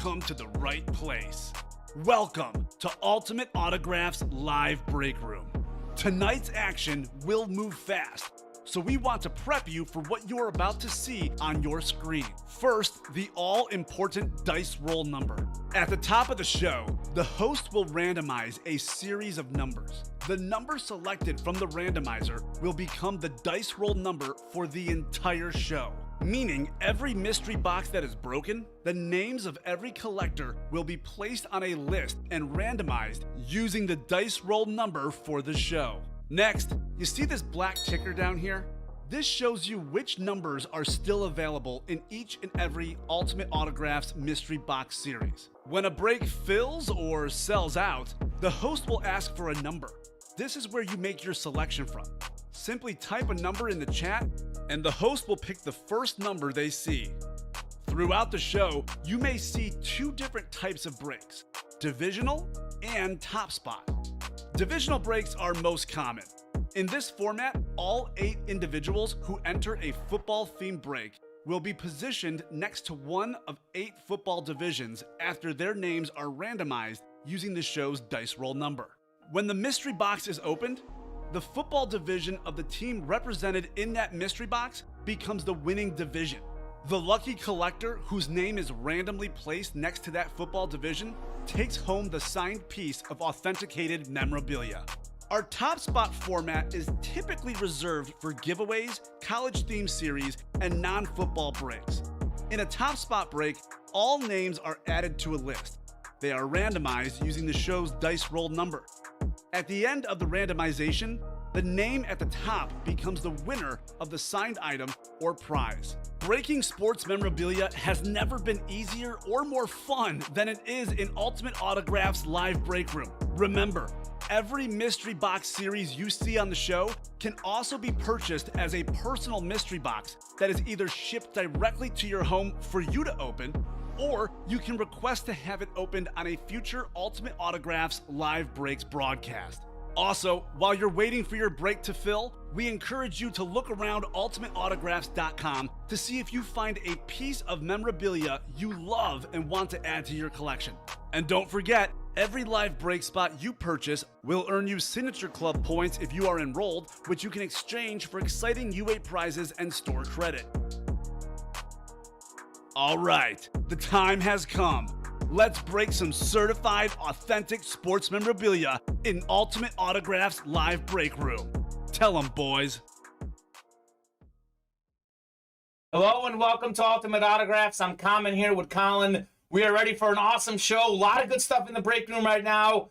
come to the right place. Welcome to Ultimate Autographs Live Break Room. Tonight's action will move fast, so we want to prep you for what you're about to see on your screen. First, the all-important dice roll number. At the top of the show, the host will randomize a series of numbers. The number selected from the randomizer will become the dice roll number for the entire show. Meaning every mystery box that is broken, the names of every collector will be placed on a list and randomized using the dice roll number for the show. Next, you see this black ticker down here? This shows you which numbers are still available in each and every Ultimate Autographs mystery box series. When a break fills or sells out, the host will ask for a number. This is where you make your selection from. Simply type a number in the chat, and the host will pick the first number they see. Throughout the show, you may see two different types of breaks: divisional and top spot. Divisional breaks are most common. In this format, all 8 individuals who enter a football-themed break will be positioned next to one of 8 football divisions after their names are randomized using the show's dice roll number. When the mystery box is opened, the football division of the team represented in that mystery box becomes the winning division. The lucky collector whose name is randomly placed next to that football division takes home the signed piece of authenticated memorabilia. Our top spot format is typically reserved for giveaways, college-themed series, and non-football breaks. In a top spot break, all names are added to a list. They are randomized using the show's dice roll number. At the end of the randomization, the name at the top becomes the winner of the signed item or prize. Breaking sports memorabilia has never been easier or more fun than it is in Ultimate Autographs Live Break Room. Remember, every mystery box series you see on the show can also be purchased as a personal mystery box that is either shipped directly to your home for you to open, or you can request to have it opened on a future Ultimate Autographs Live Breaks broadcast. Also, while you're waiting for your break to fill, we encourage you to look around ultimateautographs.com to see if you find a piece of memorabilia you love and want to add to your collection. And don't forget, every live break spot you purchase will earn you Signature Club points if you are enrolled, which you can exchange for exciting UA prizes and store credit. All right, the time has come. Let's break some certified, authentic sports memorabilia in Ultimate Autographs Live Break Room. Tell them, boys. Hello and welcome to Ultimate Autographs. I'm Kamen here with Colin. We are ready for an awesome show. A lot of good stuff in the break room right now.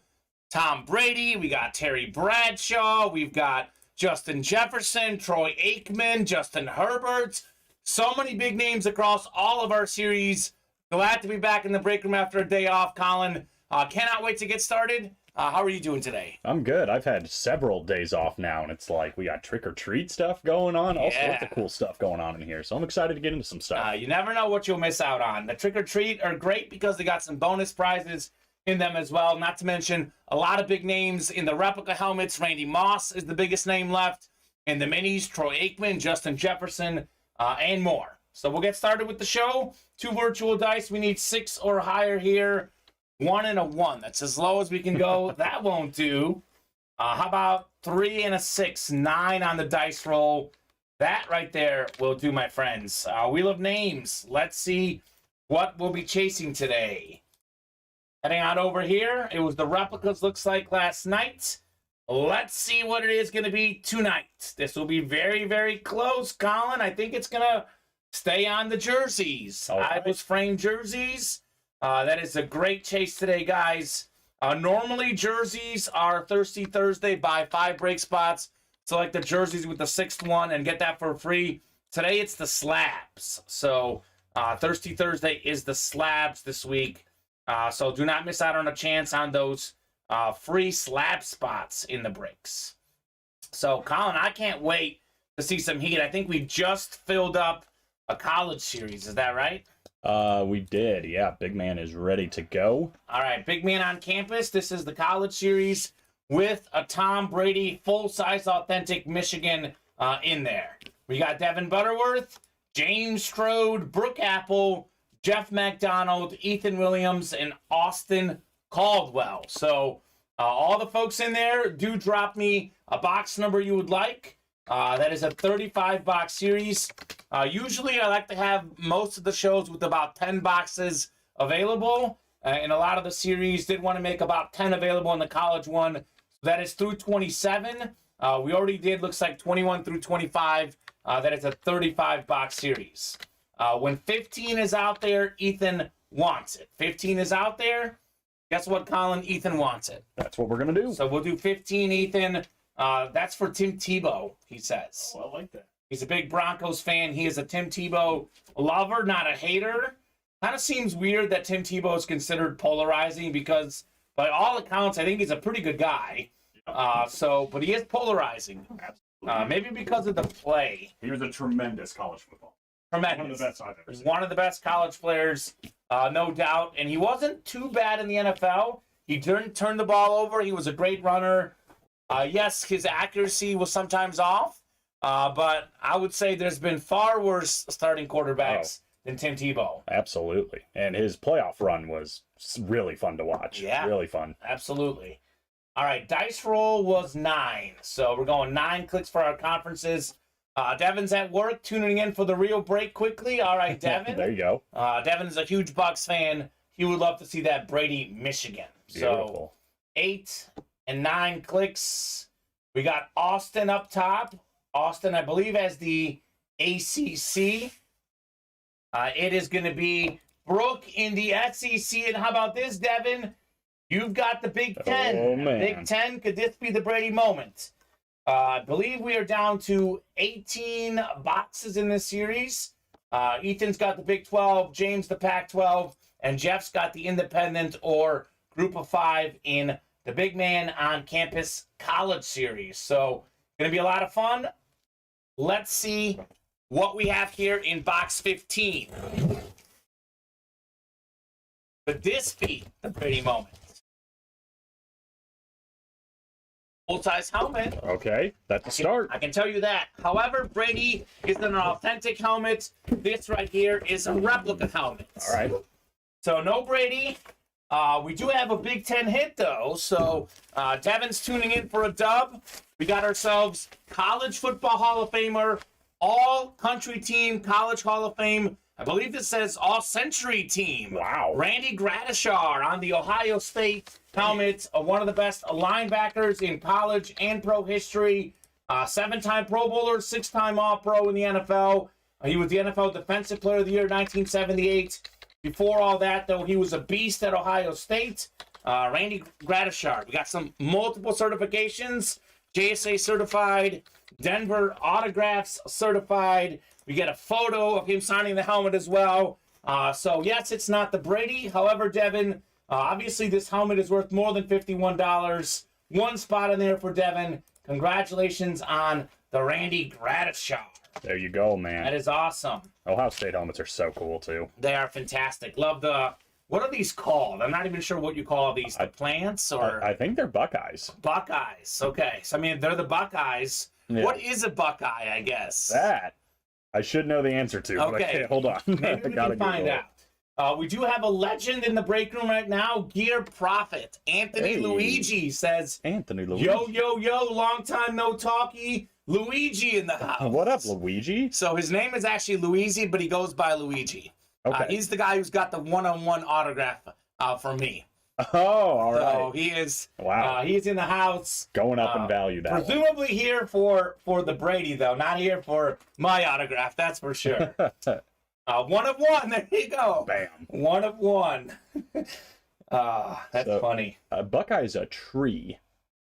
Tom Brady, we got Terry Bradshaw, we've got Justin Jefferson, Troy Aikman, Justin Herbert. So many big names across all of our series. Glad to be back in the break room after a day off, Colin. Cannot wait to get started. How are you doing today? I'm good. I've had several days off now, and it's like we got trick-or-treat stuff going on. All sorts of cool stuff going on in here, so I'm excited to get into some stuff. You never know what you'll miss out on. The trick-or-treat are great because they got some bonus prizes in them as well. Not to mention a lot of big names in the replica helmets. Randy Moss is the biggest name left. In the minis, Troy Aikman, Justin Jefferson, and more. So we'll get started with the show. 2 virtual dice. We need 6 or higher here. 1 and a 1. That's as low as we can go. That won't do. How about 3 and a 6? 9 on the dice roll. That right there will do, my friends. Wheel of Names. Let's see what we'll be chasing today. Heading on over here. It was the replicas, looks like, last night. Let's see what it is going to be tonight. This will be very, very close, Colin. I think it's going to stay on the jerseys. Right. Ibis frame jerseys. That is a great chase today, guys. Normally, jerseys are Thirsty Thursday. Buy 5 break spots. Select the jerseys with the 6th one and get that for free. Today, it's the slabs. So, Thirsty Thursday is the slabs this week. So, do not miss out on a chance on those free slab spots in the breaks. So, Colin, I can't wait to see some heat. I think we just filled up a college series. Is that right? We did. Yeah, Big Man is ready to go. All right, Big Man on campus. This is the college series with a Tom Brady full-size authentic Michigan in there. We got Devin Butterworth, James Strode, Brooke Apple, Jeff McDonald, Ethan Williams, and Austin Caldwell. So all the folks in there, do drop me a box number you would like. That is a 35 box series. Usually I like to have most of the shows with about 10 boxes available. And a lot of the series did want to make about 10 available in the college one. That is through 27. We already did, looks like 21 through 25. That is a 35 box series. When 15 is out there, Ethan wants it. 15 is out there. Guess what, Colin? Ethan wants it. That's what we're going to do. So we'll do 15, Ethan. That's for Tim Tebow, he says. Oh, I like that. He's a big Broncos fan. He is a Tim Tebow lover, not a hater. Kind of seems weird that Tim Tebow is considered polarizing because, by all accounts, I think he's a pretty good guy. But he is polarizing. Maybe because of the play. He was a tremendous college football. Tremendous. One of the best I've ever seen. One of the best college players, no doubt. And he wasn't too bad in the NFL. He didn't turn the ball over. He was a great runner. Yes, his accuracy was sometimes off. But I would say there's been far worse starting quarterbacks than Tim Tebow. Absolutely. And his playoff run was really fun to watch. Yeah. Really fun. Absolutely. All right, dice roll was 9. So we're going 9 clicks for our conferences. Devin's at work, tuning in for the real break quickly. All right, Devin. There you go. Devin is a huge Bucs fan. He would love to see that Brady, Michigan. Beautiful. So 8 and 9 clicks. We got Austin up top. Austin, I believe, has the ACC. It is going to be Brooke in the SEC. And how about this, Devin? You've got the Big Ten. Oh, man. Big Ten, could this be the Brady moment? I believe we are down to 18 boxes in this series. Ethan's got the Big 12, James the Pac-12, and Jeff's got the Independent or Group of 5 in the Big Man on Campus College Series. So, going to be a lot of fun. Let's see what we have here in box 15. Could this be the Brady moment? Full-size helmet. Okay, that's a start. I can tell you that. However, Brady is an authentic helmet. This right here is a replica helmet. All right. So no Brady. We do have a Big Ten hit, though. So Devin's tuning in for a dub. We got ourselves College Football Hall of Famer, All-Country Team College Hall of Fame. I believe this says All-Century Team. Wow. Randy Gradishar on the Ohio State helmet. One of the best linebackers in college and pro history. 7-time Pro Bowler, 6-time All-Pro in the NFL. He was the NFL Defensive Player of the Year 1978. Before all that, though, he was a beast at Ohio State. Randy Gradishar. We got some multiple certifications. JSA certified. Denver Autographs certified. We get a photo of him signing the helmet as well. So, yes, it's not the Brady. However, Devin, obviously this helmet is worth more than $51. One spot in there for Devin. Congratulations on the Randy Gradishar. There you go, man. That is awesome. Ohio State helmets are so cool, too. They are fantastic. Love the... What are these called? I'm not even sure what you call these. The plants or... I think they're Buckeyes. Buckeyes. Okay. So, I mean, they're the Buckeyes. Yeah. What is a Buckeye, I guess? That I should know the answer to. Okay. But I can't. Hold on. Maybe we can find out. We do have a legend in the break room right now. Gear Prophet. Anthony Luigi says, Anthony Luigi. Yo, long time no talkie. Luigi in the house. What up, Luigi? So his name is actually Luigi, but he goes by Luigi. Okay. He's the guy who's got the one-on-one autograph for me. Oh, all right. So he is. Wow. He's in the house. Going up in value. That presumably here for the Brady, though, not here for my autograph. That's for sure. 1 of 1. There you go. Bam. 1 of 1. That's funny. Buckeye's a tree.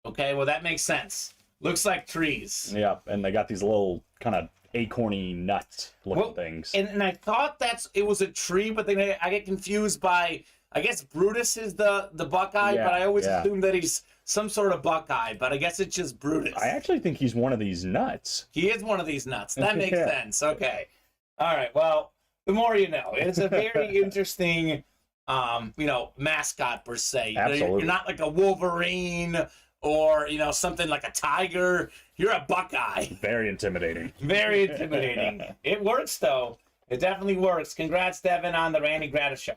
Okay, well that makes sense. Looks like trees. Yep, and they got these little kind of acorny nuts looking things. And I thought it was a tree, but then I get confused by. I guess Brutus is the Buckeye, but I always assume that he's some sort of Buckeye, but I guess it's just Brutus. I actually think he's one of these nuts. He is one of these nuts. That makes sense. Okay. All right. Well, the more you know. It's a very interesting, mascot per se. Absolutely. You're not like a Wolverine or, something like a tiger. You're a Buckeye. Very intimidating. Very intimidating. It works, though. It definitely works. Congrats, Devin, on the Randy Gratishar.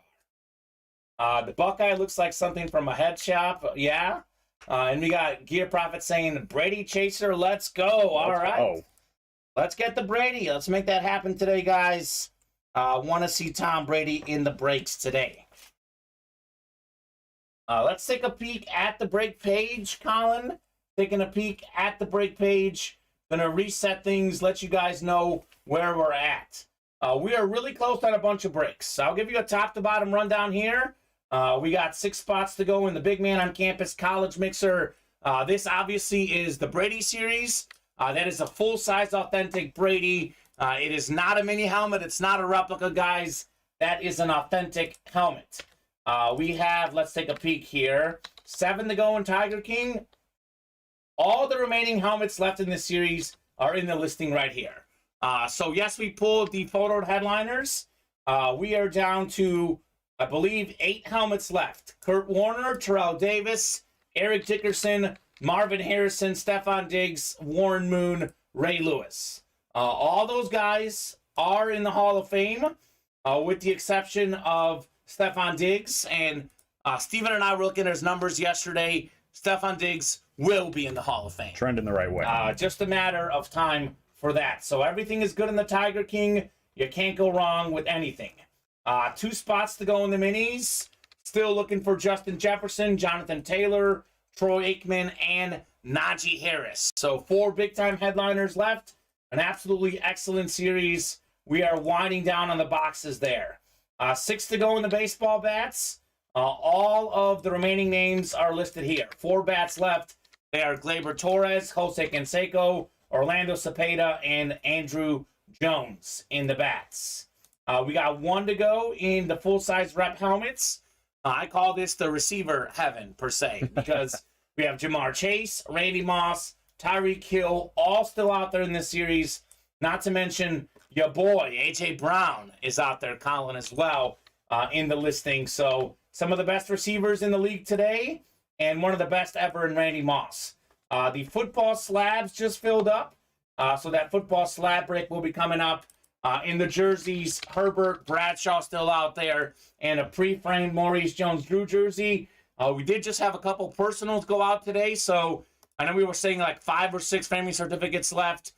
The Buckeye looks like something from a head shop. Yeah. And we got Gear Prophet saying, Brady Chaser, let's go. All right. Let's get the Brady. Let's make that happen today, guys. Want to see Tom Brady in the breaks today. Let's take a peek at the break page, Colin. Taking a peek at the break page. Gonna reset things, let you guys know where we're at. We are really close on a bunch of breaks. I'll give you a top to bottom rundown here. We got 6 spots to go in the Big Man on Campus College Mixer. This obviously is the Brady series. That is a full-size authentic Brady. It is not a mini helmet. It's not a replica, guys. That is an authentic helmet. We have, let's take a peek here, 7 to go in Tiger King. All the remaining helmets left in this series are in the listing right here. So yes, we pulled the photoed headliners. We are down to, I believe, 8 helmets left. Kurt Warner, Terrell Davis, Eric Dickerson, Marvin Harrison, Stefan Diggs, Warren Moon, Ray Lewis. All those guys are in the Hall of Fame, with the exception of Stefan Diggs. And Steven and I were looking at his numbers yesterday. Stefan Diggs will be in the Hall of Fame. Trending the right way. Just a matter of time for that. So everything is good in the Tiger King. You can't go wrong with anything. 2 spots to go in the minis. Still looking for Justin Jefferson, Jonathan Taylor, Troy Aikman, and Najee Harris. So 4 big-time headliners left. An absolutely excellent series. We are winding down on the boxes there. 6 to go in the baseball bats. All of the remaining names are listed here. 4 bats left. They are Gleyber Torres, Jose Canseco, Orlando Cepeda, and Andrew Jones in the bats. We got 1 to go in the full-size rep helmets. I call this the receiver heaven, per se, because we have Jamar Chase, Randy Moss, Tyreek Hill, all still out there in this series. Not to mention your boy, A.J. Brown, is out there, Colin, as well, in the listing. So some of the best receivers in the league today, and one of the best ever in Randy Moss. The football slabs just filled up, so that football slab break will be coming up. In the jerseys, Herbert, Bradshaw still out there, and a pre-framed Maurice Jones-Drew jersey. We did just have a couple personals go out today, so I know we were saying like 5 or 6 family certificates left.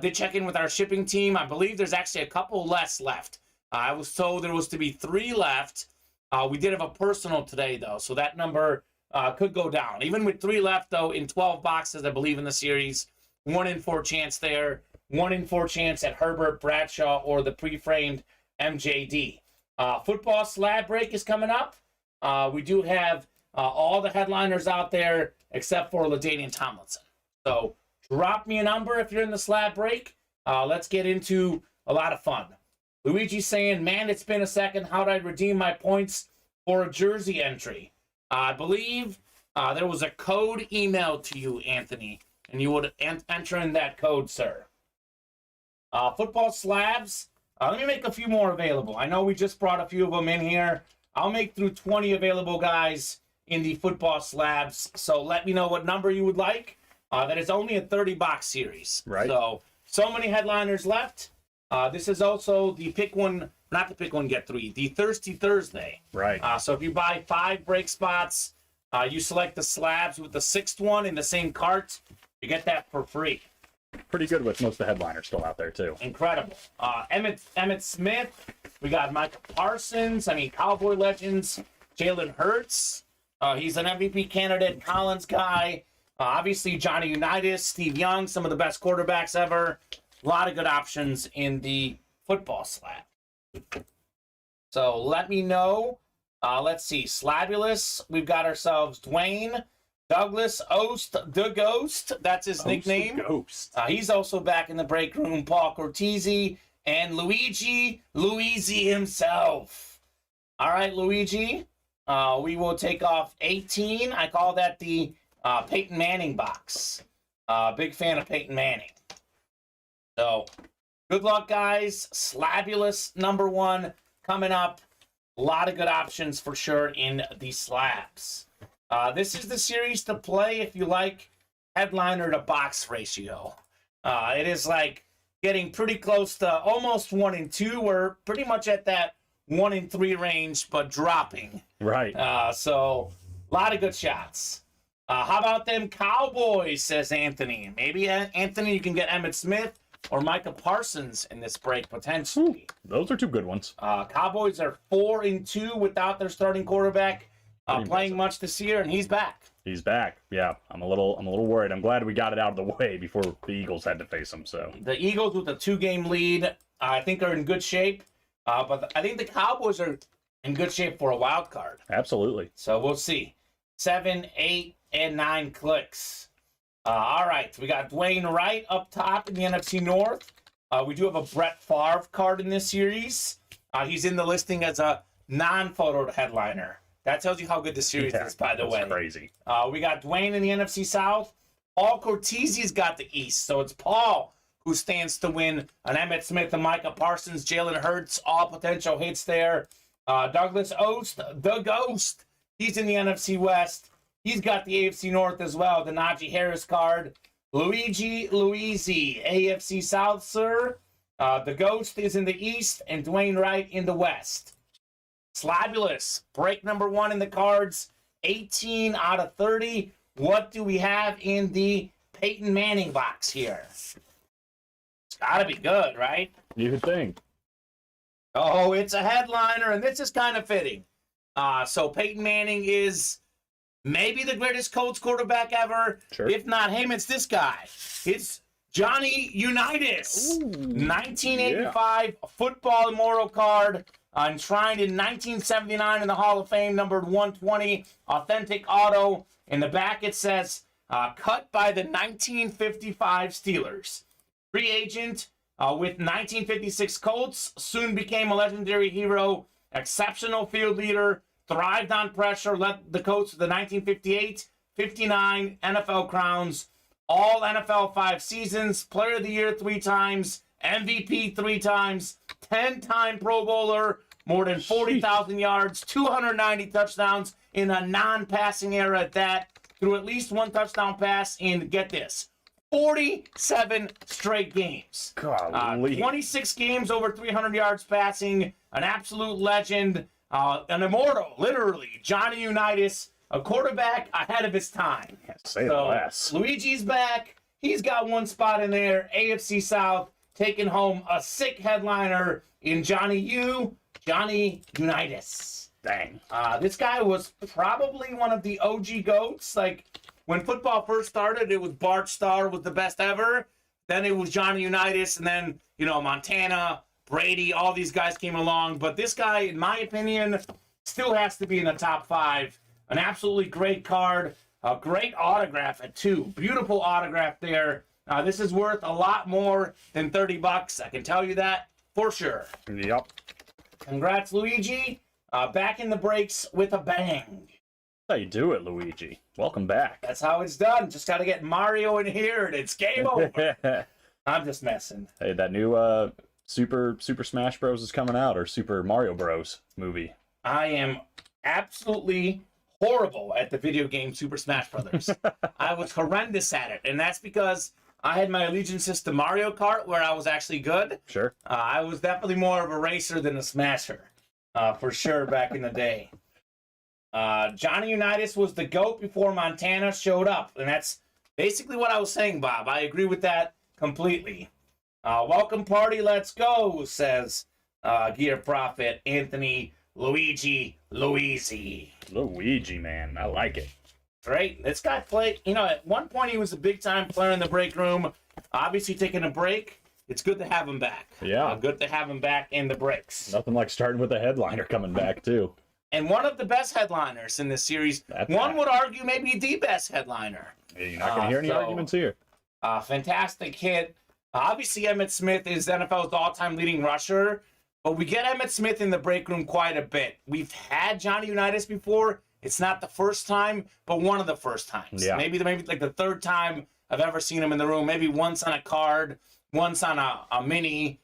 Did check in with our shipping team. I believe there's actually a couple less left. I was told there was to be 3 left. We did have a personal today, though, so that number could go down. Even with 3 left, though, in 12 boxes, I believe, in the series, 1 in 4 chance there. 1 in 4 chance at Herbert, Bradshaw, or the pre-framed MJD. Football slab break is coming up. We do have all the headliners out there except for LaDainian Tomlinson. So drop me a number if you're in the slab break. Let's get into a lot of fun. Luigi saying, man, it's been a second. How did I redeem my points for a jersey entry? I believe there was a code emailed to you, Anthony, and you would enter in that code, sir. Football slabs. Let me make a few more available. I know we just brought a few of them in here. I'll make through 20 available guys in the football slabs. So let me know what number you would like. That is only a 30-box series. Right. So many headliners left. This is also the pick one, not the pick one, get 3, the Thirsty Thursday. Right. So if you buy 5 break spots, you select the slabs with the 6th one in the same cart, you get that for free. Pretty good with most of the headliners still out there, too. Incredible. Emmett Smith. We got Micah Parsons. Cowboy legends. Jalen Hurts. He's an MVP candidate. Collins guy. Obviously, Johnny Unitas, Steve Young, some of the best quarterbacks ever. A lot of good options in the football slab. So let me know. Let's see. Slabulous. We've got ourselves Dwayne. Douglas Oast, the Ghost, that's his nickname. Ghost. He's also back in the break room. Paul Cortese and Luigi himself. All right, Luigi, we will take off 18. I call that the Peyton Manning box. Big fan of Peyton Manning. So, good luck, guys. Slabulous #1 coming up. A lot of good options for sure in the slabs. This is the series to play if you like headliner to box ratio. It is like getting pretty close to almost 1-2. We're pretty much at that 1-3 range, but dropping. Right. So a lot of good shots. How about them Cowboys, says Anthony. Maybe, Anthony, you can get Emmitt Smith or Micah Parsons in this break, potentially. Those are two good ones. Cowboys are 4-2 without their starting quarterback playing impressive. much this year, and he's back. He's back. Yeah, I'm a little worried. I'm glad we got it out of the way before the Eagles had to face him. So The Eagles with a 2-game lead, I think, are in good shape. But I think the Cowboys are in good shape for a wild card. absolutely. So we'll see. 7, 8, and 9 clicks. All right, we got Dwayne Wright up top in the NFC North. We do have a Brett Favre card in this series. He's in the listing as a non-photo headliner. That tells you how good the series is, by the way. That's crazy. We got Dwayne in the NFC South. Paul Cortese's got the East, so it's Paul who stands to win an Emmitt Smith and Micah Parsons, Jalen Hurts, all potential hits there. Douglas Oast, the Ghost, he's in the NFC West. He's got the AFC North as well, the Najee Harris card. Luigi Luisi, AFC South, sir. The Ghost is in the East, and Dwayne Wright in the West. Slabulous, break number 1 in the cards, 18 out of 30. What do we have in the Peyton Manning box here? It's got to be good, right? You would think. Oh, it's a headliner, and this is kind of fitting. So Peyton Manning is maybe the greatest Colts quarterback ever. Sure. If not him, it's this guy. It's Johnny Unitas. 1985 football immortal card. Enshrined in 1979 in the Hall of Fame, numbered 120, authentic auto. In the back it says, cut by the 1955 Steelers. Free agent with 1956 Colts, soon became a legendary hero, exceptional field leader, thrived on pressure, led the Colts to the 1958, 59 NFL crowns, all NFL 5 seasons, Player of the Year 3 times, MVP 3 times, 10-time Pro Bowler, more than 40,000 yards, 290 touchdowns in a non-passing era at that, threw at least 1 touchdown pass in, get this, 47 straight games. Golly. 26 games over 300 yards passing, an absolute legend, an immortal, literally, Johnny Unitas, a quarterback ahead of his time. Say the less. Luigi's back. He's got 1 spot in there. AFC South taking home a sick headliner in Johnny Unitas. Dang. This guy was probably one of the OG GOATs. Like, when football first started, it was Bart Starr was the best ever. Then it was Johnny Unitas, and then, Montana, Brady, all these guys came along. But this guy, in my opinion, still has to be in the top 5. An absolutely great card. A great autograph at 2. Beautiful autograph there. This is worth a lot more than $30. I can tell you that for sure. Yep. Congrats, Luigi. Back in the breaks with a bang. How you do it, Luigi? Welcome back. That's how it's done. Just got to get Mario in here, and it's game over. I'm just messing. Hey, that new Super Smash Bros. Is coming out, or Super Mario Bros. Movie. I am absolutely horrible at the video game Super Smash Brothers. I was horrendous at it, and that's because I had my allegiances to Mario Kart, where I was actually good. Sure. I was definitely more of a racer than a smasher, for sure, back in the day. Johnny Unitas was the GOAT before Montana showed up, and that's basically what I was saying, Bob. I agree with that completely. Welcome party, let's go, says Gear Prophet Anthony Luigi Luisi. Luigi, man. I like it. Great. This guy played, at one point he was a big-time player in the break room. Obviously taking a break. It's good to have him back. Yeah. Good to have him back in the breaks. Nothing like starting with a headliner coming back, too. And one of the best headliners in this series. One would argue maybe the best headliner. Yeah, you're not going to hear any arguments here. Fantastic hit. Obviously, Emmitt Smith is NFL's all-time leading rusher. But we get Emmitt Smith in the break room quite a bit. We've had Johnny Unitas before. It's not the first time, but one of the first times. Yeah. Maybe like the 3rd time I've ever seen him in the room. Maybe once on a card, once on a mini.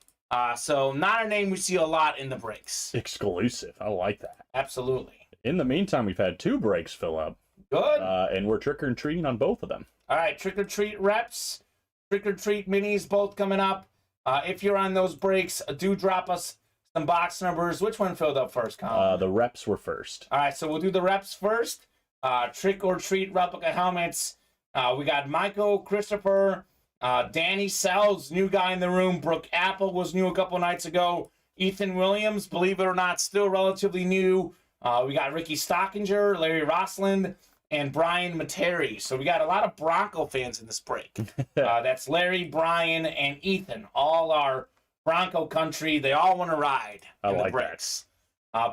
So not a name we see a lot in the breaks. Exclusive. I like that. Absolutely. In the meantime, we've had 2 breaks fill up. Good. And we're trick or treating on both of them. All right, trick or treat reps, trick or treat minis, both coming up. If you're on those breaks, do drop us some box numbers. Which one filled up first, Colin? The reps were first. All right, so we'll do the reps first. Trick or treat replica helmets. We got Michael, Christopher, Danny Sells, new guy in the room. Brooke Apple was new a couple nights ago. Ethan Williams, believe it or not, still relatively new. We got Ricky Stockinger, Larry Rossland, and Brian Materi. So we got a lot of Bronco fans in this break. That's Larry, Brian, and Ethan. All are Bronco country. They all want to ride in the breaks.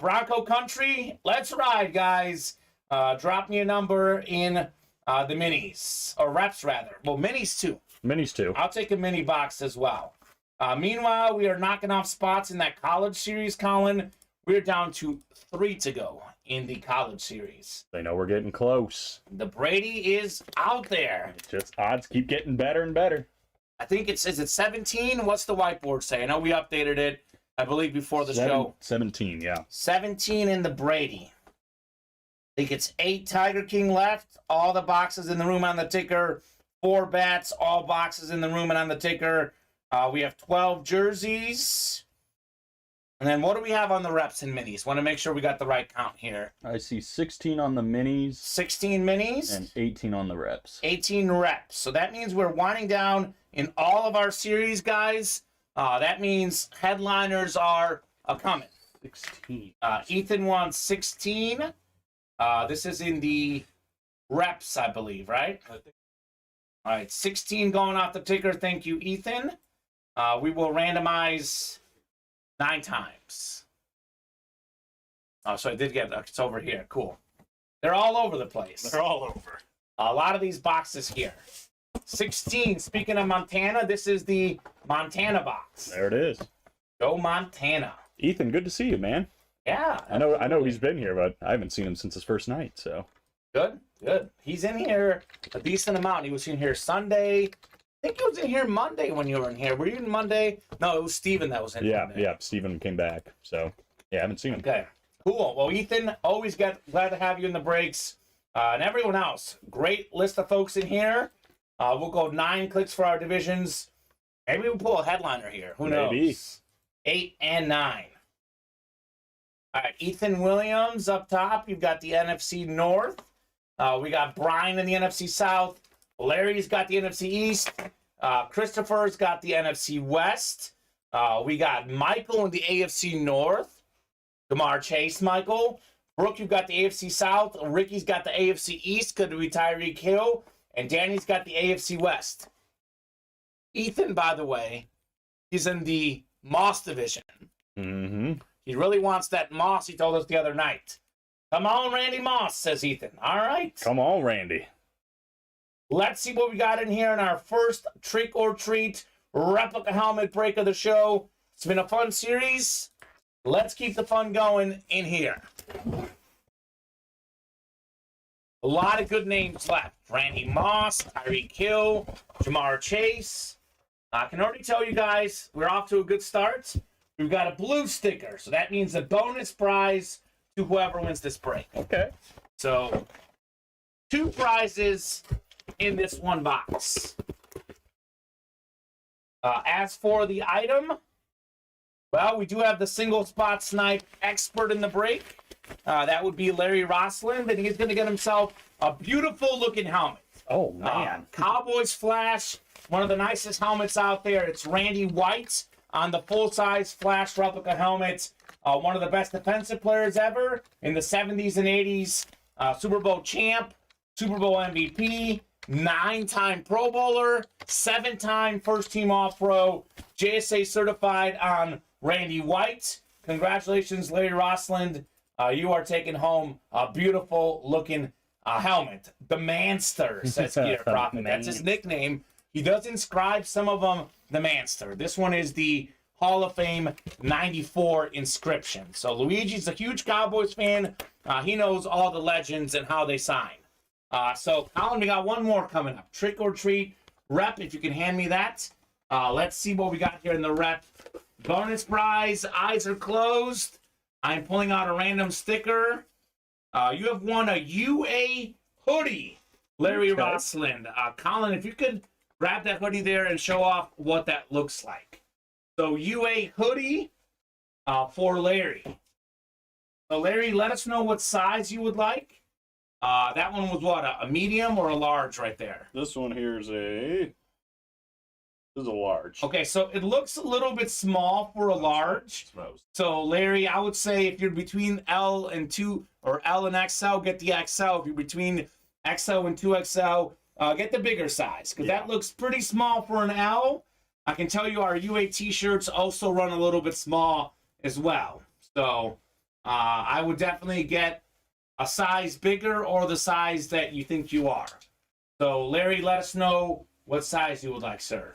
Bronco country, let's ride, guys. Drop me a number in the minis, or reps rather. Well, minis too. Minis too. I'll take a mini box as well. Meanwhile, we are knocking off spots in that college series, Colin. We're down to 3 to go in the college series. They know we're getting close. The Brady is out there. Just odds keep getting better and better. I think is it 17? What's the whiteboard say? I know we updated it, I believe, before the show. 17, yeah. 17 in the Brady. I think it's 8 Tiger King left. All the boxes in the room on the ticker. 4 bats, all boxes in the room and on the ticker. We have 12 jerseys. And then what do we have on the reps and minis? Want to make sure we got the right count here. I see 16 on the minis. 16 minis. And 18 on the reps. 18 reps. So that means we're winding down in all of our series, guys. That means headliners are coming. 16. Ethan wants 16. This is in the reps, I believe, right? All right, 16 going off the ticker. Thank you, Ethan. We will randomize 9 times. Oh, so I did get it. It's over here. Cool. They're all over the place. They're all over. A lot of these boxes here. 16. Speaking of Montana, this is the Montana box. There it is. Go Montana. Ethan, good to see you, man. Yeah. I know he's been here, but I haven't seen him since his first night, so. Good. He's in here a decent amount. He was in here Sunday. I think he was in here Monday when you were in here. Were you in Monday? No, it was Steven that was in here. Yeah, Steven came back. So, yeah, I haven't seen him. Okay, cool. Well, Ethan, always glad to have you in the breaks. And everyone else, great list of folks in here. We'll go 9 clicks for our divisions. Maybe we'll pull a headliner here. Who knows? Maybe. 8 and 9. All right, Ethan Williams up top. You've got the NFC North. We got Brian in the NFC South. Larry's got the NFC East. Christopher's got the NFC West. We got Michael in the AFC North. Jamar Chase, Michael. Brooke, you've got the AFC South. Ricky's got the AFC East. Could be Tyreek Hill. And Danny's got the AFC West. Ethan, by the way, he's in the Moss division. Mm-hmm. He really wants that Moss, he told us the other night. Come on, Randy Moss, says Ethan. All right. Come on, Randy. Let's see what we got in here in our first trick or treat replica helmet break of the show. It's been a fun series. Let's keep the fun going in here. A lot of good names left. Randy Moss, Tyreek Hill, Jamar Chase. I can already tell you guys, we're off to a good start. We've got a blue sticker, so that means a bonus prize to whoever wins this break. Okay. So, 2 prizes in this one box. As for the item, well, we do have the single spot snipe expert in the break. That would be Larry Rossland, and he's going to get himself a beautiful looking helmet. Oh, man. Cowboys Flash, one of the nicest helmets out there. It's Randy White on the full-size Flash replica helmet. One of the best defensive players ever in the 70s and 80s. Super Bowl champ, Super Bowl MVP, 9-time Pro Bowler, 7-time first-team All-Pro, JSA certified on Randy White. Congratulations, Larry Rossland. You are taking home a beautiful-looking helmet. The Manster, says Gear Prophet. That's his nickname. He does inscribe some of them the Manster. This one is the Hall of Fame 94 inscription. So Luigi's a huge Cowboys fan. He knows all the legends and how they sign. So, Colin, we got one more coming up. Trick or treat rep, if you can hand me that. Let's see what we got here in the rep. Bonus prize, eyes are closed. I'm pulling out a random sticker. You have won a UA hoodie, Larry Rossland. Colin, if you could grab that hoodie there and show off what that looks like. So UA hoodie for Larry. So Larry, let us know what size you would like. That one was what, a medium or a large right there? This one here is a large. Okay, so it looks a little bit small for a large. So Larry, I would say if you're between L and 2 or L and XL, get the XL. If you're between XL and 2XL, get the bigger size because that looks pretty small for an L. I can tell you our UA t-shirts also run a little bit small as well. So I would definitely get a size bigger or the size that you think you are. So Larry, let us know what size you would like, sir.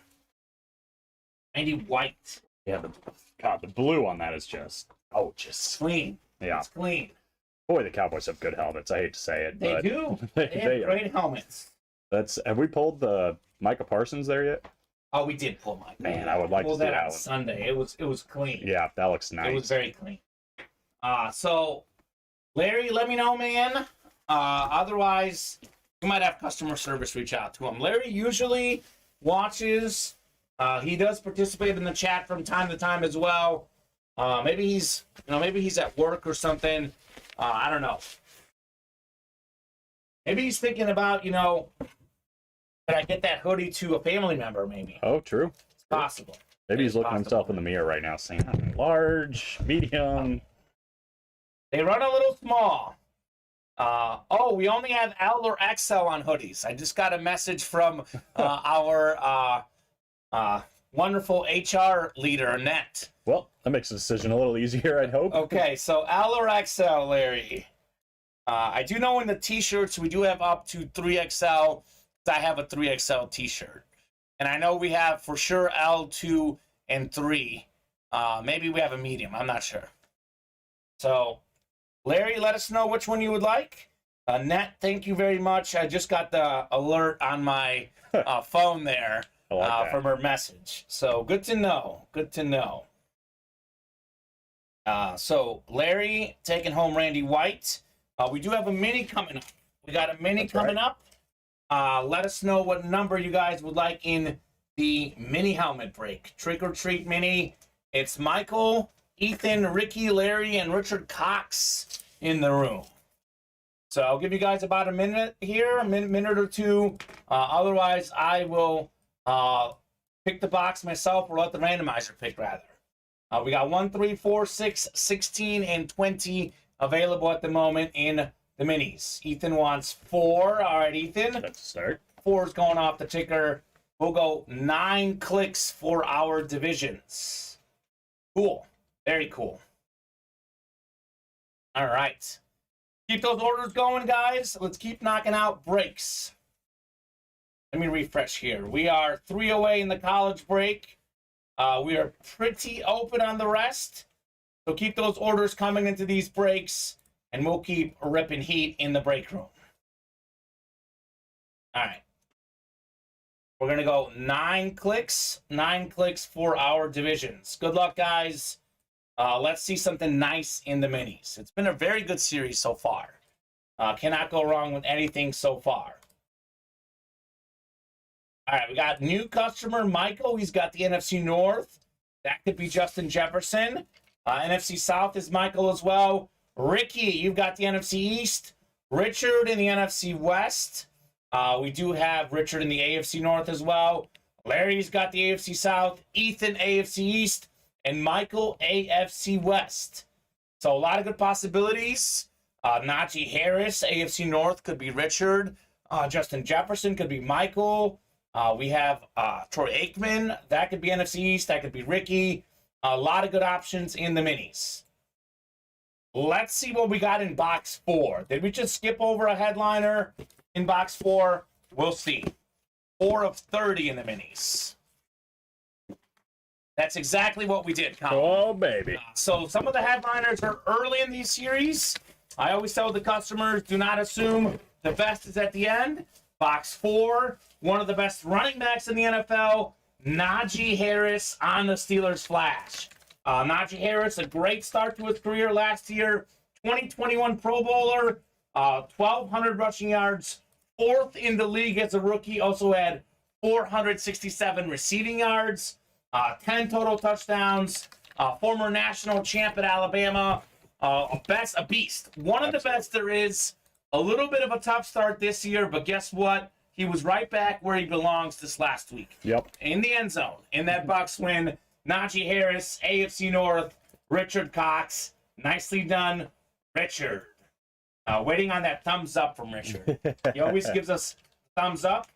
Randy White. Yeah, the blue on that is just Clean. Yeah. It's clean. Boy, the Cowboys have good helmets. I hate to say it, They but do. They have great helmets. Have we pulled the Micah Parsons there yet? Oh, we did pull Mike. Man, I would like to see that that on one. Sunday. It was clean. Yeah, that looks nice. It was very clean. So Larry, let me know, man. Otherwise, we might have customer service reach out to him. Larry usually watches. He does participate in the chat from time to time as well. Maybe he's at work or something. I don't know. Maybe he's thinking about, could I get that hoodie to a family member? Maybe. Oh, true. It's possible. Maybe he's looking himself in the mirror right now, saying, "I'm large, medium." They run a little small. We only have L or XL on hoodies. I just got a message from our wonderful HR leader, Annette. Well, that makes the decision a little easier, I'd hope. Okay, so L or XL, Larry. I do know in the t-shirts we do have up to 3XL. I have a 3XL t-shirt. And I know we have for sure L, 2, and 3. Maybe we have a medium. I'm not sure. So, Larry, let us know which one you would like. Annette, thank you very much. I just got the alert on my phone there from her message. So, good to know. Good to know. So, Larry taking home Randy White. We do have a mini coming up. We got a mini coming up. Let us know what number you guys would like in the mini helmet break. Trick or treat mini. It's Michael, Ethan, Ricky, Larry, and Richard Cox in the room. So I'll give you guys about a minute here, a minute or two. Otherwise, I will pick the box myself or let the randomizer pick, rather. We got 1, 3, 4, 6, 16, and 20 available at the moment in the minis. Ethan wants 4. All right, Ethan. Let's start. 4 is going off the ticker. We'll go 9 clicks for our divisions. Cool. Very cool. All right. Keep those orders going, guys. Let's keep knocking out breaks. Let me refresh here. We are 3 away in the college break. We are pretty open on the rest. So keep those orders coming into these breaks, and we'll keep ripping heat in the break room. All right. We're going to go 9 clicks. 9 clicks for our divisions. Good luck, guys. Let's see something nice in the minis. It's been a very good series so far. Cannot go wrong with anything so far. All right, we got new customer, Michael. He's got the NFC North. That could be Justin Jefferson. NFC South is Michael as well. Ricky, you've got the NFC East. Richard in the NFC West. We do have Richard in the AFC North as well. Larry's got the AFC South. Ethan, AFC East. And Michael, AFC West. So a lot of good possibilities. Najee Harris, AFC North, could be Richard. Justin Jefferson could be Michael. We have Troy Aikman. That could be NFC East. That could be Ricky. A lot of good options in the minis. Let's see what we got in box 4. Did we just skip over a headliner in box 4? We'll see. 4 of 30 in the minis. That's exactly what we did, Colin. Oh, baby. So some of the headliners are early in these series. I always tell the customers, do not assume the best is at the end. Box 4, one of the best running backs in the NFL, Najee Harris on the Steelers flash. Najee Harris, a great start to his career last year. 2021 Pro Bowler, 1,200 rushing yards, 4th in the league as a rookie. Also had 467 receiving yards. 10 total touchdowns, former national champ at Alabama, a beast. One of the best there is. A little bit of a tough start this year, but guess what? He was right back where he belongs this last week. Yep. In the end zone, in that Bucs win. Najee Harris, AFC North, Richard Cox. Nicely done, Richard. Waiting on that thumbs up from Richard. He always gives us thumbs up.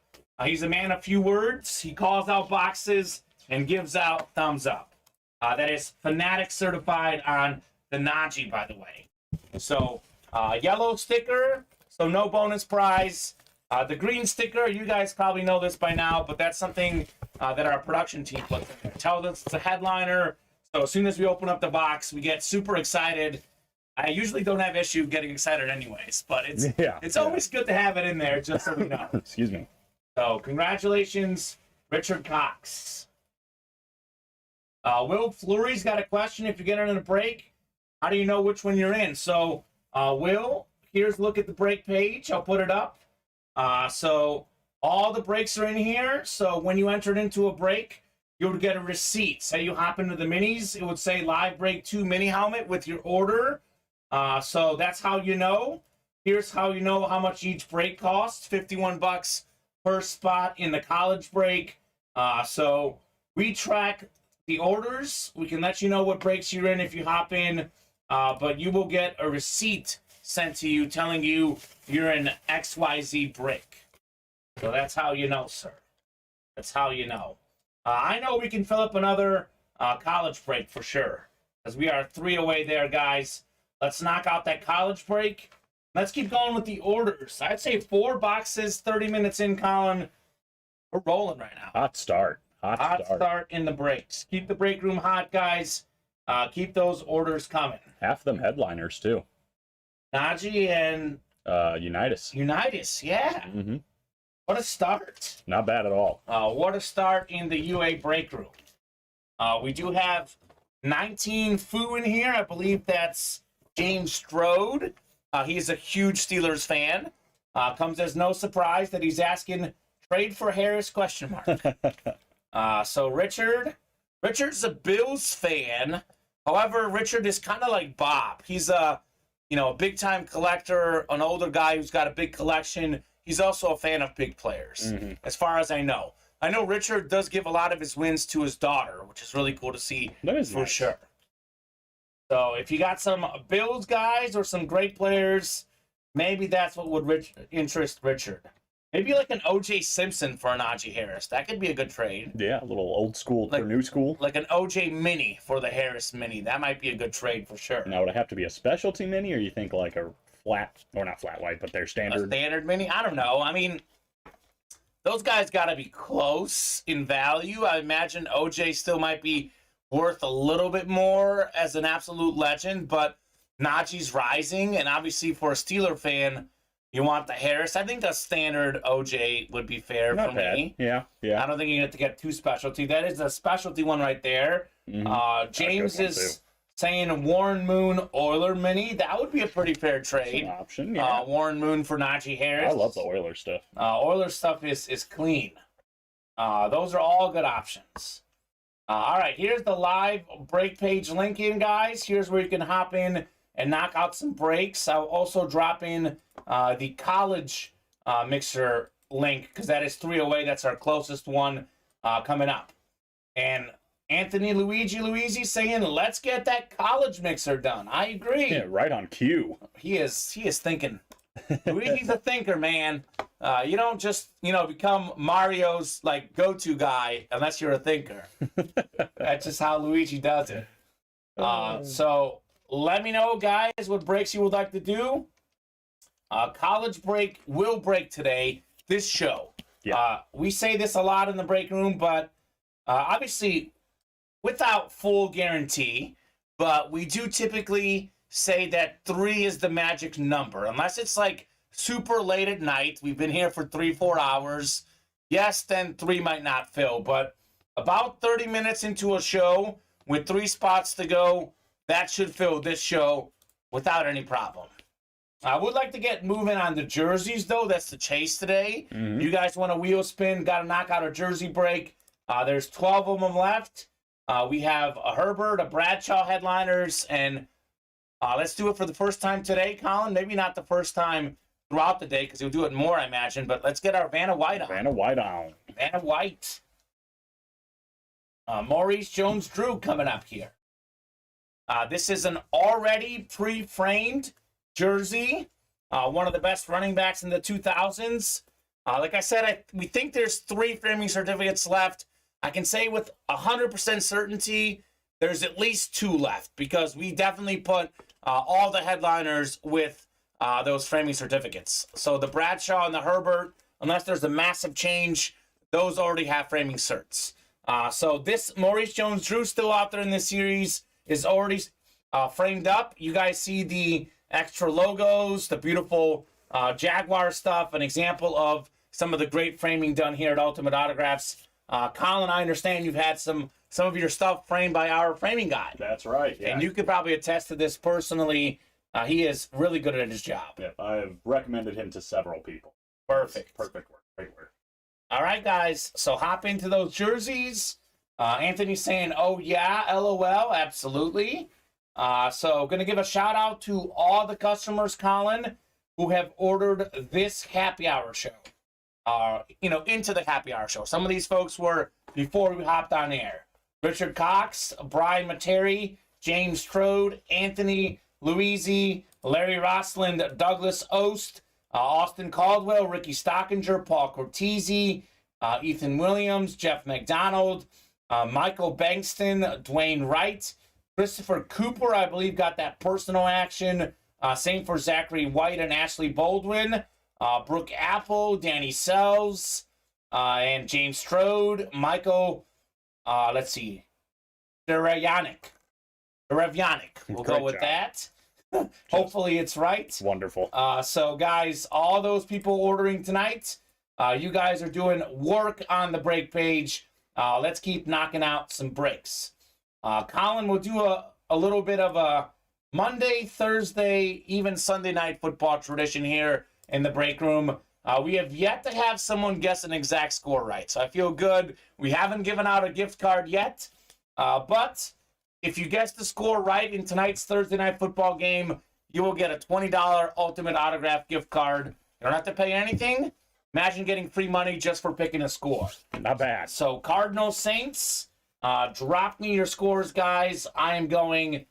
He's a man of few words. He calls out boxes and gives out thumbs up. That is Fanatic certified on the Najee, by the way. So, yellow sticker, so no bonus prize. The green sticker, you guys probably know this by now, but that's something that our production team puts in there. Tell us it's a headliner. So as soon as we open up the box, we get super excited. I usually don't have issue getting excited anyways, but it's always good to have it in there just so we know. Excuse me. So congratulations, Richard Cox. Will Fleury's got a question. If you get in a break, how do you know which one you're in? So Will, here's a look at the break page. I'll put it up. So all the breaks are in here. So when you entered into a break, you would get a receipt. Say you hop into the minis, it would say live break 2 mini helmet with your order. So that's how you know. Here's how you know how much each break costs. $51 per spot in the college break. So we track the orders. We can let you know what breaks you're in if you hop in. But you will get a receipt sent to you telling you you're in XYZ break. So that's how you know, sir. That's how you know. I know we can fill up another college break for sure, because we are 3 away there, guys. Let's knock out that college break. Let's keep going with the orders. I'd say 4 boxes, 30 minutes in, Colin. We're rolling right now. Hot start. Hot start in the breaks. Keep the break room hot, guys. Keep those orders coming. Half of them headliners, too. Najee and Unitas. Unitas, yeah. Mm-hmm. What a start. Not bad at all. What a start in the UA break room. We do have 19 Foo in here. I believe that's James Strode. He's a huge Steelers fan. Comes as no surprise that he's asking trade for Harris question mark. So Richard's a Bills fan. However, Richard is kind of like Bob. He's a big time collector, an older guy who's got a big collection. He's also a fan of big players, as far as I know. I know Richard does give a lot of his wins to his daughter, which is really cool to see for nice. sure. So if you got some Bills guys or some great players, maybe that's what would interest Richard. Maybe like an OJ Simpson for an Najee Harris. That could be a good trade. Yeah, a little old school for new school. Like an OJ mini for the Harris mini. That might be a good trade for sure. Now, would it have to be a specialty mini, or you think like a flat, or not flat white, but their standard? A standard mini? I don't know. I mean, those guys got to be close in value. I imagine OJ still might be worth a little bit more as an absolute legend, but Najee's rising, and obviously for a Steeler fan, you want the Harris. I think the standard OJ would be fair for me. Yeah. I don't think you have to get too specialty. That is a specialty one right there. James is saying Warren Moon Oiler mini. That would be a pretty fair trade. That's an option, yeah. Warren Moon for Najee Harris. I love the Oiler stuff. Oiler stuff is clean. Those are all good options. All right, here's the live break page link in, guys. Here's where you can hop in and knock out some breaks. I'll also drop in the college mixer link, because that is 3 away. That's our closest one coming up. And Anthony Luigi saying, let's get that college mixer done. I agree. Yeah, right on cue. He is thinking. Luigi's a thinker, man. You don't just, become Mario's go-to guy unless you're a thinker. That's just how Luigi does it. So let me know, guys, what breaks you would like to do. College break will break today, this show. Yeah. We say this a lot in the break room, but obviously without full guarantee, but we do typically say that 3 is the magic number. Unless it's super late at night, we've been here for 3-4 hours. Yes, then 3 might not fill, but about 30 minutes into a show with 3 spots to go, that should fill this show without any problem. I would like to get moving on the jerseys, though. That's the chase today. You guys want a wheel spin, got to knock out a jersey break. There's 12 of them left. We have a Herbert, a Bradshaw headliners, and let's do it for the first time today, Colin. Maybe not the first time throughout the day because you'll do it more, I imagine. But let's get our Vanna White on. Vanna White on. Vanna White. Maurice Jones-Drew coming up here. This is an already pre-framed jersey. One of the best running backs in the 2000s. Like I said, we think there's 3 framing certificates left. I can say with 100% certainty there's at least 2 left because we definitely put all the headliners with those framing certificates. So the Bradshaw and the Herbert, unless there's a massive change, those already have framing certs. So this Maurice Jones-Drew still out there in this series is already framed up. You guys see the extra logos, the beautiful Jaguar stuff, an example of some of the great framing done here at Ultimate Autographs. Colin, I understand you've had some of your stuff framed by our framing guy. That's right. Yeah. And you could probably attest to this personally. He is really good at his job. Yep, I've recommended him to several people. Perfect. Perfect work. Great work. All right, guys. So hop into those jerseys. Anthony's saying, oh, yeah, LOL. Absolutely. So going to give a shout out to all the customers, Colin, who have ordered this happy hour show. Into the happy hour show. Some of these folks were before we hopped on air. Richard Cox, Brian Materi, James Strode, Anthony Luisi, Larry Rossland, Douglas Ost, Austin Caldwell, Ricky Stockinger, Paul Cortese, Ethan Williams, Jeff McDonald, Michael Bankston, Dwayne Wright, Christopher Cooper, I believe, got that personal action. Same for Zachary White and Ashley Baldwin. Brooke Apple, Danny Sells, and James Strode, Michael, let's see, Derevyanik. We'll go with that. Hopefully it's right. Wonderful. So, guys, all those people ordering tonight, you guys are doing work on the break page. Let's keep knocking out some breaks. Colin will do a little bit of a Monday, Thursday, even Sunday night football tradition here in the break room. We have yet to have someone guess an exact score right, so I feel good. We haven't given out a gift card yet, but if you guess the score right in tonight's Thursday night football game, you will get a $20 Ultimate Autograph gift card. You don't have to pay anything. Imagine getting free money just for picking a score. Not bad. So Cardinals Saints, drop me your scores, guys. I am going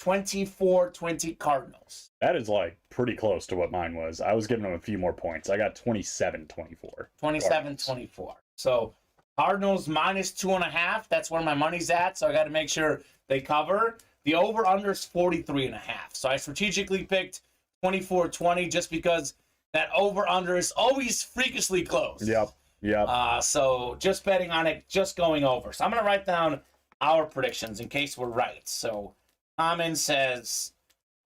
24-20 Cardinals. That is like pretty close to what mine was. I was giving them a few more points. I got 27-24. 27-24. So Cardinals minus 2.5. That's where my money's at. So I got to make sure they cover. The over-under is 43.5. So I strategically picked 24-20 just because that over-under is always freakishly close. Yep. So just betting on it, just going over. So I'm going to write down our predictions in case we're right. So Kamen says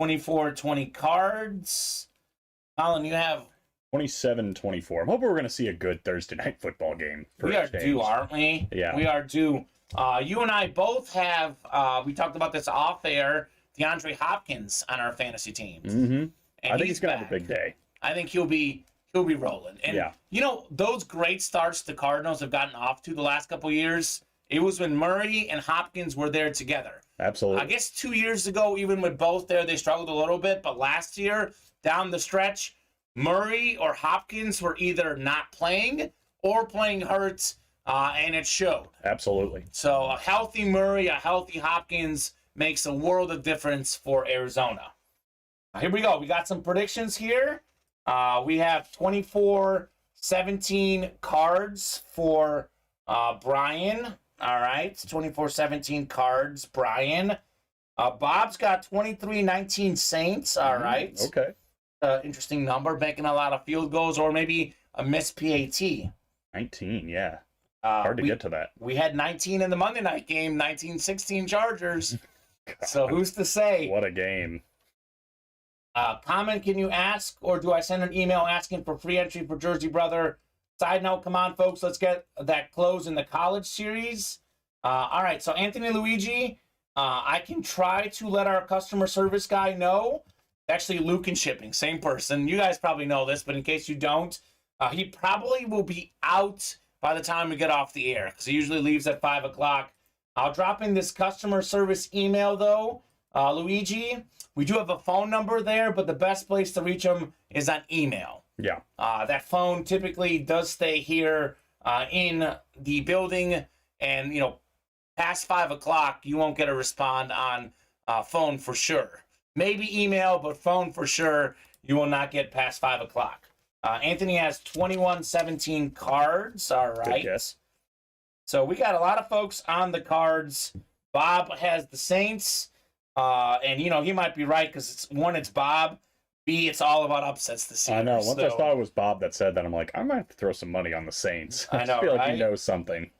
24-20 Cards. Colin, you have 27-24. I'm hoping we're going to see a good Thursday night football game. We are due, aren't we? Yeah. We are due. You and I both have, we talked about this off air, DeAndre Hopkins on our fantasy teams. Mm-hmm. And I think he's going to have a big day. I think he'll be rolling. And, those great starts the Cardinals have gotten off to the last couple of years, it was when Murray and Hopkins were there together. Absolutely. I guess 2 years ago, even with both there, they struggled a little bit. But last year, down the stretch, Murray or Hopkins were either not playing or playing hurt, and it showed. Absolutely. So a healthy Murray, a healthy Hopkins makes a world of difference for Arizona. Here we go. We got some predictions here. We have 24-17 Cards for Brian. All right, 24-17 Cards, Brian. Bob's got 23-19 Saints. All right. Okay. Interesting number, making a lot of field goals or maybe a missed PAT. 19, yeah. Hard to get to that. We had 19 in the Monday night game, 19-16 Chargers. So who's to say? What a game. Comment, can you ask, or do I send an email asking for free entry for Jersey Brother? Side note, come on, folks, let's get that close in the college series. All right, so Anthony Luigi, I can try to let our customer service guy know. Actually, Luke in shipping, same person. You guys probably know this, but in case you don't, he probably will be out by the time we get off the air because he usually leaves at 5 o'clock. I'll drop in this customer service email, though, Luigi. We do have a phone number there, but the best place to reach them is on email. Yeah. That phone typically does stay here in the building, and, past 5 o'clock, you won't get a respond on phone for sure. Maybe email, but phone for sure, you will not get past 5 o'clock. Anthony has 2117 cards. All right. Yes. So we got a lot of folks on the cards. Bob has the Saints. And, he might be right because it's Bob. B, it's all about upsets this year. I know. Once I thought it was Bob that said that, I'm like, I might have to throw some money on the Saints. I know, feel like right? he knows something.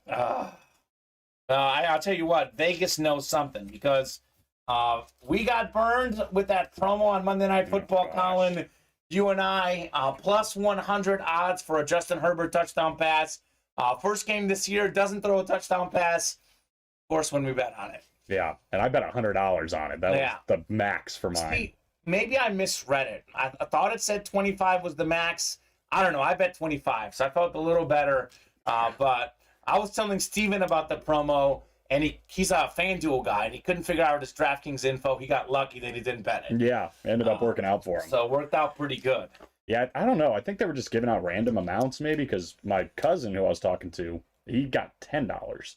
I'll tell you what, Vegas knows something because we got burned with that promo on Monday Night Football, Colin. You and I, plus 100 odds for a Justin Herbert touchdown pass. First game this year, doesn't throw a touchdown pass. Of course, when we bet on it. Yeah, and I bet $100 on it. That was the max for mine. See, maybe I misread it. I thought it said 25 was the max. I don't know. I bet 25, so I felt a little better. But I was telling Steven about the promo, and he's a FanDuel guy, and he couldn't figure out his DraftKings info. He got lucky that he didn't bet it. Yeah, ended up working out for him. So it worked out pretty good. Yeah, I don't know. I think they were just giving out random amounts, maybe, because my cousin who I was talking to, he got $10.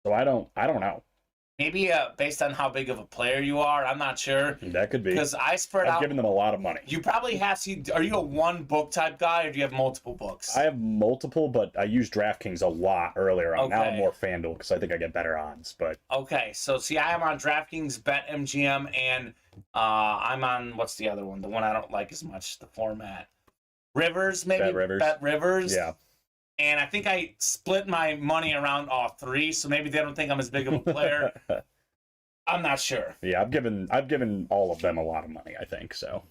So I don't know. Maybe based on how big of a player you are, I'm not sure. That could be. Because I spread out. I've given them a lot of money. You probably have to. Are you a one book type guy, or do you have multiple books? I have multiple, but I used DraftKings a lot earlier on. Okay. Now I'm more FanDuel because I think I get better odds. But okay, so see, I am on DraftKings, BetMGM, and I'm on what's the other one? The one I don't like as much. The format, Rivers, maybe. Bet Rivers. Yeah. And I think I split my money around all three, so maybe they don't think I'm as big of a player. I'm not sure. Yeah, I've given all of them a lot of money, I think, so.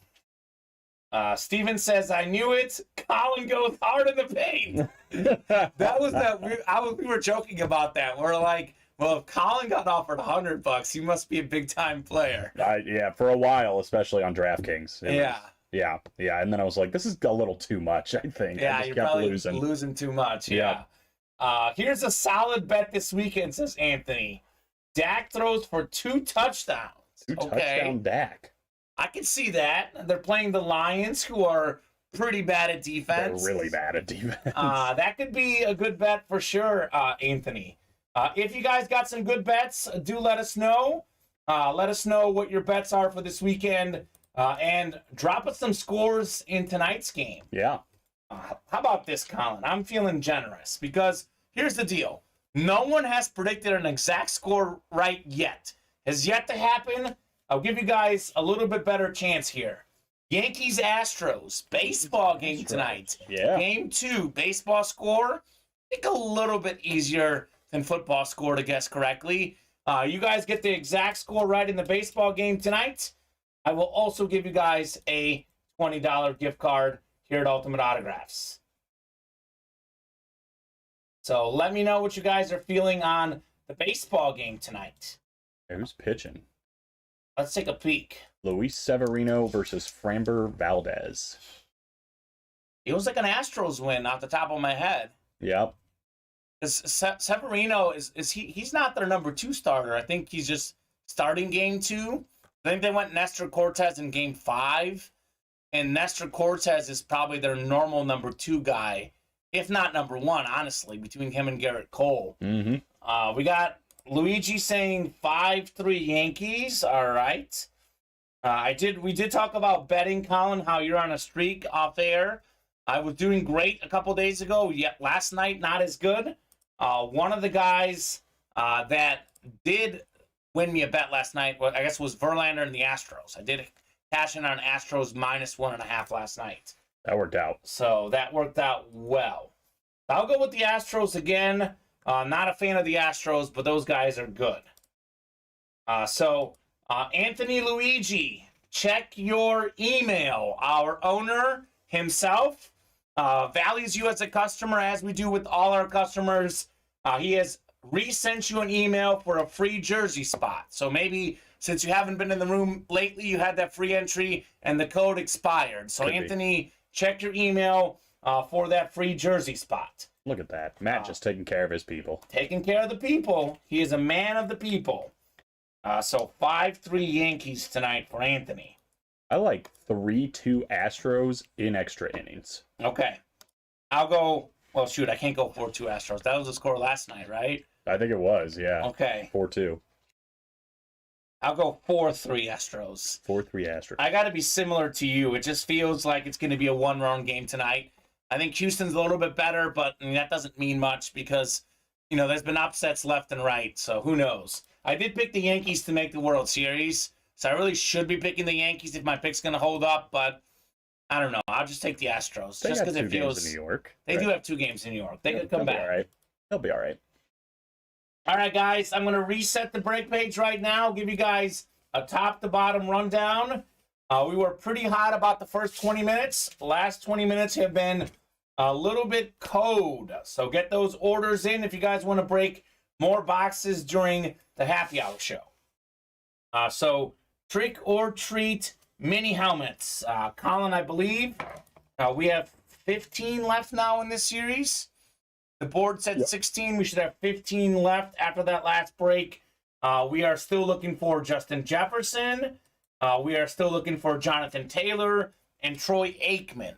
Steven says, I knew it. Colin goes hard in the paint. That was we were joking about that. We're like, well, if Colin got offered $100, he must be a big time player. Yeah, for a while, especially on DraftKings. Yeah. Yeah, and then I was like, this is a little too much, I think. Yeah, I just you're kept probably losing too much. Yeah. Here's a solid bet this weekend, says Anthony. Dak throws for 2 touchdowns. Touchdown Dak. I can see that. They're playing the Lions, who are pretty bad at defense. They're really bad at defense. That could be a good bet for sure, Anthony. If you guys got some good bets, do let us know. Let us know what your bets are for this weekend. And drop us some scores in tonight's game. Yeah. How about this, Colin? I'm feeling generous because here's the deal. No one has predicted an exact score right yet. Has yet to happen. I'll give you guys a little bit better chance here. Yankees-Astros, baseball game tonight. Yeah. Game 2, baseball score. I think a little bit easier than football score to guess correctly. You guys get the exact score right in the baseball game tonight. I will also give you guys a $20 gift card here at Ultimate Autographs. So let me know what you guys are feeling on the baseball game tonight. Who's pitching? Let's take a peek. Luis Severino versus Framber Valdez. It was like an Astros win off the top of my head. Yep. Severino, he's not their number 2 starter. I think he's just starting game 2. I think they went Nestor Cortez in game 5. And Nestor Cortez is probably their normal number 2 guy, if not number 1, honestly, between him and Garrett Cole. Mm-hmm. We got Luigi saying 5-3 Yankees. All right. We did talk about betting, Colin, how you're on a streak off air. I was doing great a couple days ago. Yet last night, not as good. One of the guys that did win me a bet last night, I guess, was Verlander and the Astros. I did cash in on Astros -1.5 last night. That worked out. So that worked out well. I'll go with the Astros again. Not a fan of the Astros, but those guys are good. Anthony Luigi, check your email. Our owner himself values you as a customer, as we do with all our customers. He has resent you an email for a free jersey spot. So maybe since you haven't been in the room lately, you had that free entry and the code expired. So Anthony, check your email for that free jersey spot. Look at that. Matt just taking care of his people. Taking care of the people. He is a man of the people. So 5-3 Yankees tonight for Anthony. I like 3-2 Astros in extra innings. Okay. I'll go. Well, shoot, I can't go 4-2 Astros. That was the score last night, right? I think it was, yeah. Okay. 4-2. I'll go 4-3 Astros. 4-3 Astros. I got to be similar to you. It just feels like it's going to be a one-run game tonight. I think Houston's a little bit better, but that doesn't mean much because, there's been upsets left and right, so who knows. I did pick the Yankees to make the World Series, so I really should be picking the Yankees if my pick's going to hold up, but I don't know. I'll just take the Astros They just got because 2 it feels. games in New York. They right? do have 2 games in New York. They could come They'll back. Be all right. They'll be all right. All right, guys, I'm going to reset the break page right now, give you guys a top-to-bottom rundown. We were pretty hot about the first 20 minutes. The last 20 minutes have been a little bit cold. So get those orders in if you guys want to break more boxes during the happy hour show. So trick or treat mini helmets. Colin, I believe we have 15 left now in this series. The board said 16. We should have 15 left after that last break. We are still looking for Justin Jefferson. We are still looking for Jonathan Taylor and Troy Aikman.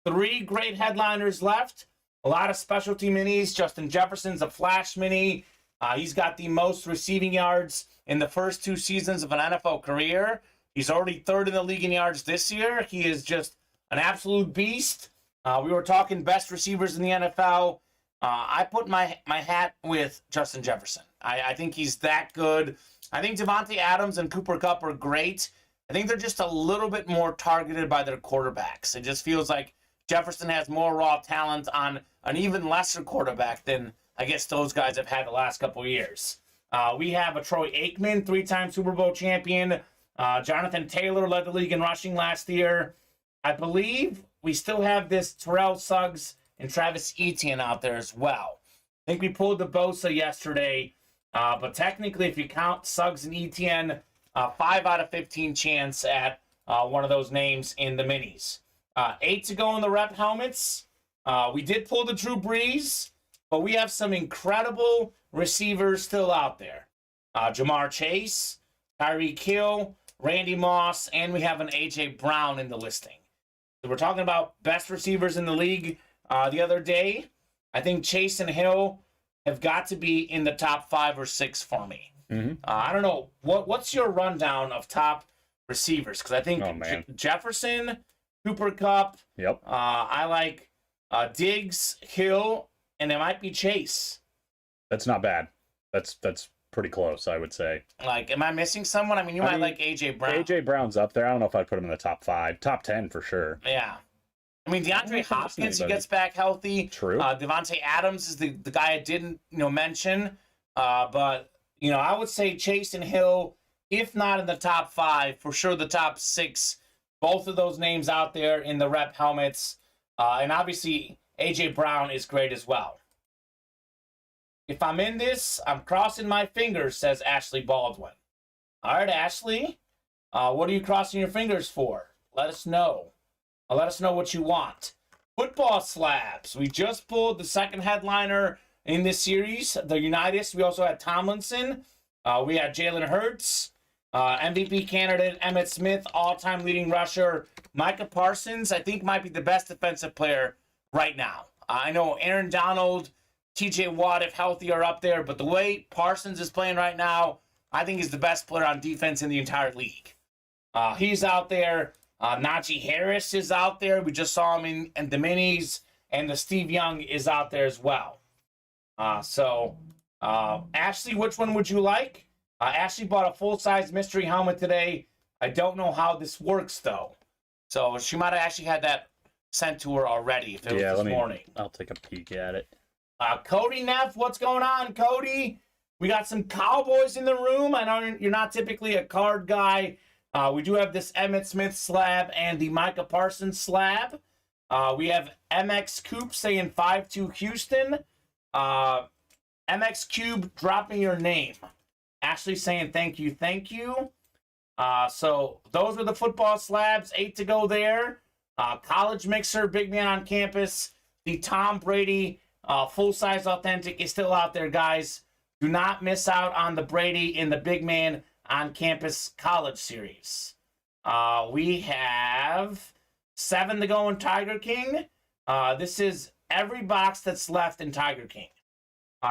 3 great headliners left. A lot of specialty minis. Justin Jefferson's a flash mini. He's got the most receiving yards in the first 2 seasons of an NFL career. He's already 3rd in the league in yards this year. He is just an absolute beast. We were talking best receivers in the NFL. I put my hat with Justin Jefferson. I think he's that good. I think Devontae Adams and Cooper Kupp are great. I think they're just a little bit more targeted by their quarterbacks. It just feels like Jefferson has more raw talent on an even lesser quarterback than, I guess, those guys have had the last couple of years. We have a Troy Aikman, 3-time Super Bowl champion. Jonathan Taylor led the league in rushing last year. I believe we still have this Terrell Suggs and Travis Etienne out there as well. I think we pulled the Bosa yesterday, but technically, if you count Suggs and Etienne, 5 out of 15 chance at one of those names in the minis. 8 to go in the rep helmets. We did pull the Drew Brees, but we have some incredible receivers still out there. Jamar Chase, Tyreek Hill, Randy Moss, and we have an A.J. Brown in the listing. So we're talking about best receivers in the league the other day. I think Chase and Hill have got to be in the top 5 or 6 for me. Mm-hmm. I don't know. What's your rundown of top receivers? Because I think Jefferson, Cooper Kupp. Yep. I like Diggs, Hill, and it might be Chase. That's not bad. That's pretty close, I would say. Like, am I missing someone? I mean, you might like A.J. Brown. A.J. Brown's up there. I don't know if I'd put him in the top 5. Top 10 for sure. Yeah. I mean, DeAndre Hopkins, he gets back healthy. True. Devontae Adams is the guy I didn't, mention. But, I would say Chase and Hill, if not in the top 5, for sure the top 6. Both of those names out there in the rep helmets. And obviously, A.J. Brown is great as well. If I'm in this, I'm crossing my fingers, says Ashley Baldwin. All right, Ashley. What are you crossing your fingers for? Let us know. Let us know what you want. Football slabs. We just pulled the second headliner in this series, the Unitas. We also had Tomlinson. We had Jalen Hurts. MVP candidate Emmitt Smith, all-time leading rusher. Micah Parsons, I think, might be the best defensive player right now. I know Aaron Donald, TJ Watt, if healthy, are up there, but the way Parsons is playing right now, I think he's the best player on defense in the entire league. He's out there. Najee Harris is out there. We just saw him in the minis, and the Steve Young is out there as well. Ashley, which one would you like? Ashley bought a full-size mystery helmet today. I don't know how this works, though. So she might have actually had that sent to her already if it was this morning. I'll take a peek at it. Cody Neff, what's going on, Cody? We got some Cowboys in the room. I know you're not typically a card guy. We do have this Emmitt Smith slab and the Micah Parsons slab. We have MX Coop saying 5-2 Houston. MX Cube dropping your name. Ashley saying thank you, thank you. So those are the football slabs. 8 to go there. College Mixer, big man on campus. The Tom Brady full-size authentic is still out there, guys. Do not miss out on the Brady and the Big Man on Campus College series. We have 7 to go in Tiger King. This is every box that's left in Tiger King.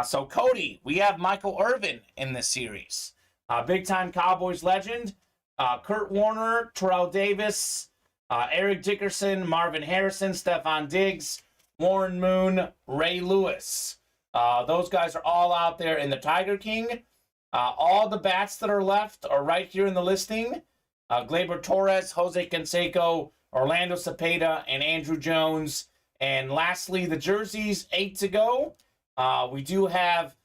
So, Cody, we have Michael Irvin in this series. Big-time Cowboys legend. Kurt Warner, Terrell Davis, Eric Dickerson, Marvin Harrison, Stephon Diggs, Warren Moon, Ray Lewis. Those guys are all out there in the Tiger King. All the bats that are left are right here in the listing. Gleyber Torres, Jose Canseco, Orlando Cepeda, and Andrew Jones. And lastly, the jerseys, 8 to go. We do have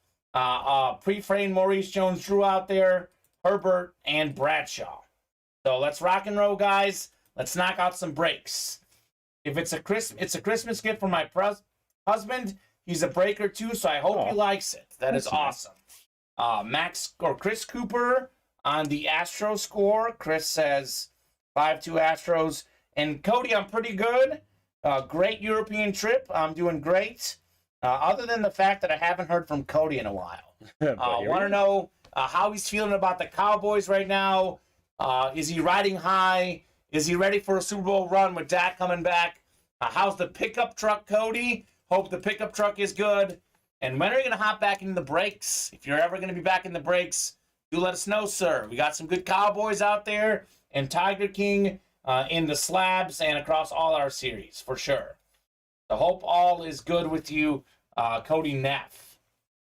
pre-framed Maurice Jones-Drew out there, Herbert, and Bradshaw. So let's rock and roll, guys. Let's knock out some breaks. If it's a Christmas gift for my husband. He's a breaker too, so I hope he likes it. That is awesome. Chris Cooper on the Astro score. Chris says 5-2 Astros. And Cody, I'm pretty good. Great European trip. I'm doing great. Other than the fact that I haven't heard from Cody in a while. Want to know how he's feeling about the Cowboys right now. Is he riding high? Is he ready for a Super Bowl run with Dak coming back? How's the pickup truck, Cody? Hope the pickup truck is good. And when are you going to hop back into the breaks? If you're ever going to be back in the breaks, do let us know, sir. We got some good Cowboys out there and Tiger King in the slabs and across all our series, for sure. So hope all is good with you, Cody Neff.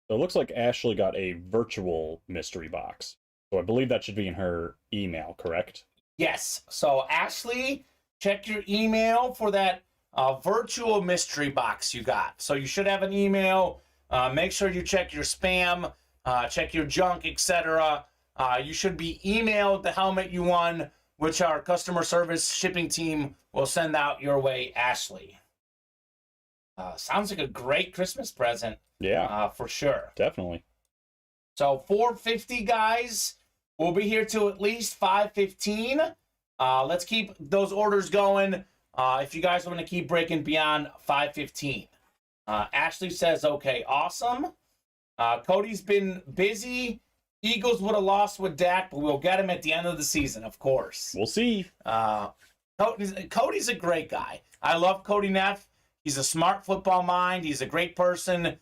So it looks like Ashley got a virtual mystery box. So I believe that should be in her email, correct? Yes. So Ashley, check your email for that virtual mystery box you got. So you should have an email. Make sure you check your spam, check your junk, etc. You should be emailed the helmet you won, which our customer service shipping team will send out your way, Ashley. Sounds like a great Christmas present. Yeah. For sure. Definitely. So 4:50, guys. We'll be here till at least 5:15. Let's keep those orders going. If you guys want to keep breaking beyond 5:15. Ashley says, okay, awesome. Cody's been busy. Eagles would have lost with Dak, but we'll get him at the end of the season, of course. We'll see. Cody's a great guy. I love Cody Neff. He's a smart football mind. He's a great person.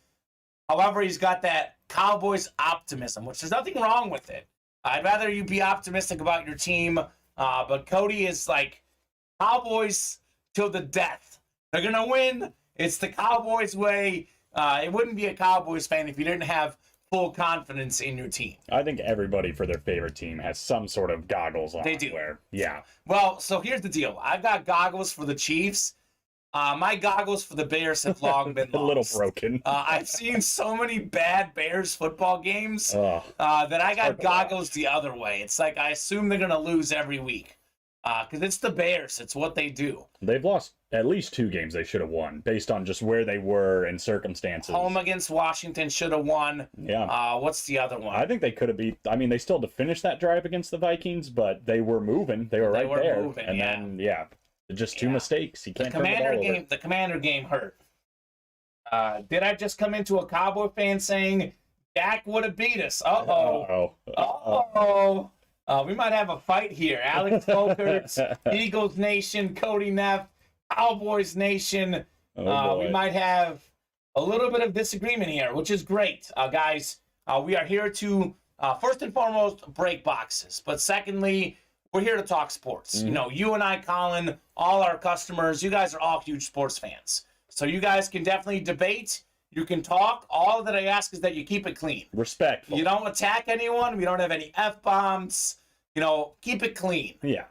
However, he's got that Cowboys optimism, which there's nothing wrong with it. I'd rather you be optimistic about your team, but Cody is like Cowboys till the death. They're going to win. It's the Cowboys way. It wouldn't be a Cowboys fan if you didn't have full confidence in your team. I think everybody for their favorite team has some sort of goggles on. They do. Yeah. Well, so here's the deal. I've got goggles for the Chiefs. My goggles for the Bears have long been lost. A little broken. I've seen so many bad Bears football games that I got goggles the other way. It's like I assume they're going to lose every week because it's the Bears. It's what they do. They've lost at least 2 games they should have won based on just where they were and circumstances. Home against Washington should have won. Yeah. What's the other one? I think they could have beat. I mean, they still had to finish that drive against the Vikings, but they were moving. They were right there. Moving, and then, just 2 mistakes. You can't turn the ball over. The Commander game hurt. Did I just come into a Cowboy fan saying Dak would have beat us? Uh-oh. We might have a fight here. Alex Folkerts, Eagles Nation, Cody Neff, Cowboys Nation. We might have a little bit of disagreement here, which is great. Guys, we are here to, first and foremost, break boxes. But secondly, we're here to talk sports. You know, you and I, Colin, all our customers, you guys are all huge sports fans. So you guys can definitely debate. You can talk. All that I ask is that you keep it clean. Respectful. You don't attack anyone. We don't have any F-bombs. You know, keep it clean. Yeah.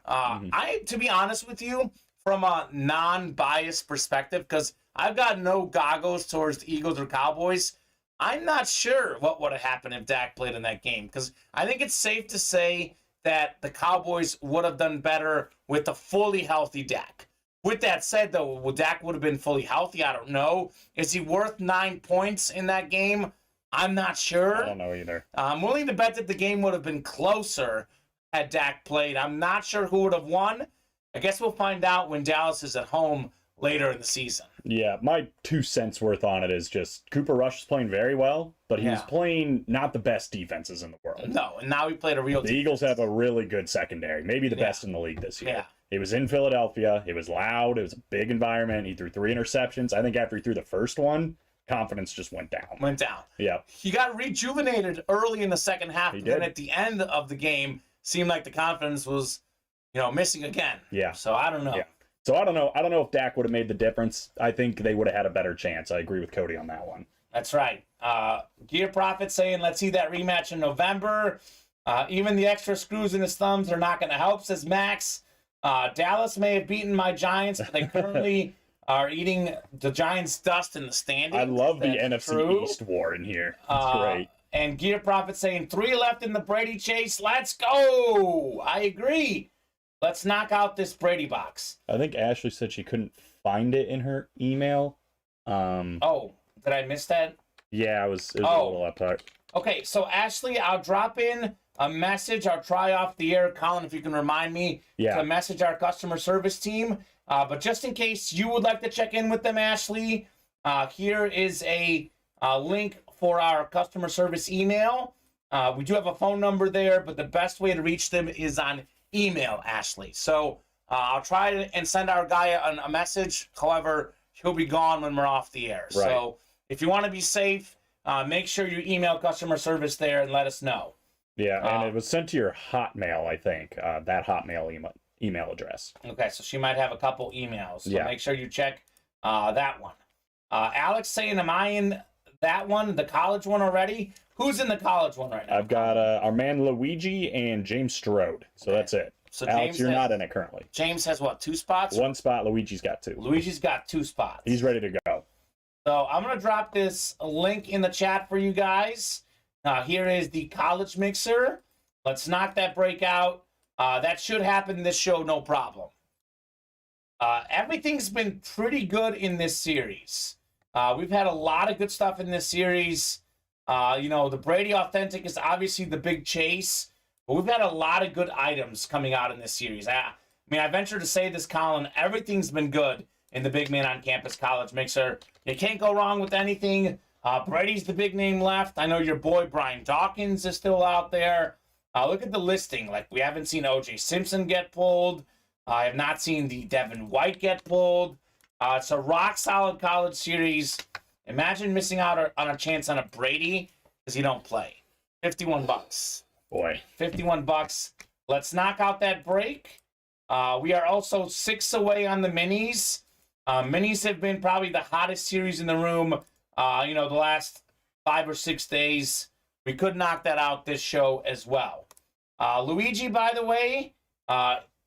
To be honest with you, from a non-biased perspective, because I've got no goggles towards the Eagles or Cowboys, I'm not sure what would have happened if Dak played in that game. Because I think it's safe to say that the Cowboys would have done better with a fully healthy Dak. With that said, though, Dak would have been fully healthy. I don't know. Is he worth 9 points in that game? I'm not sure. I don't know either. I'm willing to bet that the game would have been closer had Dak played. I'm not sure who would have won. I guess we'll find out when Dallas is at home later in the season. Yeah, my 2 cents worth on it is just Cooper Rush is playing very well, but he's playing not the best defenses in the world. No, and now we played a real The defense. Eagles have a really good secondary, maybe the best in the league this year. Yeah. It was in Philadelphia. It was loud. It was a big environment. He threw 3 interceptions. I think after he threw the first one, confidence just went down. Yeah. He got rejuvenated early in the second half, but then at the end of the game, seemed like the confidence was, missing again. Yeah. So I don't know. Yeah. So I don't know. I don't know if Dak would have made the difference. I think they would have had a better chance. I agree with Cody on that one. That's right. Gear Prophet saying, let's see that rematch in November. Even the extra screws in his thumbs are not going to help, says Max. Dallas may have beaten my Giants, but they currently are eating the Giants' dust in the standings. I love the That's NFC true. East war in here. It's great. And Gear Prophet saying 3 left in the Brady chase. Let's go. I agree. Let's knock out this Brady box. I think Ashley said she couldn't find it in her email. Oh, did I miss that? Yeah, it was a little uptight. Okay, so Ashley, I'll drop in a message. I'll try off the air, Colin, if you can remind me to message our customer service team. But just in case you would like to check in with them, Ashley, here is a link for our customer service email. We do have a phone number there, but the best way to reach them is on email, Ashley. So I'll try and send our guy a message. However, he'll be gone when we're off the air. Right. So if you want to be safe, make sure you email customer service there and let us know. Yeah, and it was sent to your Hotmail, I think, that Hotmail email address. Okay, so she might have a couple emails. So make sure you check that one. Alex saying, am I in that one, the college one already? Who's in the college one right now? I've got our man Luigi and James Strode. So that's it. So Alex, James you're not in it currently. James has what, 2 spots? 1 spot. Luigi's got 2. Luigi's got 2 spots. He's ready to go. So I'm going to drop this link in the chat for you guys. Here is the college mixer. Let's knock that break out. That should happen this show, no problem. Everything's been pretty good in this series. We've had a lot of good stuff in this series. The Brady Authentic is obviously the big chase, but we've had a lot of good items coming out in this series. I venture to say this, Colin, everything's been good in the Big Man on Campus College Mixer. You can't go wrong with anything. Brady's the big name left. I know your boy Brian Dawkins is still out there. Look at the listing. Like, we haven't seen O.J. Simpson get pulled. I have not seen the Devin White get pulled. It's a rock-solid college series. Imagine missing out on a chance on a Brady because you don't play. $51. Boy. $51. Let's knock out that break. We are also 6 away on the minis. Minis have been probably the hottest series in the room, the last 5 or 6 days. We could knock that out this show as well. Luigi, by the way,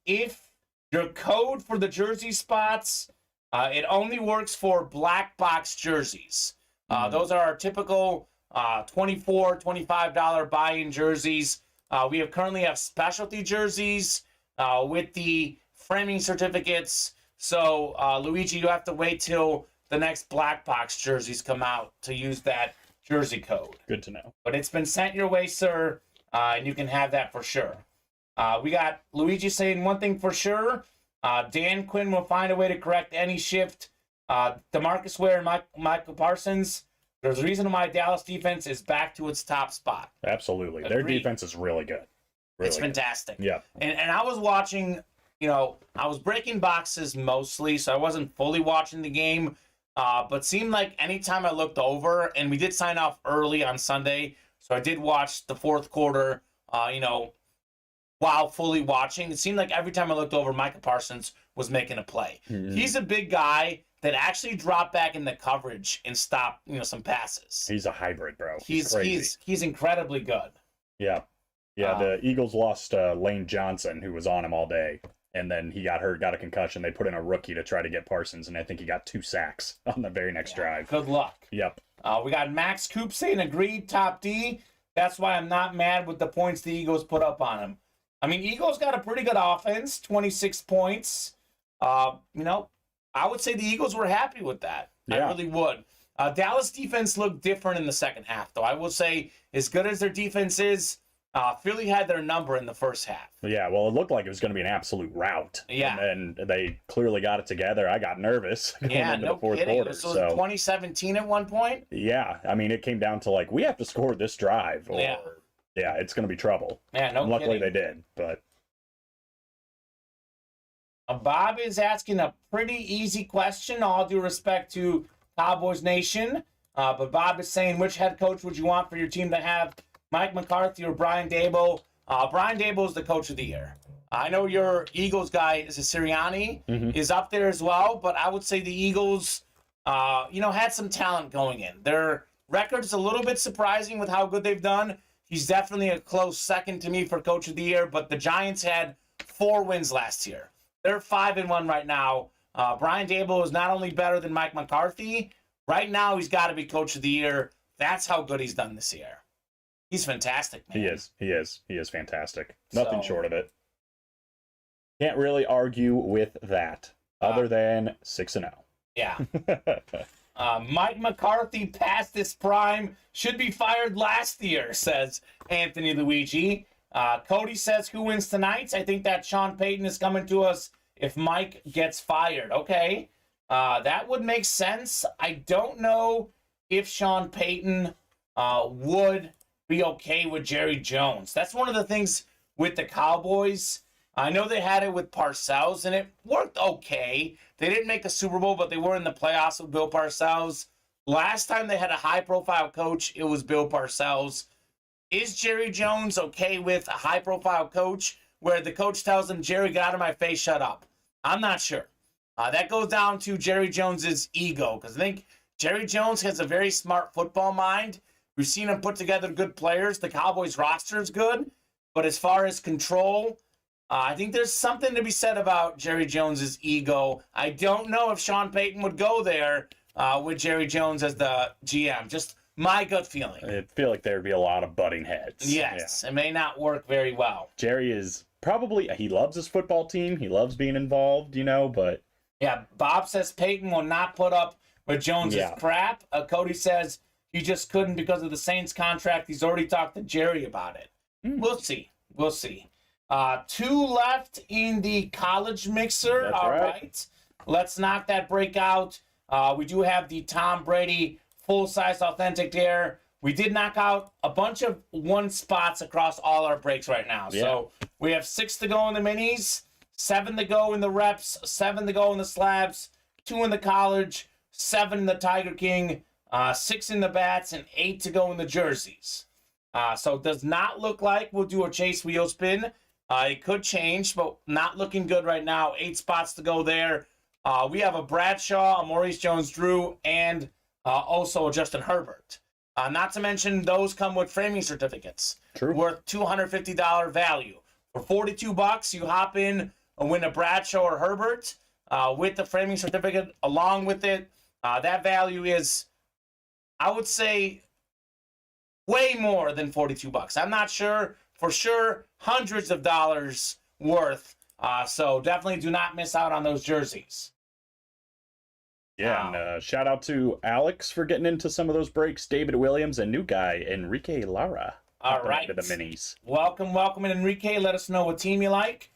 if your code for the jersey spots, it only works for black box jerseys. Those are our typical $24, $25 buy-in jerseys. We currently have specialty jerseys with the framing certificates. So, Luigi, you have to wait till the next black box jerseys come out to use that jersey code. Good to know. But it's been sent your way, sir, and you can have that for sure. We got Luigi saying one thing for sure. Dan Quinn will find a way to correct any shift. DeMarcus Ware and Michael Parsons, there's a reason why Dallas defense is back to its top spot. Absolutely. Agreed. Their defense is really good. Really it's fantastic. Yeah. And I was watching, I was breaking boxes mostly, so I wasn't fully watching the game. But seemed like anytime I looked over, and we did sign off early on Sunday, so I did watch the fourth quarter, while fully watching. It seemed like every time I looked over, Micah Parsons was making a play. Mm-hmm. He's a big guy that actually dropped back in the coverage and stopped, some passes. He's a hybrid, bro. He's incredibly good. Yeah. Yeah, the Eagles lost Lane Johnson, who was on him all day. And then he got hurt, got a concussion. They put in a rookie to try to get Parsons, and I think he got 2 sacks on the very next drive. Good luck. Yep. We got Max Coop saying agreed, top D. That's why I'm not mad with the points the Eagles put up on him. Eagles got a pretty good offense, 26 points. I would say the Eagles were happy with that. Yeah. I really would. Dallas defense looked different in the second half, though. I will say, as good as their defense is, Philly had their number in the first half. Yeah, well, it looked like it was going to be an absolute rout. Yeah. And then they clearly got it together. I got nervous going into the fourth kidding. quarter. This was So 2017 at one point. yeah, I mean, it came down to like, we have to score this drive, or Yeah. it's going to be trouble. Yeah, no And luckily kidding. they did, but Bob is asking a pretty easy question, all due respect to Cowboys Nation. But Bob is saying, which head coach would you want for your team to have, Mike McCarthy or Brian Daboll? Brian Daboll is the coach of the year. I know your Eagles guy is Sirianni, is up there as well, but I would say the Eagles, had some talent going in. Their record's a little bit surprising with how good they've done. He's definitely a close second to me for coach of the year, but the Giants had 4 wins last year. They're 5-1 right now. Brian Daboll is not only better than Mike McCarthy, right now he's got to be coach of the year. That's how good he's done this year. He's fantastic, man. he is fantastic. Nothing So- short of it. Can't really argue with that, other than 6-0. Yeah. Mike McCarthy past his prime, should be fired last year, says Anthony Luigi. Cody says, who wins tonight? I think that Sean Payton is coming to us if Mike gets fired. Okay. That would make sense. I don't know if Sean Payton would be okay with Jerry Jones. That's one of the things with the Cowboys. I know they had it with Parcells, and it worked okay. They didn't make a Super Bowl, but they were in the playoffs with Bill Parcells. Last time they had a high-profile coach, it was Bill Parcells. Is Jerry Jones okay with a high-profile coach where the coach tells him, Jerry, get out of my face, shut up? I'm not sure. That goes down to Jerry Jones's ego, because I think Jerry Jones has a very smart football mind. We've seen him put together good players. The Cowboys roster is good, but as far as control, I think there's something to be said about Jerry Jones's ego. I don't know if Sean Payton would go there with Jerry Jones as the GM. Just my gut feeling. I feel like there'd be a lot of butting heads. Yes, it may not work very well. Jerry is probably, he loves his football team. He loves being involved, but Yeah, Bob says Payton will not put up with Jones's crap. Cody says he just couldn't because of the Saints contract. He's already talked to Jerry about it. We'll see. 2 left in the college mixer. That's All right. right. Let's knock that break out. We do have the Tom Brady full-size authentic there. We did knock out a bunch of 1 spots across all our breaks right now. Yeah. So we have 6 to go in the minis, 7 to go in the reps, 7 to go in the slabs, 2 in the college, 7 in the Tiger King, 6 in the bats, and 8 to go in the jerseys. So it does not look like we'll do a chase wheel spin. It could change, but not looking good right now. 8 spots to go there. We have a Bradshaw, a Maurice Jones-Drew, and also a Justin Herbert. Not to mention those come with framing certificates. True. Worth $250 value. For $42, you hop in and win a Bradshaw or Herbert with the framing certificate along with it. That value is, I would say, way more than $42. I'm not sure. For sure, hundreds of dollars worth. So definitely do not miss out on those jerseys. Yeah, and shout out to Alex for getting into some of those breaks, David Williams, and new guy, Enrique Lara. All right. To the minis. Welcome, and Enrique. Let us know what team you like.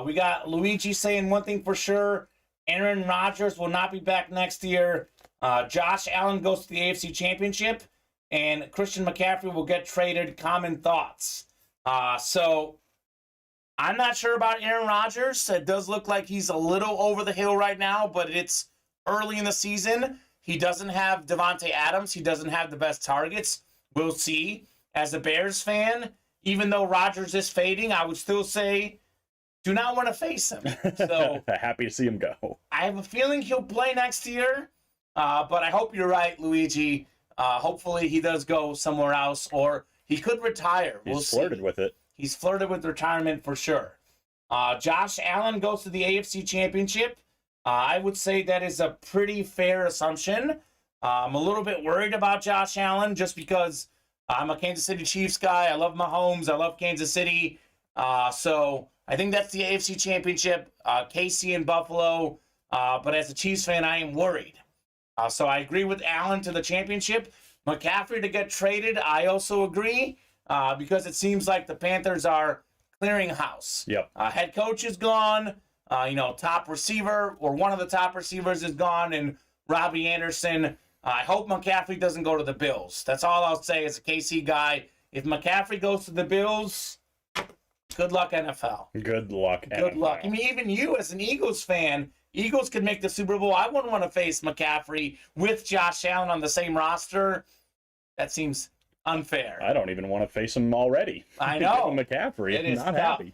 We got Luigi saying one thing for sure. Aaron Rodgers will not be back next year. Josh Allen goes to the AFC Championship. And Christian McCaffrey will get traded. Common thoughts. So I'm not sure about Aaron Rodgers. It does look like he's a little over the hill right now, but it's early in the season. He doesn't have Devontae Adams. He doesn't have the best targets. We'll see. As a Bears fan, even though Rodgers is fading, I would still say do not want to face him. So happy to see him go. I have a feeling he'll play next year, but I hope you're right, Luigi. Hopefully he does go somewhere else, or he could retire. We'll He's flirted see. with it. He's flirted with retirement for sure. Josh Allen goes to the AFC Championship. I would say that is a pretty fair assumption. I'm a little bit worried about Josh Allen just because I'm a Kansas City Chiefs guy. I love Mahomes. I love Kansas City. So I think that's the AFC Championship. KC and Buffalo. But as a Chiefs fan, I am worried. So I agree with Allen to the championship. McCaffrey to get traded, I also agree. because it seems like the Panthers are clearing house. Yep. Head coach is gone. Top receiver or one of the top receivers is gone, and Robbie Anderson. I hope McCaffrey doesn't go to the Bills. That's all I'll say as a KC guy. If McCaffrey goes to the Bills, good luck, NFL. Good luck, Good NFL. luck. I mean, even you as an Eagles fan, Eagles could make the Super Bowl. I wouldn't want to face McCaffrey with Josh Allen on the same roster. That seems unfair. I don't even want to face him already. I know. McCaffrey. It is not tough. happy.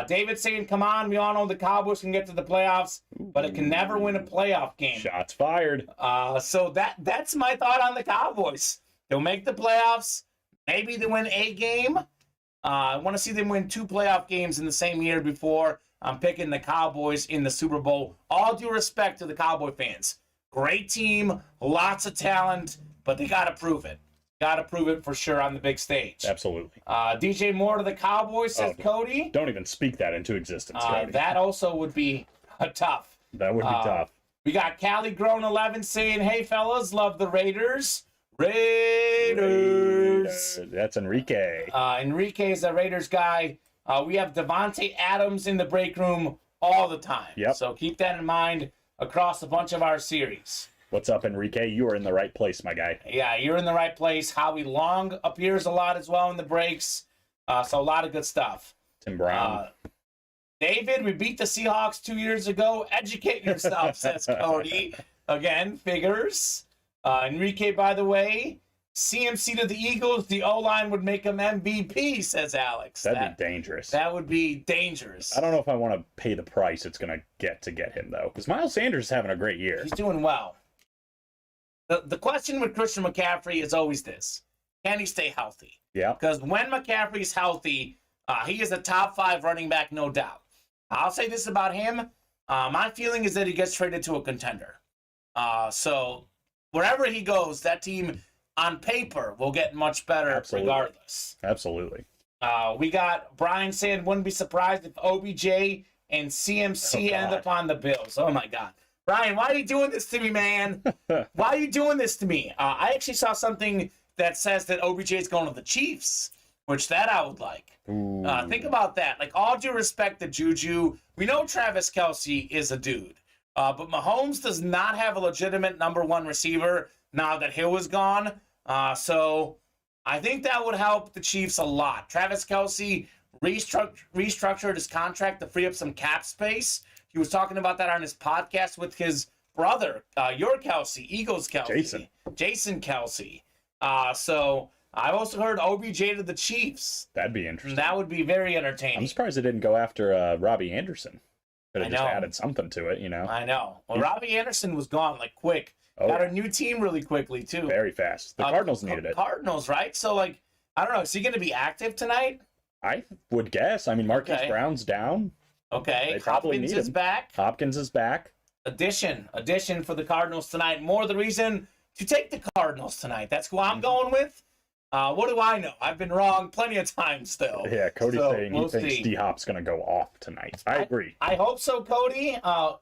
David saying, come on, we all know the Cowboys can get to the playoffs, but it can never win a playoff game. Shots fired. So that's my thought on the Cowboys. They'll make the playoffs. Maybe they win a game. I want to see them win 2 playoff games in the same year before I'm picking the Cowboys in the Super Bowl. All due respect to the Cowboy fans. Great team, lots of talent, but they got to prove it. Got to prove it for sure on the big stage. Absolutely. DJ Moore to the Cowboys, says Cody. Don't even speak that into existence, Cody. That also would be tough. That would be tough. We got Cali Grown 11 saying, hey, fellas, love the Raiders. Raiders. That's Enrique. Enrique is a Raiders guy. We have Devontae Adams in the break room all the time. Yep. So keep that in mind across a bunch of our series. What's up, Enrique? You are in the right place, my guy. Yeah, you're in the right place. Howie Long appears a lot as well in the breaks. So a lot of good stuff. Tim Brown. David, we beat the Seahawks 2 years ago. Educate yourself, says Cody. Again, figures. Enrique, by the way, CMC to the Eagles. The O-line would make him MVP, says Alex. That'd be dangerous. That would be dangerous. I don't know if I want to pay the price it's going to get him, though. Because Miles Sanders is having a great year. He's doing well. The question with Christian McCaffrey is always this. Can he stay healthy? Yeah. Because when McCaffrey's healthy, he is a top 5 running back, no doubt. I'll say this about him. My feeling is that he gets traded to a contender. So wherever he goes, that team on paper will get much better regardless. Absolutely. We got Brian saying, wouldn't be surprised if OBJ and CMC end up on the Bills. Oh, my God. Brian, why are you doing this to me, man? Why are you doing this to me? I actually saw something that says that OBJ is going to the Chiefs, which that I would like. Think about that. Like, all due respect to Juju, we know Travis Kelce is a dude. But Mahomes does not have a legitimate number 1 receiver now that Hill is gone. So I think that would help the Chiefs a lot. Travis Kelce restructured his contract to free up some cap space. He was talking about that on his podcast with his brother, your Kelce, Eagles Kelce. Jason Kelce. So I've also heard OBJ to the Chiefs. That'd be interesting. That would be very entertaining. I'm surprised they didn't go after Robbie Anderson. Could have I just know. added something to it, I know. Well, Robbie Anderson was gone, quick. Got a new team really quickly, too. Very fast. The Cardinals needed it. Cardinals, right? So, I don't know. Is he going to be active tonight? I would guess. I mean, Marquise Brown's down. Okay. They probably Hopkins need is him. back. Hopkins is back. Addition for the Cardinals tonight. More the reason to take the Cardinals tonight. That's who I'm going with. What do I know? I've been wrong plenty of times still. Yeah, Cody's saying he thinks see. D-Hop's going to go off tonight. I agree. I hope so, Cody.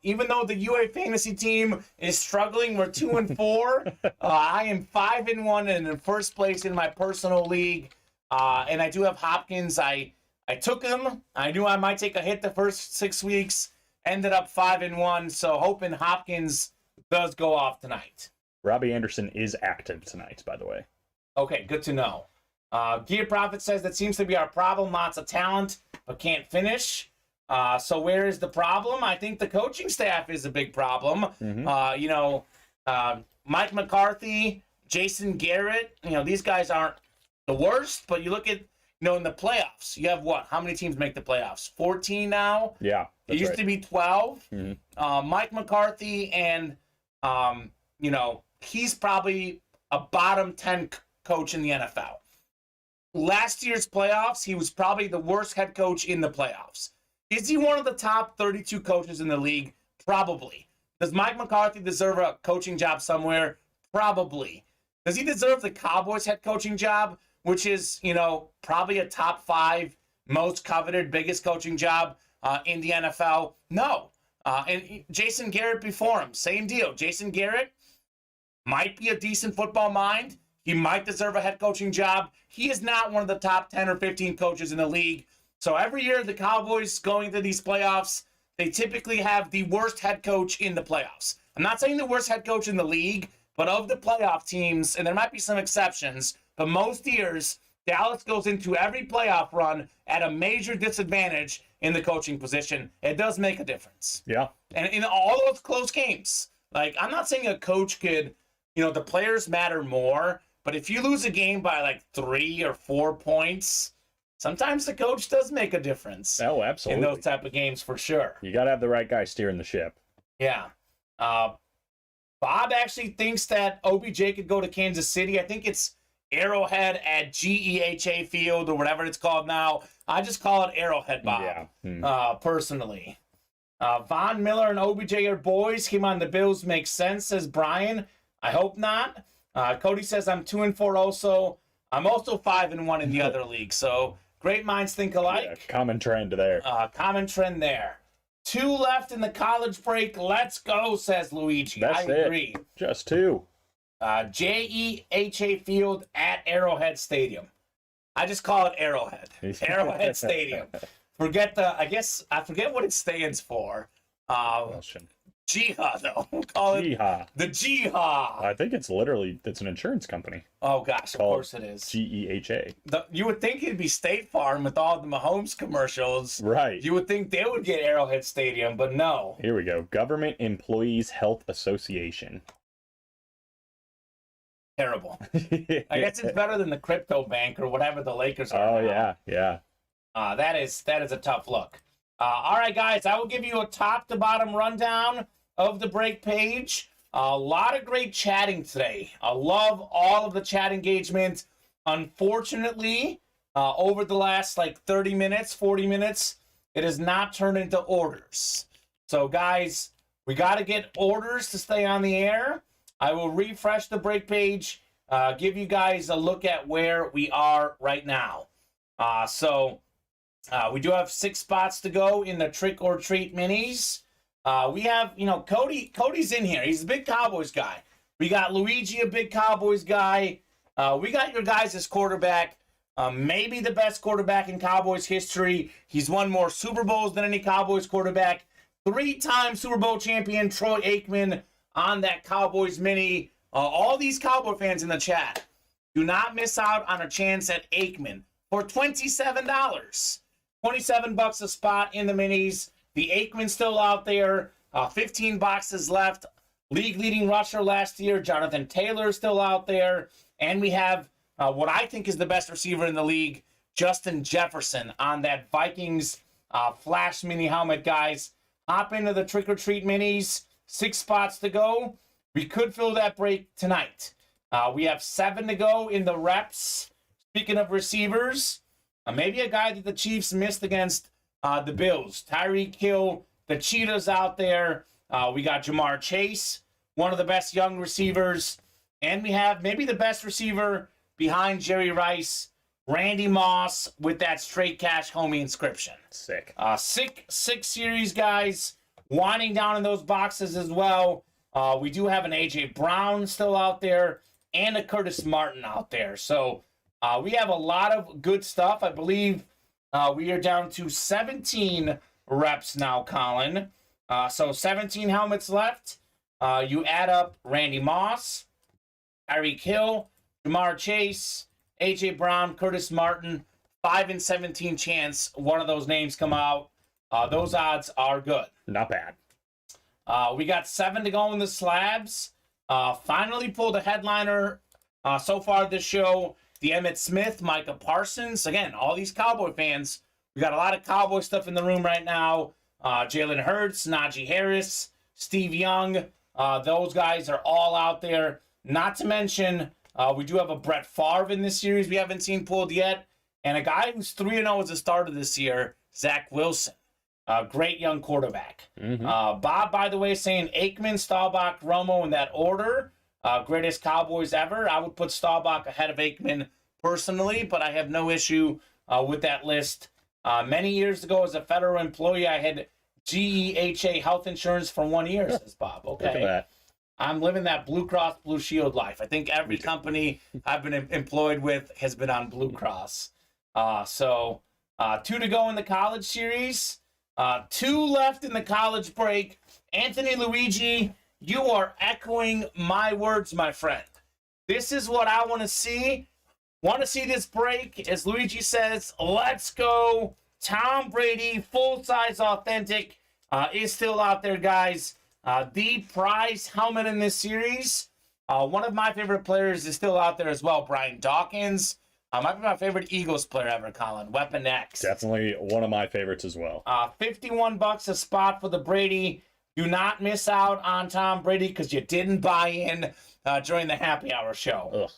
Even though the UA fantasy team is struggling, we're 2-4. I am 5-1 and in first place in my personal league. And I do have Hopkins. I took him. I knew I might take a hit the first 6 weeks. Ended up 5-1. So hoping Hopkins does go off tonight. Robbie Anderson is active tonight, by the way. Okay, good to know. Gear Profit says that seems to be our problem. Lots of talent, but can't finish. So where is the problem? I think the coaching staff is a big problem. Mike McCarthy, Jason Garrett, these guys aren't the worst, but you look at, in the playoffs, you have what? How many teams make the playoffs? 14 now? Yeah. It used to be 12. Mm-hmm. Mike McCarthy and, he's probably a bottom 10 coach in the NFL. Last year's playoffs, he was probably the worst head coach in the playoffs. Is he one of the top 32 coaches in the league? Probably. Does Mike McCarthy deserve a coaching job somewhere? Probably. Does he deserve the Cowboys head coaching job, which is, probably a top 5 most coveted, biggest coaching job in the NFL? No. And Jason Garrett before him, same deal. Jason Garrett might be a decent football mind. He might deserve a head coaching job. He is not one of the top 10 or 15 coaches in the league. So every year the Cowboys going to these playoffs, they typically have the worst head coach in the playoffs. I'm not saying the worst head coach in the league, but of the playoff teams, and there might be some exceptions, but most years, Dallas goes into every playoff run at a major disadvantage in the coaching position. It does make a difference. Yeah. And in all those close games, like, I'm not saying a coach could, the players matter more, but if you lose a game by like 3 or 4 points, sometimes the coach does make a difference. Oh, absolutely. In those type of games for sure. You got to have the right guy steering the ship. Yeah. Bob actually thinks that OBJ could go to Kansas City. I think it's Arrowhead at GEHA Field or whatever it's called now. I just call it Arrowhead, Bob, personally. Von Miller and OBJ are boys. Him on the Bills makes sense, says Brian. I hope not. Cody says I'm 2-4 also. I'm also 5-1 in the other league. So great minds think alike. Yeah, common trend there. Common trend there. 2 left in the college break. Let's go, says Luigi. I agree. Just 2. JEHA Field at Arrowhead Stadium. I just call it Arrowhead. Arrowhead Stadium. I forget what it stands for. Jiha, though. We'll call it Jiha. The Jiha. I think it's an insurance company. Oh, gosh, of course it is. GEHA. You would think it'd be State Farm with all the Mahomes commercials. Right. You would think they would get Arrowhead Stadium, but no. Here we go. Government Employees Health Association. Terrible. I guess it's better than the crypto bank or whatever the Lakers are. Oh, now. yeah. That is a tough look. All right, guys, I will give you a top to bottom rundown of the break page. A lot of great chatting today. I love all of the chat engagement. Unfortunately, over the last 30 minutes, 40 minutes, it has not turned into orders. So, guys, we got to get orders to stay on the air. I will refresh the break page, give you guys a look at where we are right now. We do have 6 spots to go in the Trick or Treat minis. We have, Cody's in here. He's a big Cowboys guy. We got Luigi, a big Cowboys guy. We got your guys' quarterback, maybe the best quarterback in Cowboys history. He's won more Super Bowls than any Cowboys quarterback. 3-time Super Bowl champion Troy Aikman on that Cowboys mini. All these Cowboy fans in the chat, do not miss out on a chance at Aikman for $27. $27 a spot in the minis. The Aikman's still out there. 15 boxes left. League leading rusher last year, Jonathan Taylor, is still out there. And we have what I think is the best receiver in the league, Justin Jefferson, on that Vikings Flash mini helmet, guys. Hop into the Trick or Treat minis. 6 spots to go. We could fill that break tonight. We have 7 to go in the reps. Speaking of receivers, maybe a guy that the Chiefs missed against the Bills. Tyreek Hill, the Cheetahs out there. We got Jamar Chase, one of the best young receivers. And we have maybe the best receiver behind Jerry Rice, Randy Moss, with that straight cash homie inscription. Sick. Sick series, guys. Winding down in those boxes as well. We do have an A.J. Brown still out there and a Curtis Martin out there. So we have a lot of good stuff. I believe we are down to 17 reps now, Colin. So 17 helmets left. You add up Randy Moss, Tyreek Hill, Jamar Chase, A.J. Brown, Curtis Martin. 5 in 17 chance one of those names come out. Those odds are good. Not bad. We got 7 to go in the slabs. Finally pulled a headliner so far this show. The Emmitt Smith, Micah Parsons. Again, all these Cowboy fans. We got a lot of Cowboy stuff in the room right now. Jalen Hurts, Najee Harris, Steve Young. Those guys are all out there. Not to mention, we do have a Brett Favre in this series we haven't seen pulled yet. And a guy who's 3-0 as a starter this year, Zach Wilson. Great young quarterback. Mm-hmm. Bob, by the way, saying Aikman, Staubach, Romo in that order. Greatest Cowboys ever. I would put Staubach ahead of Aikman personally, but I have no issue with that list. Many years ago, as a federal employee, I had GEHA health insurance for 1 year, says Bob. Look at Okay. that. I'm living that Blue Cross Blue Shield life. I think every company I've been employed with has been on Blue Cross. So 2 to go in the college series. 2 left in the college break. Anthony Luigi, you are echoing my words, my friend. This is what I want to see. Want to see this break. As Luigi says, let's go. Tom Brady, full-size authentic, is still out there, guys. The prize helmet in this series. One of my favorite players is still out there as well, Brian Dawkins. Might be my favorite Eagles player ever, Colin. Weapon X. Definitely one of my favorites as well. $51 a spot for the Brady. Do not miss out on Tom Brady because you didn't buy in during the happy hour show.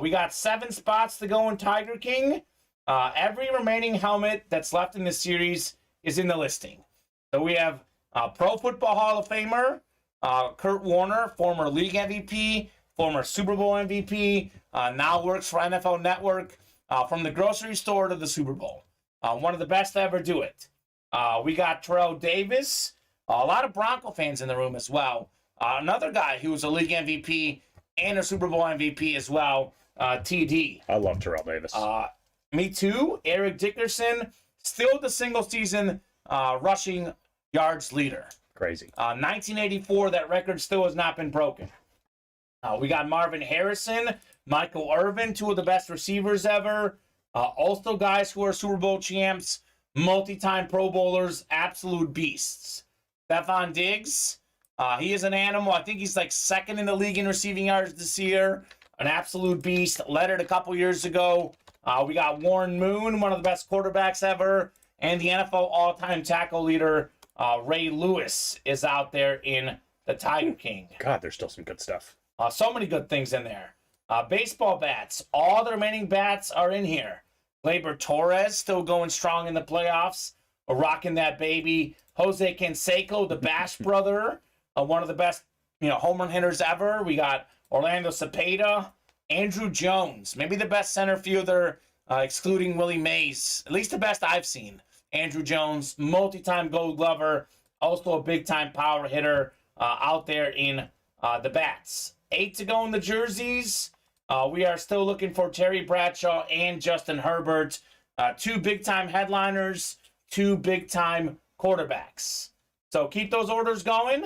We got 7 spots to go in Tiger King. Every remaining helmet that's left in this series is in the listing. So we have Pro Football Hall of Famer, Kurt Warner, former league MVP, former Super Bowl MVP, now works for NFL Network, from the grocery store to the Super Bowl. One of the best to ever do it. We got Terrell Davis, a lot of Bronco fans in the room as well. Another guy who was a league MVP and a Super Bowl MVP as well, TD. I love Terrell Davis. Me too. Eric Dickerson, still the single season rushing yards leader. Crazy. 1984, that record still has not been broken. We got Marvin Harrison, Michael Irvin, 2 of the best receivers ever. Also guys who are Super Bowl champs, multi-time Pro Bowlers, absolute beasts. Stephon Diggs, he is an animal. I think he's like 2nd in the league in receiving yards this year. An absolute beast. Led it a couple years ago. We got Warren Moon, one of the best quarterbacks ever, and the NFL all-time tackle leader, Ray Lewis, is out there in the Tiger King. God, there's still some good stuff. So many good things in there. Baseball bats. All the remaining bats are in here. Gleyber Torres still going strong in the playoffs. Rocking that baby. Jose Canseco, the Bash brother, one of the best home run hitters ever. We got Orlando Cepeda. Andrew Jones, maybe the best center fielder, excluding Willie Mays. At least the best I've seen. Andrew Jones, multi-time Gold Glover, also a big-time power hitter out there in the bats. 8 to go in the jerseys. We are still looking for Terry Bradshaw and Justin Herbert. 2 big-time headliners, 2 big-time quarterbacks. So keep those orders going.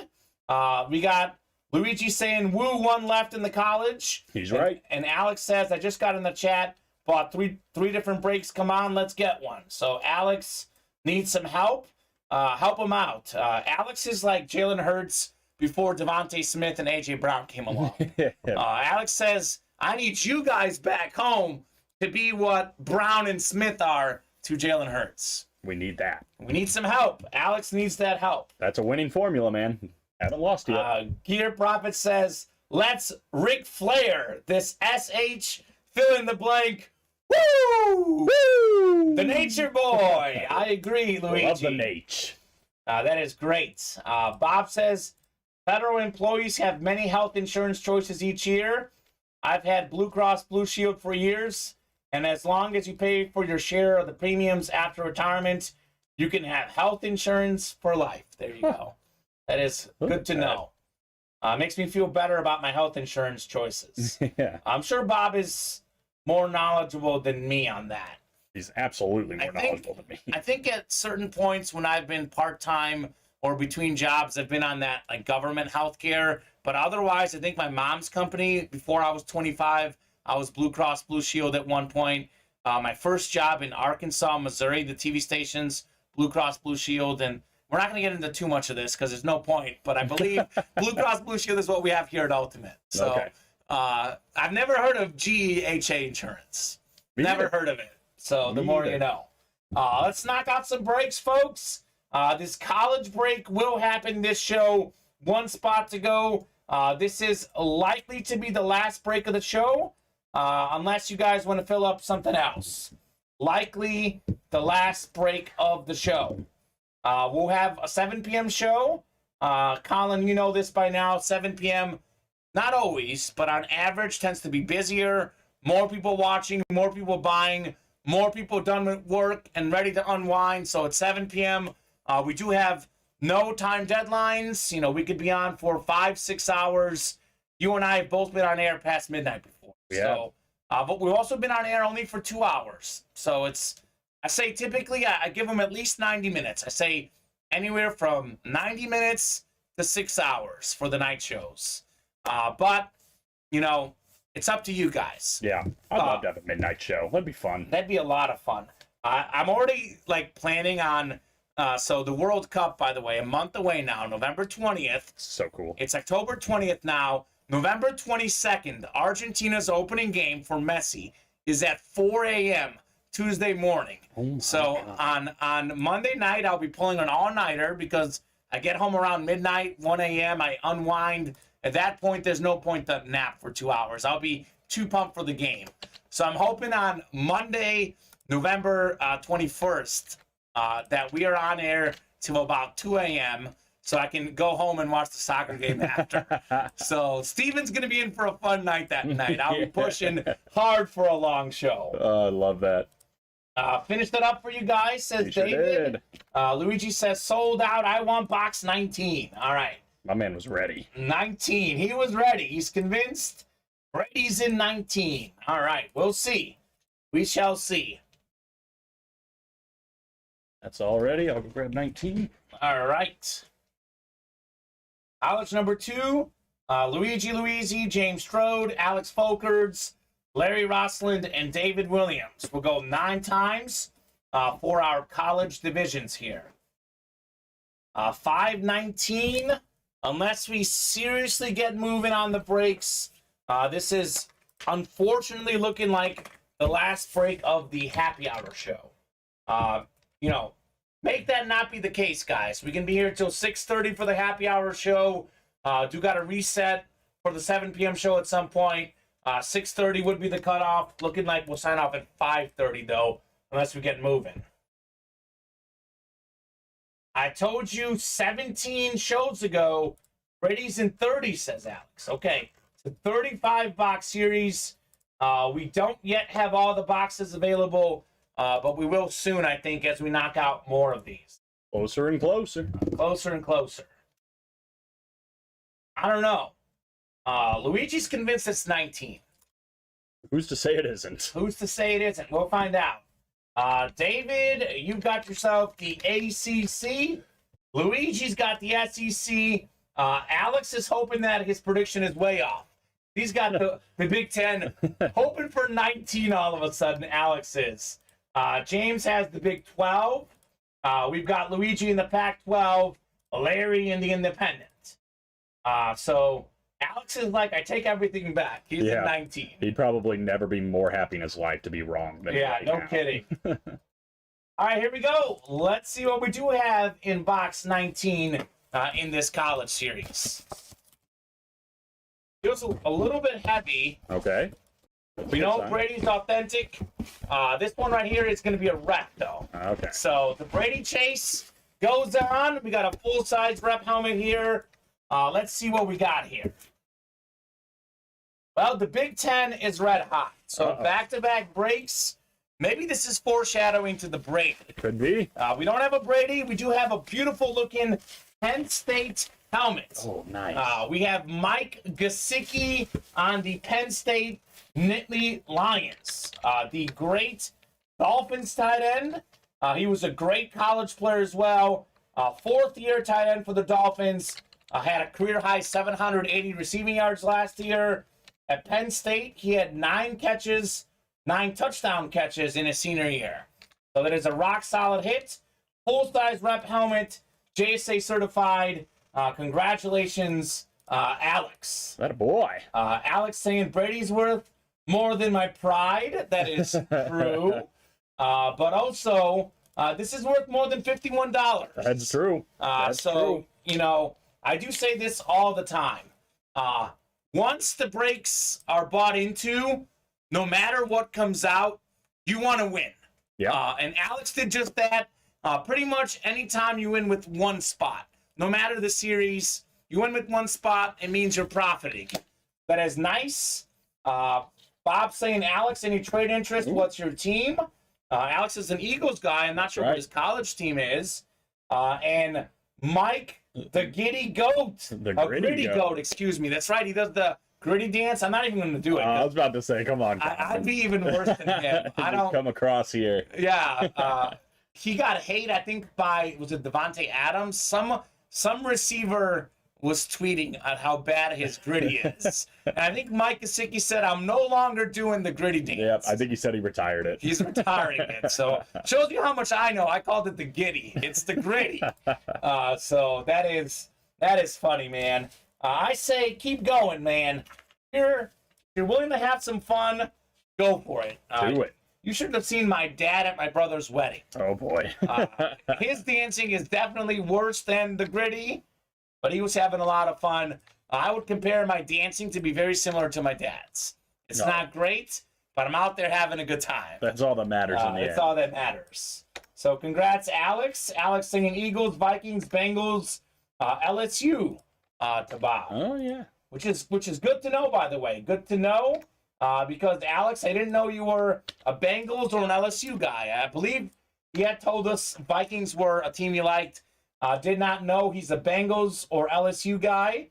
We got Luigi saying, woo, 1 left in the college. He's right. And Alex says, I just got in the chat, bought three different breaks. Come on, let's get one. So Alex needs some help. Help him out. Alex is like Jalen Hurts before Devontae Smith and A.J. Brown came along. Alex says, I need you guys back home to be what Brown and Smith are to Jalen Hurts. We need that. We need some help. Alex needs that help. That's a winning formula, man. Haven't lost yet. Gear Prophet says, let's Ric Flair this SH fill in the blank. Woo! Woo! The Nature Boy. I agree, Luigi. Love the Nate. That is great. Bob says, federal employees have many health insurance choices each year. I've had Blue Cross Blue Shield for years, and as long as you pay for your share of the premiums after retirement, you can have health insurance for life. There you go. That is good to know. Makes me feel better about my health insurance choices. Yeah. I'm sure Bob is more knowledgeable than me on that. He's absolutely more knowledgeable than me. I think at certain points when I've been part-time or between jobs, I've been on that like government healthcare. But otherwise, I think my mom's company, before I was 25, I was Blue Cross Blue Shield at one point. My first job in Arkansas, Missouri, the TV stations, Blue Cross Blue Shield, and we're not going to get into too much of this because there's no point, but I believe Blue Cross Blue Shield is what we have here at Ultimate. So Okay. I've never heard of GEHA insurance. Never heard of it. So the more you know. Let's knock out some breaks, folks. This college break will happen this show. 1 spot to go. This is likely to be the last break of the show, unless you guys want to fill up something else. Likely the last break of the show. We'll have a 7 p.m. show. Colin, you know this by now. 7 p.m., not always, but on average tends to be busier. More people watching, more people buying, more people done with work and ready to unwind. So at 7 p.m., we do have no time deadlines. You know, we could be on for 5-6 hours. You and I have both been on air past midnight before. Yeah. So, but we've also been on air only for 2 hours. So I say typically I give them at least 90 minutes. I say anywhere from 90 minutes to 6 hours for the night shows. But, you know, it's up to you guys. Yeah, I'd love to have a midnight show. That'd be fun. That'd be a lot of fun. I'm already like planning on. So the World Cup, by the way, a month away now, November 20th. So cool. It's October 20th now. November 22nd, Argentina's opening game for Messi is at 4 a.m. Tuesday morning. So on Monday night, I'll be pulling an all-nighter because I get home around midnight, 1 a.m. I unwind. At that point, there's no point to nap for 2 hours. I'll be too pumped for the game. So I'm hoping on Monday, November 21st, that we are on air till about 2 a.m. so I can go home and watch the soccer game after. So Steven's going to be in for a fun night that night. I'll be pushing hard for a long show. I love that. Finished it up for you guys, says You sure David. did. Luigi says, sold out. I want box 19. All right. My man was ready. 19. He was ready. He's convinced. Brady's in 19. All right. We'll see. We shall see. That's all ready. I'll go grab 19. All right. Alex number 2, Luigi, James Strode, Alex Folkerds, Larry Rossland, and David Williams. We'll go 9 times for our college divisions here. 519, unless we seriously get moving on the breaks. This is unfortunately looking like the last break of the happy hour show. You know, make that not be the case, guys. We can be here till 6:30 for the happy hour show. Do got to reset for the 7 p.m. show at some point. 6:30 would be the cutoff. Looking like we'll sign off at 5:30, though, unless we get moving. I told you 17 shows ago, Brady's in 30, says Alex. Okay, it's a 35-box series. We don't yet have all the boxes available. But we will soon, I think, as we knock out more of these. Closer and closer. Closer and closer. I don't know. Luigi's convinced it's 19. Who's to say it isn't? Who's to say it isn't? We'll find out. David, you've got yourself the ACC. Luigi's got the SEC. Alex is hoping that his prediction is way off. He's got the Big Ten hoping for 19 all of a sudden, Alex is. James has the Big 12. We've got Luigi in the Pac-12, Larry in the Independent. So Alex is like, I take everything back. He's in 19. He'd probably never be more happy in his life to be wrong than right no now. kidding. All right, here we go. Let's see what we do have in box 19 in this college series. Feels a little bit heavy. Okay. We know Brady's authentic. This one right here is going to be a rep, though. Okay. So the Brady chase goes on. We got a full-size rep helmet here. Let's see what we got here. Well, the Big Ten is red hot. So back-to-back breaks. Maybe this is foreshadowing to the Brady. Could be. We don't have a Brady. We do have a beautiful-looking Penn State helmet. Oh, nice. We have Mike Gesicki on the Penn State Nittany Lions. The great Dolphins tight end. He was a great college player as well. 4th-year tight end for the Dolphins. Had a career-high 780 receiving yards last year. At Penn State, he had 9 touchdown catches in his senior year. So that is a rock-solid hit. Full-size rep helmet, JSA certified. Congratulations, Alex. That a boy. Alex saying Brady's worth more than my pride. That is true. But also, this is worth more than $51. That's true. That's true. You know, I do say this all the time. Once the breaks are bought into, no matter what comes out, you want to win. Yeah. And Alex did just that. Pretty much anytime you win with one spot, no matter the series, you win with one spot, it means you're profiting. That is nice. Bob saying, Alex, any trade interest? What's your team? Alex is an Eagles guy. I'm not sure what his college team is. And Mike, the giddy goat. The gritty goat, excuse me. That's right. He does the gritty dance. I'm not even going to do it. I was about to say, come on. I'd be even worse than him. I don't come across here. Yeah. He got hate, I think, by, was it Devontae Adams? Some receiver was tweeting on how bad his gritty is. And I think Mike Gesicki said, I'm no longer doing the gritty dance. Yep, I think he said he retired it. He's retiring it. So shows you how much I know. I called it the giddy. It's the gritty. So that is funny, man. I say keep going, man. If you're willing to have some fun, go for it. Do it. You should have seen my dad at my brother's wedding. Oh, boy. His dancing is definitely worse than the gritty, but he was having a lot of fun. I would compare my dancing to be very similar to my dad's. It's not great, but I'm out there having a good time. That's all that matters in the end. That's all that matters. So congrats, Alex. Alex singing Eagles, Vikings, Bengals, LSU to Bob. Oh, yeah. Which is good to know, by the way. Good to know. Because, Alex, I didn't know you were a Bengals or an LSU guy. I believe he had told us Vikings were a team you liked. Did not know he's a Bengals or LSU guy.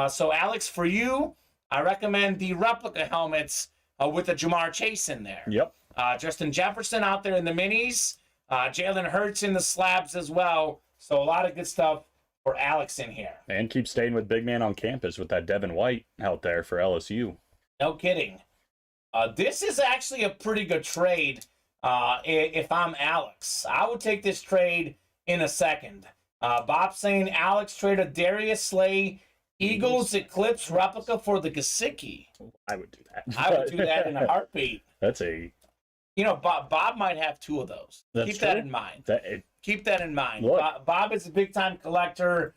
So, Alex, for you, I recommend the replica helmets with the Jamar Chase in there. Yep. Justin Jefferson out there in the minis. Jalen Hurts in the slabs as well. So, a lot of good stuff for Alex in here. And keep staying with big man on campus with that Devin White out there for LSU. No kidding. This is actually a pretty good trade if I'm Alex. I would take this trade in a second. Bob saying Alex traded Darius Slay Eagles Eclipse replica for the Gesicki. I would do that. I would do that in a heartbeat. That's a... You know, Bob might have two of those. Keep that in mind. Keep that in mind. Bob is a big-time collector.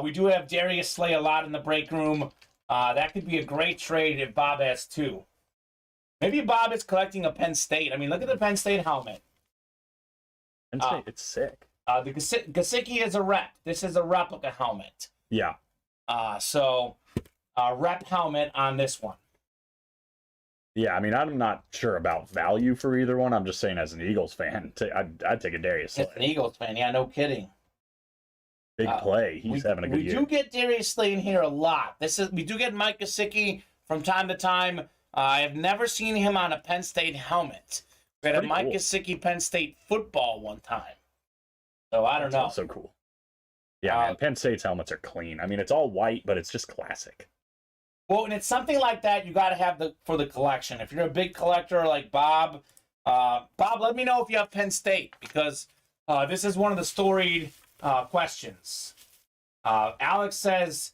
We do have Darius Slay a lot in the break room. That could be a great trade if Bob has two. Maybe Bob is collecting a Penn State. I mean, look at the Penn State helmet. Penn State, it's sick. The Gesicki is a rep. This is a replica helmet. Yeah. So rep helmet on this one. Yeah, I mean, I'm not sure about value for either one. I'm just saying as an Eagles fan, I'd take a Darius Slay. As an Eagles fan, yeah, no kidding. Big play. He's having a good year. We do get Darius Slay in here a lot. We do get Mike Gesicki from time to time. I have never seen him on a Penn State helmet. We had a Mike Gesicki Penn State football one time. So I don't know. So cool. Yeah, man, Penn State's helmets are clean. I mean, it's all white, but it's just classic. Well, and it's something like that you got to have for the collection. If you're a big collector like Bob, let me know if you have Penn State, because this is one of the storied questions. Alex says,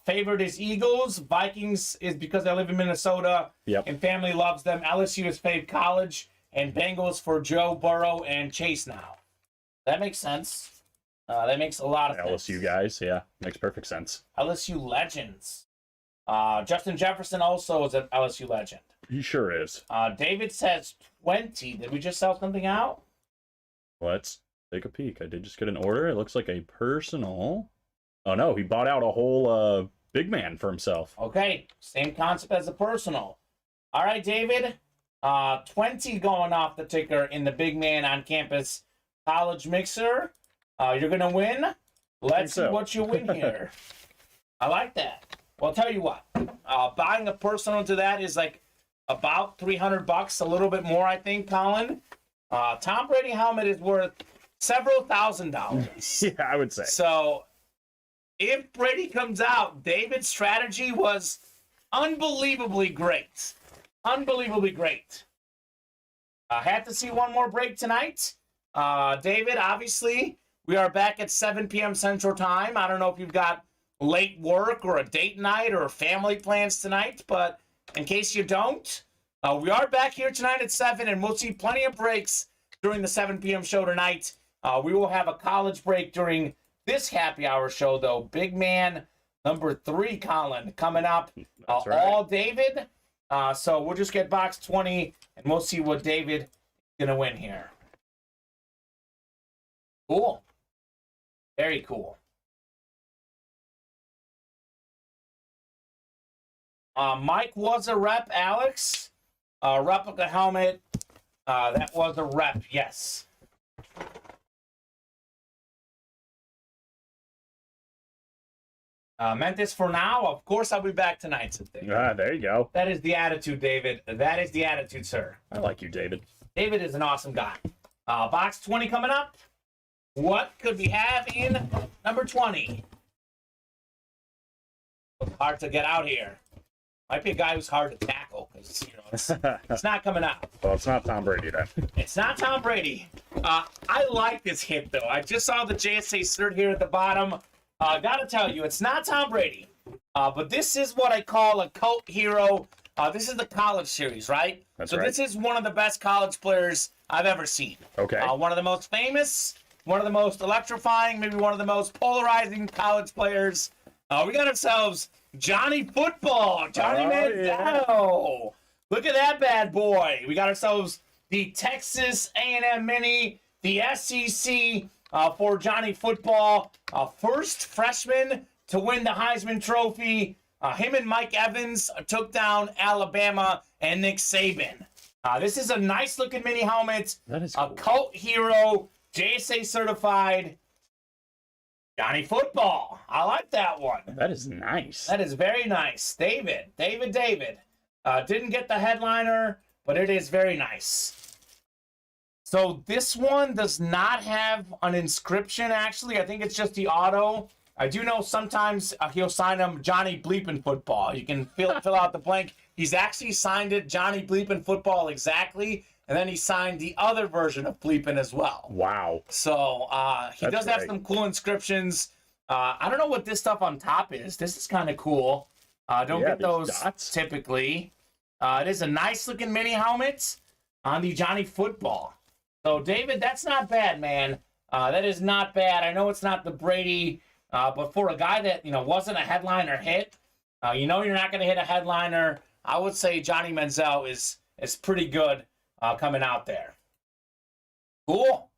favorite is Eagles. Vikings is because I live in Minnesota and family loves them. LSU is fave college, and Bengals for Joe Burrow and Chase now. That makes sense. That makes a lot of sense. LSU guys, yeah, makes perfect sense. LSU legends. Justin Jefferson also is an LSU legend. He sure is. David says 20. Did we just sell something out? Let's take a peek. I did just get an order. It looks like a personal. Oh no, he bought out a whole big man for himself. Okay, same concept as a personal. All right, David. 20 going off the ticker in the big man on campus college mixer. You're gonna win. Let's see what you win here. I like that. Well, I'll tell you what. Buying a personal to that is like about $300, a little bit more, I think, Colin. Tom Brady helmet is worth several $1,000s. Yeah, I would say. So if Brady comes out, David's strategy was unbelievably great. Unbelievably great. I had to see one more break tonight. David, obviously, we are back at 7 p.m. Central Time. I don't know if you've got late work or a date night or family plans tonight, but in case you don't, we are back here tonight at 7, and we'll see plenty of breaks during the 7 p.m. show tonight. We will have a college break during this happy hour show, though. Big man number 3, Colin, coming up. That's right. All David. So we'll just get box 20, and we'll see what David is going to win here. Cool. Very cool. Mike was a rep, Alex. Replica helmet. That was a rep, yes. Meant this for now. Of course, I'll be back tonight. There you go. That is the attitude, David. That is the attitude, sir. I like you, David. David is an awesome guy. Box 20 coming up. What could we have in number 20? Hard to get out here. Might be a guy who's hard to tackle because it's not coming out. Well, it's not Tom Brady then. It's not Tom Brady. I like this hit though. I just saw the JSA cert here at the bottom. Gotta tell you, it's not Tom Brady. But this is what I call a cult hero. This is the college series, right? That's so right. This is one of the best college players I've ever seen. Okay. One of the most famous, one of the most electrifying, maybe one of the most polarizing college players. We got ourselves Johnny Football, Johnny Manziel. Yeah. Look at that bad boy. We got ourselves the Texas A&M Mini, the SEC for Johnny Football. First freshman to win the Heisman Trophy. Him and Mike Evans took down Alabama and Nick Saban. This is a nice looking mini helmet. That is cool. A cult hero, JSA certified. Johnny Football. I like that one. That is nice. That is very nice. David. Didn't get the headliner, but it is very nice. So this one does not have an inscription, actually. I think it's just the auto. I do know sometimes he'll sign him Johnny Bleepin' Football. You can fill out the blank. He's actually signed it Johnny Bleepin' Football exactly, and then he signed the other version of Bleepin' as well. Wow. So he does have some cool inscriptions. I don't know what this stuff on top is. This is kind of cool. Don't get those dots typically. It is a nice looking mini helmet on the Johnny Football. So David, that's not bad, man. That is not bad. I know it's not the Brady, but for a guy that wasn't a headliner hit, you're not going to hit a headliner. I would say Johnny Manziel is pretty good coming out there. Cool.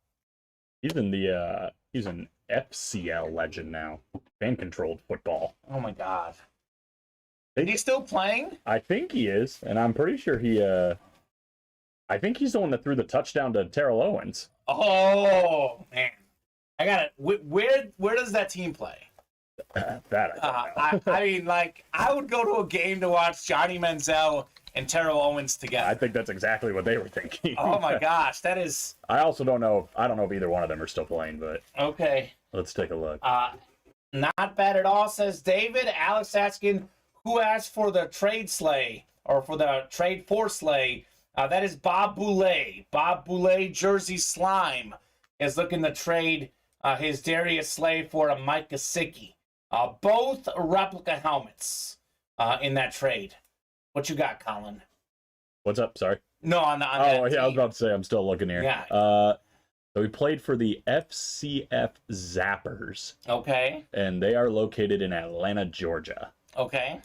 He's an FCL legend now. Fan controlled football. Oh my God. Is he still playing? I think he is, and I'm pretty sure I think he's the one that threw the touchdown to Terrell Owens. Oh man, I got it. Where does that team play? That I don't know. I mean, like, I would go to a game to watch Johnny Manziel and Terrell Owens together. I think that's exactly what they were thinking. Oh my gosh, that is. I also don't know. I don't know if either one of them are still playing, but okay. Let's take a look. Not bad at all, says David. Alex asking who asked for the trade sleigh or for the trade for sleigh. That is Bob Boulay. Bob Boulay, Jersey Slime, is looking to trade his Darius Slay for a Mike Gesicki. Both replica helmets in that trade. What you got, Colin? What's up? Sorry. No, on that I was team. about to say I'm still looking here. Yeah. So we played for the FCF Zappers. Okay. And they are located in Atlanta, Georgia. Okay.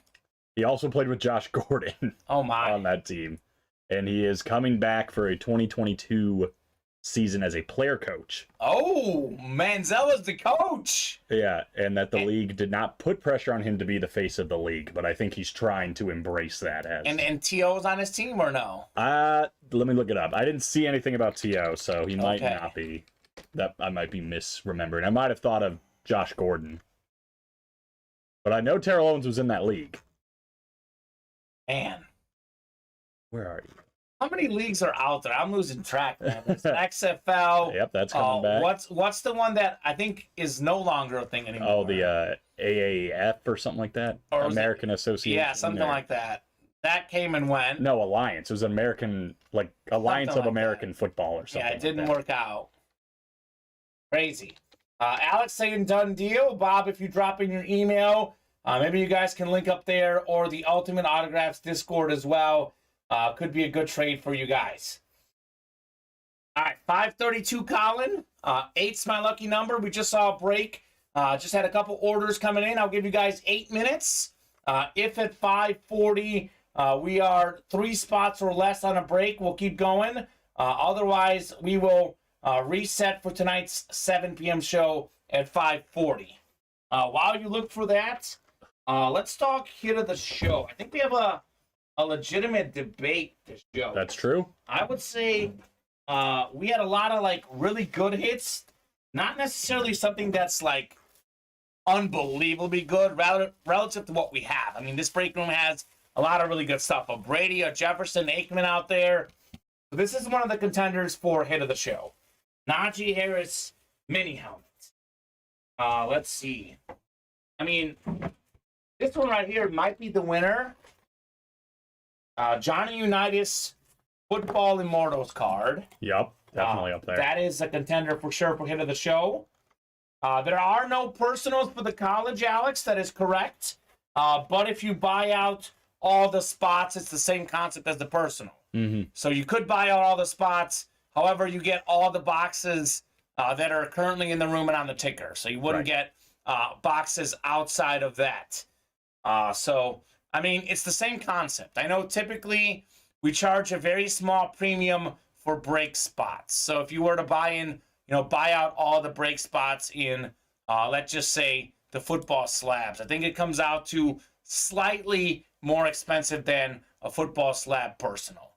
He also played with Josh Gordon. Oh my. On that team. And he is coming back for a 2022 season as a player coach. Oh, Manziel is the coach. Yeah, and that the league did not put pressure on him to be the face of the league, but I think he's trying to embrace that as. And T.O.'s on his team or no? Let me look it up. I didn't see anything about T.O., so he might not be. That I might be misremembering. I might have thought of Josh Gordon. But I know Terrell Owens was in that league. Man. Where are you? How many leagues are out there? I'm losing track, man. There's XFL. Yep, that's coming back. What's the one that I think is no longer a thing anymore? Oh, the AAF or something like that? Or American Association? Yeah, something like that. That came and went. No, Alliance. It was American, Alliance something of American Football or something. Yeah, it didn't work out. Crazy. Alex saying done deal. Bob, if you drop in your email, maybe you guys can link up there or the Ultimate Autographs Discord as well. Could be a good trade for you guys. All right, 532, Colin. 8's my lucky number. We just saw a break. Just had a couple orders coming in. I'll give you guys 8 minutes. If at 540 we are 3 spots or less on a break, we'll keep going. Otherwise, we will reset for tonight's 7 p.m. show at 540. While you look for that, let's talk hit of the show. I think we have a legitimate debate this show. That's true. I would say we had a lot of really good hits. Not necessarily something that's unbelievably good relative to what we have. I mean, this break room has a lot of really good stuff. A Brady, a Jefferson, Aikman out there. So this is one of the contenders for hit of the show. Najee Harris mini helmet. Let's see. I mean, this one right here might be the winner. Johnny Unitas Football Immortals card. Yep, definitely up there. That is a contender for sure for hit of the show. There are no personals for the college, Alex. That is correct. But if you buy out all the spots, it's the same concept as the personal. Mm-hmm. So you could buy out all the spots. However, you get all the boxes that are currently in the room and on the ticker. So you wouldn't get boxes outside of that. So, I mean, it's the same concept. I know typically we charge a very small premium for break spots. So if you were to buy out all the break spots in, let's just say, the football slabs, I think it comes out to slightly more expensive than a football slab personal.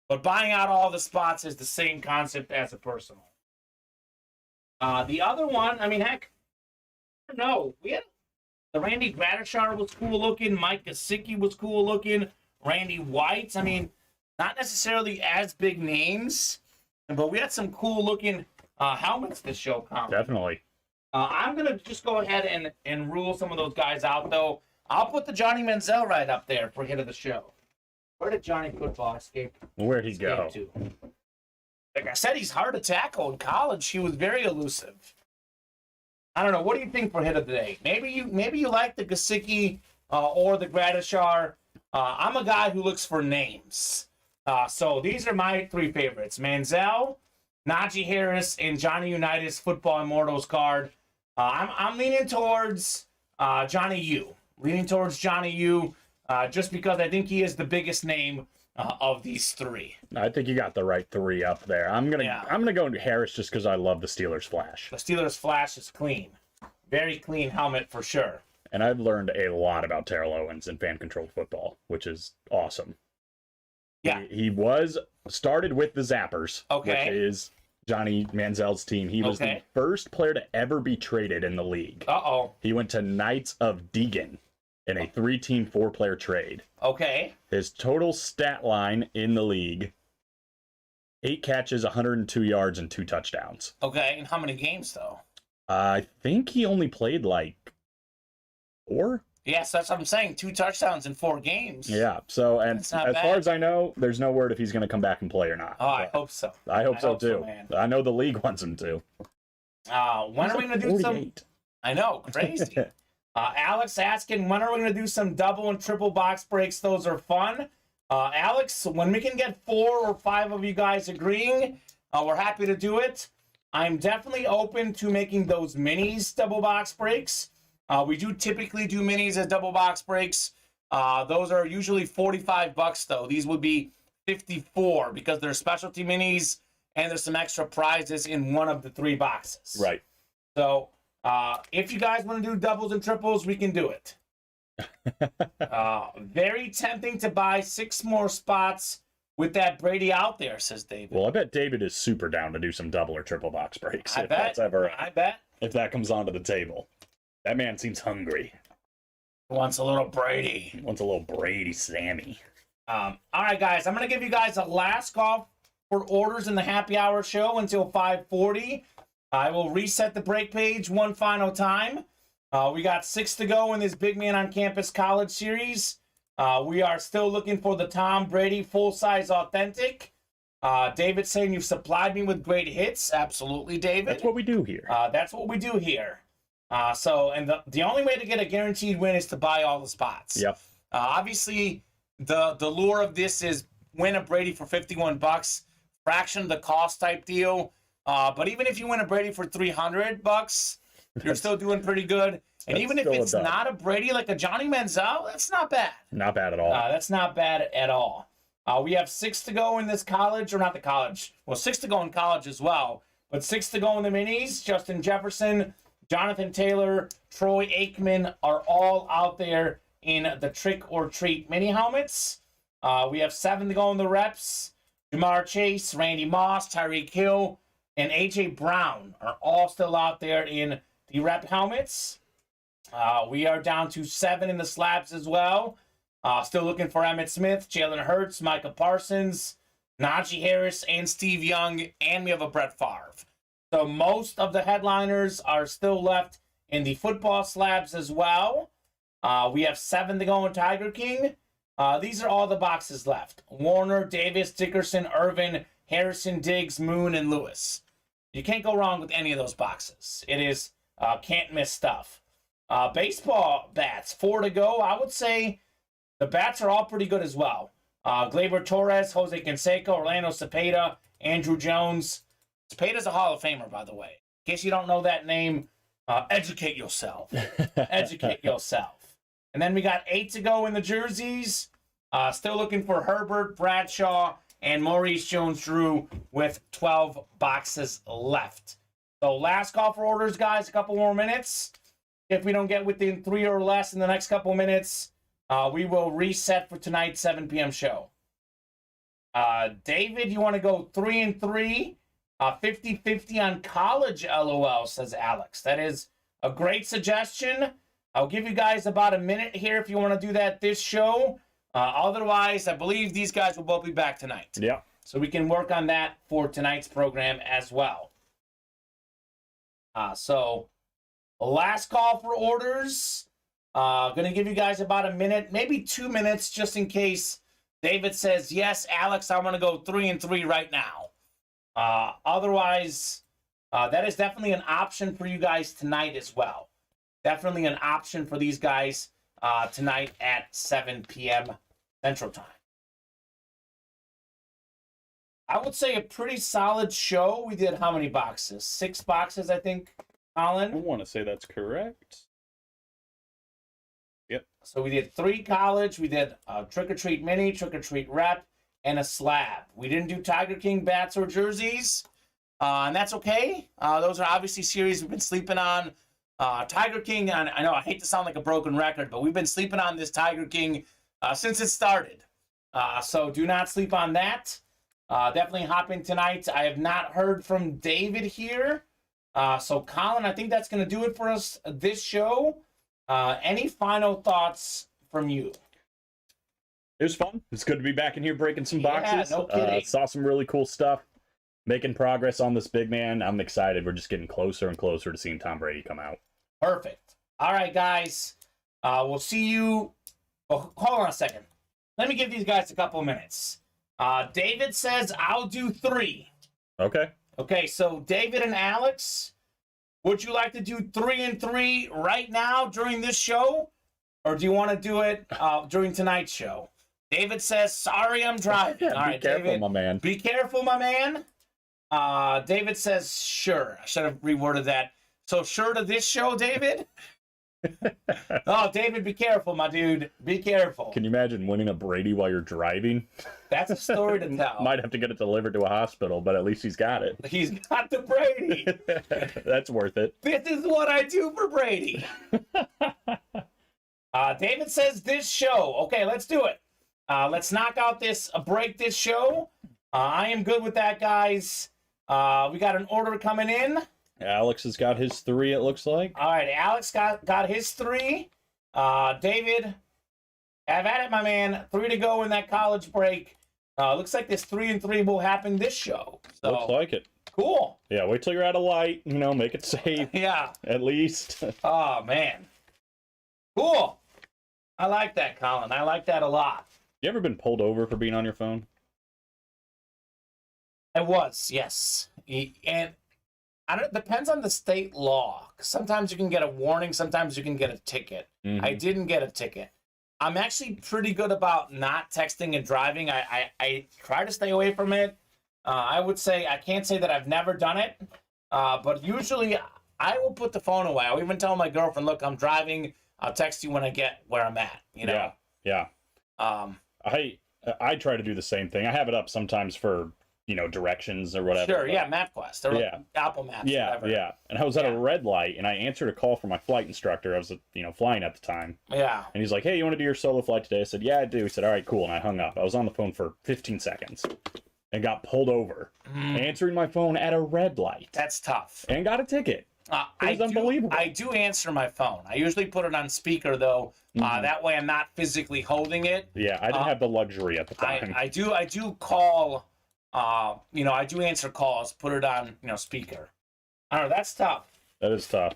But buying out all the spots is the same concept as a personal. The other one, I mean, heck, I don't know. We had the Randy Gradishar was cool looking. Mike Gesicki was cool looking. Randy White. I mean, not necessarily as big names, but we had some cool looking helmets this show, Kamen. Definitely. I'm going to just go ahead and rule some of those guys out, though. I'll put the Johnny Manziel right up there for hit of the show. Where did Johnny Football escape? Where'd he go? To? Like I said, he's hard to tackle in college. He was very elusive. I don't know. What do you think for hit of the day? Maybe you like the Gesicki or the Gradishar. I'm a guy who looks for names. So these are my three favorites: Manziel, Najee Harris, and Johnny Unitas Football Immortals card. I'm leaning towards Johnny U. Leaning towards Johnny U. Just because I think he is the biggest name of these three. I think you got the right three up there. I'm gonna go into Harris just because I love the Steelers flash. The Steelers flash is clean, very clean helmet for sure. And I've learned a lot about Terrell Owens in fan controlled football, which is awesome. Yeah, he was started with the Zappers, okay, which is Johnny Manziel's team. He was the first player to ever be traded in the league. He went to Knights of Deegan in a 3-team, 4-player trade. Okay. His total stat line in the league, 8 catches, 102 yards, and 2 touchdowns. Okay, and how many games, though? I think he only played, 4? Yes, that's what I'm saying. 2 touchdowns in 4 games. Yeah, so, and as far as I know, there's no word if he's going to come back and play or not. Oh, I hope so. I hope so, too. I know the league wants him to. When are we going to do some... I know, crazy. Alex asking, when are we going to do some double and triple box breaks? Those are fun. Alex, when we can get 4 or 5 of you guys agreeing, we're happy to do it. I'm definitely open to making those minis double box breaks. We do typically do minis as double box breaks. Those are usually $45 though. These would be $54 because they're specialty minis and there's some extra prizes in one of the 3 boxes. Right. So if you guys want to do doubles and triples, we can do it. Very tempting to buy 6 more spots with that Brady out there, says David. Well, I bet David is super down to do some double or triple box breaks. I bet. If that comes onto the table. That man seems hungry. Wants a little Brady. Wants a little Brady Sammy. All right, guys. I'm going to give you guys a last call for orders in the happy hour show until 5:40. I will reset the break page one final time. We got 6 to go in this Big Man on Campus College series. We are still looking for the Tom Brady full-size authentic. David saying you've supplied me with great hits. Absolutely, David. That's what we do here. That's what we do here. And the only way to get a guaranteed win is to buy all the spots. Yep. Obviously, the lure of this is win a Brady for $51, fraction of the cost type deal. But even if you win a Brady for $300, you're still doing pretty good. And even if it's not a Brady, like a Johnny Manziel, that's not bad. Not bad at all. That's not bad at all. We have 6 to go in this college, or not the college. Well, 6 to go in college as well. But 6 to go in the minis. Justin Jefferson, Jonathan Taylor, Troy Aikman are all out there in the trick or treat mini helmets. We have 7 to go in the reps. Jamar Chase, Randy Moss, Tyreek Hill, and A.J. Brown are all still out there in the rep helmets. We are down to 7 in the slabs as well. Still looking for Emmitt Smith, Jalen Hurts, Micah Parsons, Najee Harris, and Steve Young, and we have a Brett Favre. So most of the headliners are still left in the football slabs as well. We have 7 to go in Tiger King. These are all the boxes left. Warner, Davis, Dickerson, Irvin, Harrison, Diggs, Moon, and Lewis. You can't go wrong with any of those boxes. It is can't miss stuff. Baseball bats, 4 to go. I would say the bats are all pretty good as well. Gleyber Torres, Jose Canseco, Orlando Cepeda, Andrew Jones. Cepeda's a Hall of Famer, by the way. In case you don't know that name, educate yourself. Educate yourself. And then we got 8 to go in the jerseys. Still looking for Herbert, Bradshaw, and Maurice Jones-Drew with 12 boxes left. So last call for orders, guys. A couple more minutes. If we don't get within 3 or less in the next couple minutes, we will reset for tonight's 7 p.m. show. David, you want to go 3 and 3, 50-50 on college, LOL, says Alex. That is a great suggestion. I'll give you guys about a minute here if you want to do that this show. Otherwise, I believe these guys will both be back tonight. Yeah. So we can work on that for tonight's program as well. So last call for orders. Going to give you guys about a minute, maybe 2 minutes, just in case David says, yes, Alex, I want to go 3 and 3 right now. Otherwise, that is definitely an option for you guys tonight as well. Definitely an option for these guys tonight at 7 p.m. Central Time. I would say a pretty solid show. We did how many boxes? 6 boxes, I think, Colin? I want to say that's correct. Yep. So we did 3 college. We did a trick-or-treat mini, trick-or-treat rep, and a slab. We didn't do Tiger King bats or jerseys, and that's okay. Those are obviously series we've been sleeping on. Tiger King, I know I hate to sound like a broken record, but we've been sleeping on this Tiger King since it started. So do not sleep on that. Definitely hop in tonight. I have not heard from David here. So Colin, I think that's going to do it for us this show. Any final thoughts from you? It was fun. It's good to be back in here breaking some boxes. No kidding. Saw some really cool stuff. Making progress on this big man. I'm excited. We're just getting closer and closer to seeing Tom Brady come out. Perfect. All right, guys. We'll see you. Oh, hold on a second. Let me give these guys a couple minutes. David says, I'll do 3. Okay. Okay, so David and Alex, would you like to do 3 and 3 right now during this show? Or do you want to do it during tonight's show? David says, sorry, I'm driving. Yeah, All right, be careful, David, my man. Be careful, my man. David says, sure. I should have reworded that. So sure to this show, David? Oh, David, be careful, my dude. Be careful. Can you imagine winning a Brady while you're driving? That's a story to tell. Might have to get it delivered to a hospital, but at least he's got it. He's got the Brady. That's worth it. This is what I do for Brady. David says this show. Okay, let's do it. Let's knock out this, break this show. I am good with that, guys. We got an order coming in. Alex has got his 3, it looks like. All right, Alex got his 3. David, have at it, my man. 3 to go in that college break. Looks like this 3 and 3 will happen this show. So, Looks like it. Cool. Yeah, wait till you're at a light. Make it safe. Yeah. At least. Oh, man. Cool. I like that, Colin. I like that a lot. You ever been pulled over for being on your phone? I was, yes. And depends on the state law. Sometimes you can get a warning. Sometimes you can get a ticket. Mm-hmm. I didn't get a ticket. I'm actually pretty good about not texting and driving. I try to stay away from it. I would say, I can't say that I've never done it. But usually I will put the phone away. I'll even tell my girlfriend, look, I'm driving. I'll text you when I get where I'm at. Yeah. I try to do the same thing. I have it up sometimes for directions or whatever. Sure, yeah, MapQuest or Apple Maps. Yeah, whatever. yeah. And I was at a red light, and I answered a call from my flight instructor. I was, flying at the time. Yeah. And he's like, "Hey, you want to do your solo flight today?" I said, "Yeah, I do." He said, "All right, cool." And I hung up. I was on the phone for 15 seconds and got pulled over, answering my phone at a red light. That's tough. And got a ticket. It was unbelievable. I do answer my phone. I usually put it on speaker, though. That way I'm not physically holding it. Yeah, I didn't have the luxury at the time. I do call, I do answer calls, put it on, speaker. I don't know, that's tough. That is tough.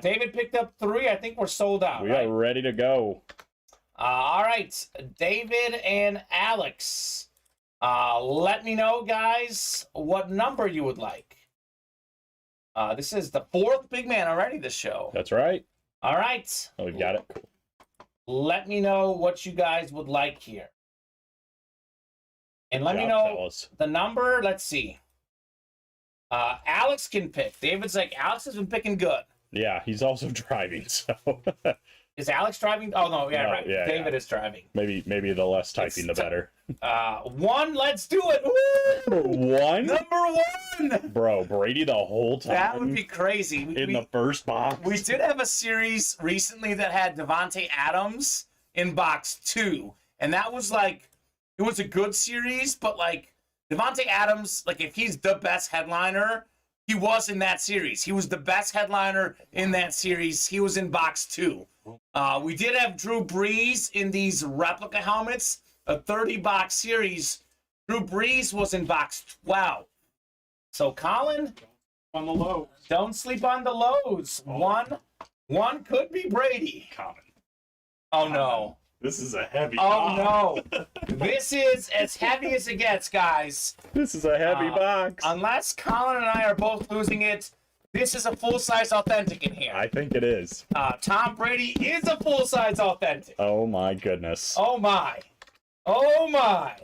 David picked up 3. I think we're sold out. We are ready to go. All right, David and Alex. Let me know, guys, what number you would like. This is the 4th big man already this show. That's right. All right. Oh, we've got it. Cool. Let me know what you guys would like here. And let me know fellas. The number. Let's see. Alex can pick. David's like, Alex has been picking good. Yeah, he's also driving, so... Is Alex driving? Oh, no, yeah, right. Yeah, David is driving. Maybe the less typing, the better. 1, let's do it. Woo! Number 1? Bro, Brady the whole time. That would be crazy. In the first box. We did have a series recently that had Devontae Adams in box 2. And that was like, it was a good series, but like, Devontae Adams, like if he's the best headliner, he was in that series. He was the best headliner in that series. He was in box 2. We did have Drew Brees in these replica helmets, a 30-box series. Drew Brees was in box 12. So, Colin, on the low. Don't sleep on the lows. One could be Brady. Kamen. Oh, no. This is a heavy box. No. This is as heavy as it gets, guys. This is a heavy box. Unless Colin and I are both losing it, this is a full-size authentic in here. I think it is. Tom Brady is a full-size authentic. Oh, my goodness. Oh, my. Oh, my.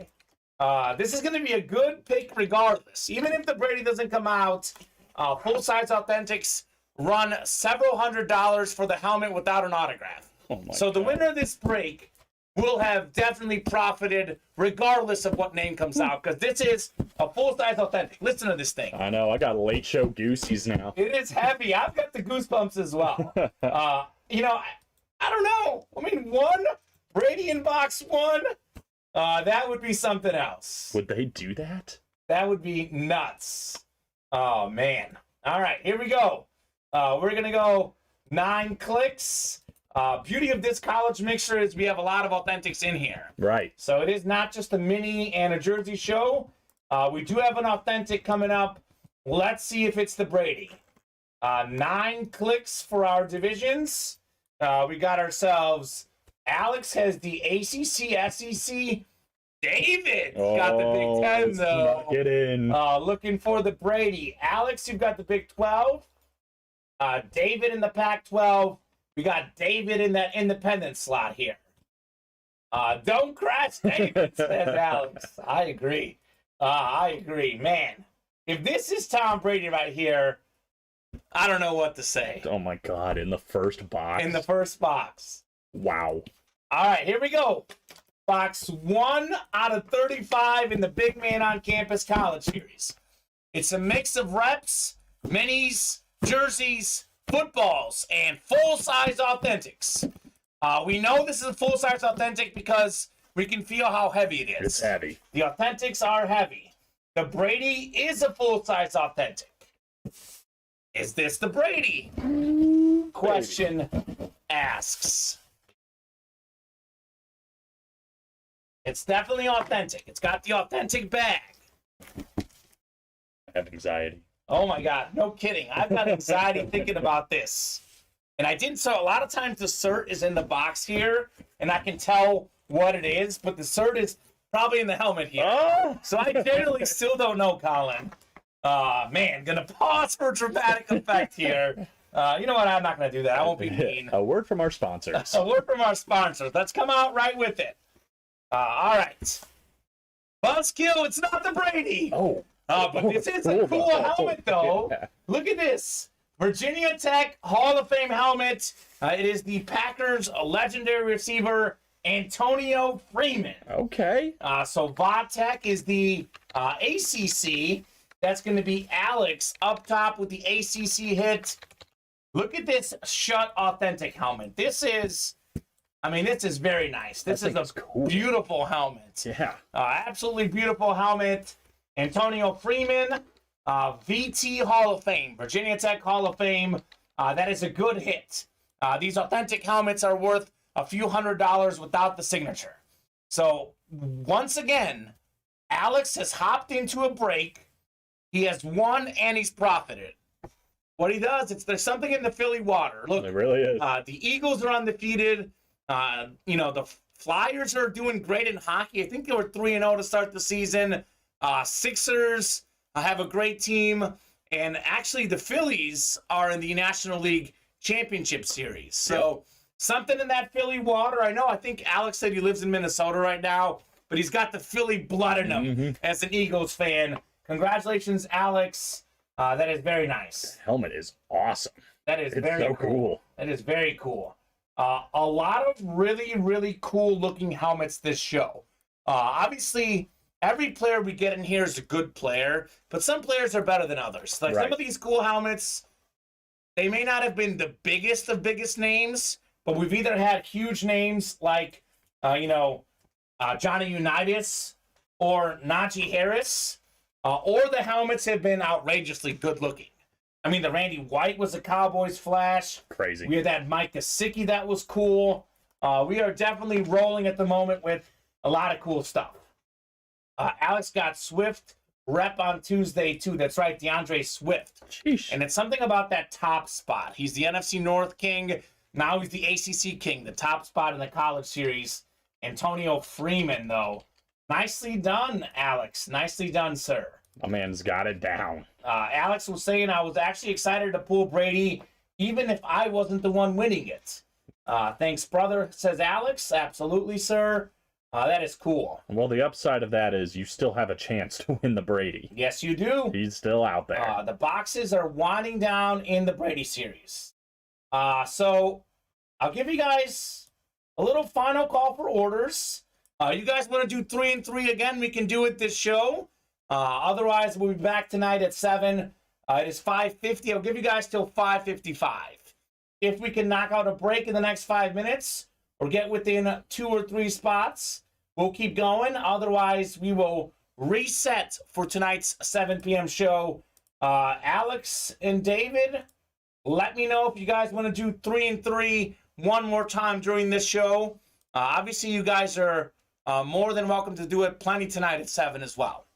This is going to be a good pick regardless. Even if the Brady doesn't come out, full-size authentics run several $100s for the helmet without an autograph. Oh my so the God. winner of this break will have definitely profited regardless of what name comes out, because this is a full-size authentic. Listen to this thing. I know. I got late show goosies now. It is heavy. I've got the goosebumps as well. I don't know. I mean, 1, Brady in box 1, that would be something else. Would they do that? That would be nuts. Oh, man. All right, here we go. We're going to go 9 clicks. Beauty of this college mixer is we have a lot of authentics in here. Right. So it is not just a mini and a jersey show. We do have an authentic coming up. Let's see if it's the Brady. 9 clicks for our divisions. We got ourselves, Alex has the ACC, SEC. David got the Big 10, though. Get in. Looking for the Brady. Alex, you've got the Big 12. David in the Pac-12. We got David in that independent slot here. Don't crash, David, says Alex. I agree. Man, if this is Tom Brady right here, I don't know what to say. Oh, my God. In the first box? In the first box. Wow. All right, here we go. Box 1 out of 35 in the Big Man on Campus College Series. It's a mix of reps, minis, jerseys, footballs, and full-size authentics. We know this is a full-size authentic because we can feel how heavy it is. It's heavy. The authentics are heavy. The Brady is a full-size authentic. Is this the Brady? Question asks. It's definitely authentic. It's got the authentic bag. I have anxiety. Oh my God, no kidding. I've got anxiety thinking about this. And I didn't, so a lot of times the cert is in the box here, and I can tell what it is, but the cert is probably in the helmet here. Oh! So I generally still don't know, Colin. Man, gonna pause for dramatic effect here. You know what, I'm not gonna do that. I won't be mean. A word from our sponsors. A word from our sponsors. Let's come out right with it. All right. Buzzkill, it's not the Brady. Oh. But this is a cool helmet, though. Yeah. Look at this. Virginia Tech Hall of Fame helmet. It is the Packers' legendary receiver, Antonio Freeman. Okay. So Vatek is the ACC. That's going to be Alex up top with the ACC hit. Look at this Shut Authentic helmet. This is very nice. This is a cool. beautiful helmet. Yeah. Absolutely beautiful helmet. Antonio Freeman, VT Hall of Fame, Virginia Tech Hall of Fame. That is a good hit. These authentic helmets are worth a few $100s without the signature. So, once again, Alex has hopped into a break. He has won and he's profited. What he does, there's something in the Philly water. Look, It really is. the Eagles are undefeated. The Flyers are doing great in hockey. I think they were 3-0 to start the season. Sixers have a great team. And actually, the Phillies are in the National League Championship Series. So, something in that Philly water. I think Alex said he lives in Minnesota right now, but he's got the Philly blood in him as an Eagles fan. Congratulations, Alex. That is very nice. Helmet is awesome. That is It's very so cool. That is very cool. A lot of really, really cool looking helmets this show. Obviously, every player we get in here is a good player, but some players are better than others. Like some of these cool helmets, they may not have been the biggest of biggest names, but we've either had huge names like, Johnny Unitas or Najee Harris, or the helmets have been outrageously good looking. I mean, the Randy White was a Cowboys flash. Crazy. We had that Mike Gesicki that was cool. We are definitely rolling at the moment with a lot of cool stuff. Alex got Swift rep on Tuesday, too. That's right, DeAndre Swift. Sheesh. And it's something about that top spot. He's the NFC North king. Now he's the ACC king, the top spot in the college series. Antonio Freeman, though. Nicely done, Alex. Nicely done, sir. My man's got it down. Alex was saying I was actually excited to pull Brady, even if I wasn't the one winning it. Thanks, brother, says Alex. Absolutely, sir. That is cool. Well, the upside of that is you still have a chance to win the Brady. Yes, you do. He's still out there. The boxes are winding down in the Brady series. So I'll give you guys a little final call for orders. You guys want to do 3 and 3 again? We can do it this show. Otherwise, we'll be back tonight at 7. It is 5:50. I'll give you guys till 5:55. If we can knock out a break in the next 5 minutes or get within 2 or 3 spots, we'll keep going. Otherwise, we will reset for tonight's 7 p.m. show. Alex and David, let me know if you guys want to do 3 and 3 one more time during this show. Obviously, you guys are more than welcome to do it plenty tonight at 7 as well.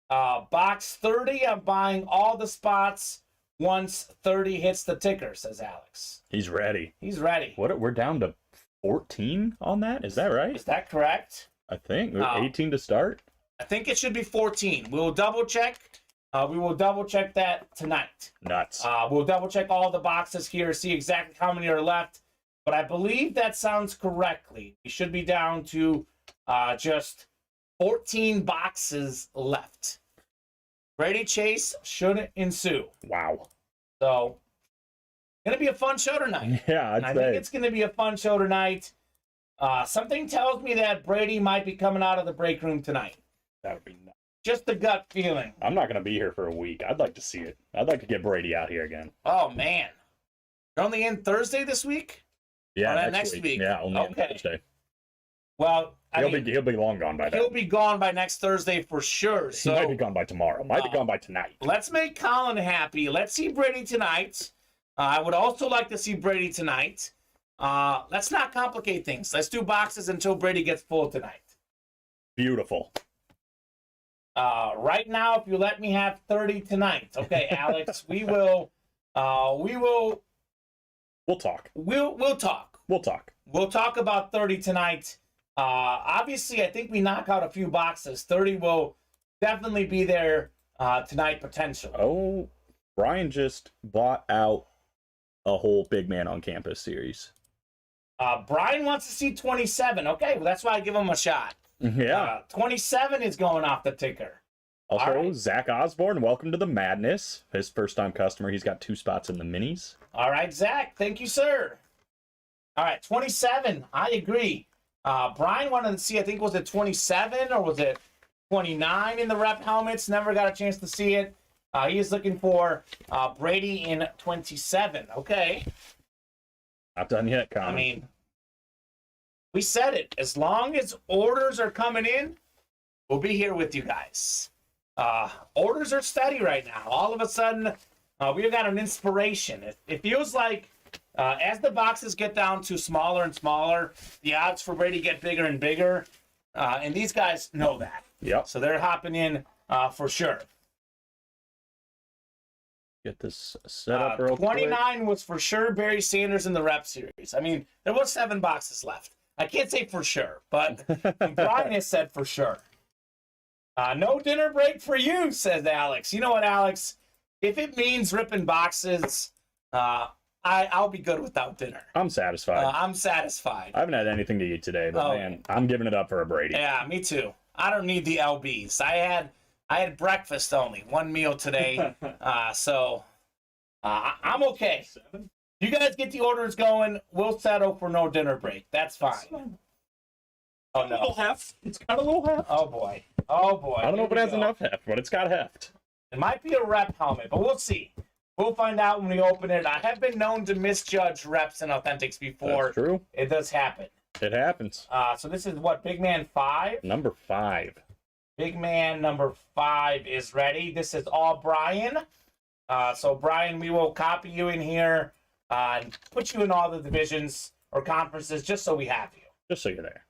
Box 30, I'm buying all the spots once 30 hits the ticker, says Alex. He's ready. He's ready. We're down to 14 on that? Is that right? Is that correct? I think. 18 to start? I think it should be 14. We'll double check. We will double check that tonight. Nuts. We'll double check all the boxes here, see exactly how many are left. But I believe that sounds correctly. We should be down to just 14 boxes left. Brady Chase should ensue. Wow. So, going to be a fun show tonight. Yeah, I think it's going to be a fun show tonight. Something tells me that Brady might be coming out of the break room tonight. That would be nuts. Just a gut feeling. I'm not going to be here for a week. I'd like to see it. I'd like to get Brady out here again. Oh, man. You're only in Thursday this week? Yeah, next week. Yeah, only on Thursday. Well, He'll be long gone by then. He'll be gone by next Thursday for sure. So he might be gone by tomorrow. Might be gone by tonight. Let's make Colin happy. Let's see Brady tonight. I would also like to see Brady tonight. Let's not complicate things. Let's do boxes until Brady gets full tonight. Beautiful. Right now, if you let me have 30 tonight. Okay, Alex, we'll talk. We'll talk. We'll talk. We'll talk about 30 tonight. Obviously, I think we knock out a few boxes. 30 will definitely be there tonight, potentially. Oh, Brian just bought out a whole Big Man on Campus series. Brian wants to see 27. Okay, well, that's why I give him a shot. Yeah. 27 is going off the ticker. Also, right. Zach Osborne, welcome to the madness. His first-time customer. He's got 2 spots in the minis. All right, Zach. Thank you, sir. All right, 27. I agree. Brian wanted to see, I think, was it 27 or was it 29 in the rep helmets? Never got a chance to see it. He is looking for Brady in 27. Okay. Not done yet, Kamen. I mean, we said it. As long as orders are coming in, we'll be here with you guys. Orders are steady right now. All of a sudden, we've got an inspiration. It feels like as the boxes get down to smaller and smaller, the odds for Brady get bigger and bigger. And these guys know that. Yep. So they're hopping in for sure. Get this set up real quick. 29 was for sure Barry Sanders in the rep series. I mean, there was 7 boxes left. I can't say for sure, but Brian has said for sure. No dinner break for you, says Alex. You know what, Alex? If it means ripping boxes, I'll be good without dinner. I'm satisfied. I'm satisfied. I haven't had anything to eat today, but man, I'm giving it up for a Brady. Yeah, me too. I don't need the LBs. I had breakfast only, 1 meal today, so I'm okay. You guys get the orders going. We'll settle for no dinner break. That's fine. Oh no, little heft. It's got a little heft. Oh boy. Oh boy. I don't know if it has enough heft, but it's got heft. It might be a rep helmet, but we'll see. We'll find out when we open it. I have been known to misjudge reps and authentics before. That's true. It does happen. It happens. So this is what, Big Man 5? Number 5. Big Man number 5 is ready. This is all Brian. So Brian, we will copy you in here and put you in all the divisions or conferences just so we have you. Just so you're there.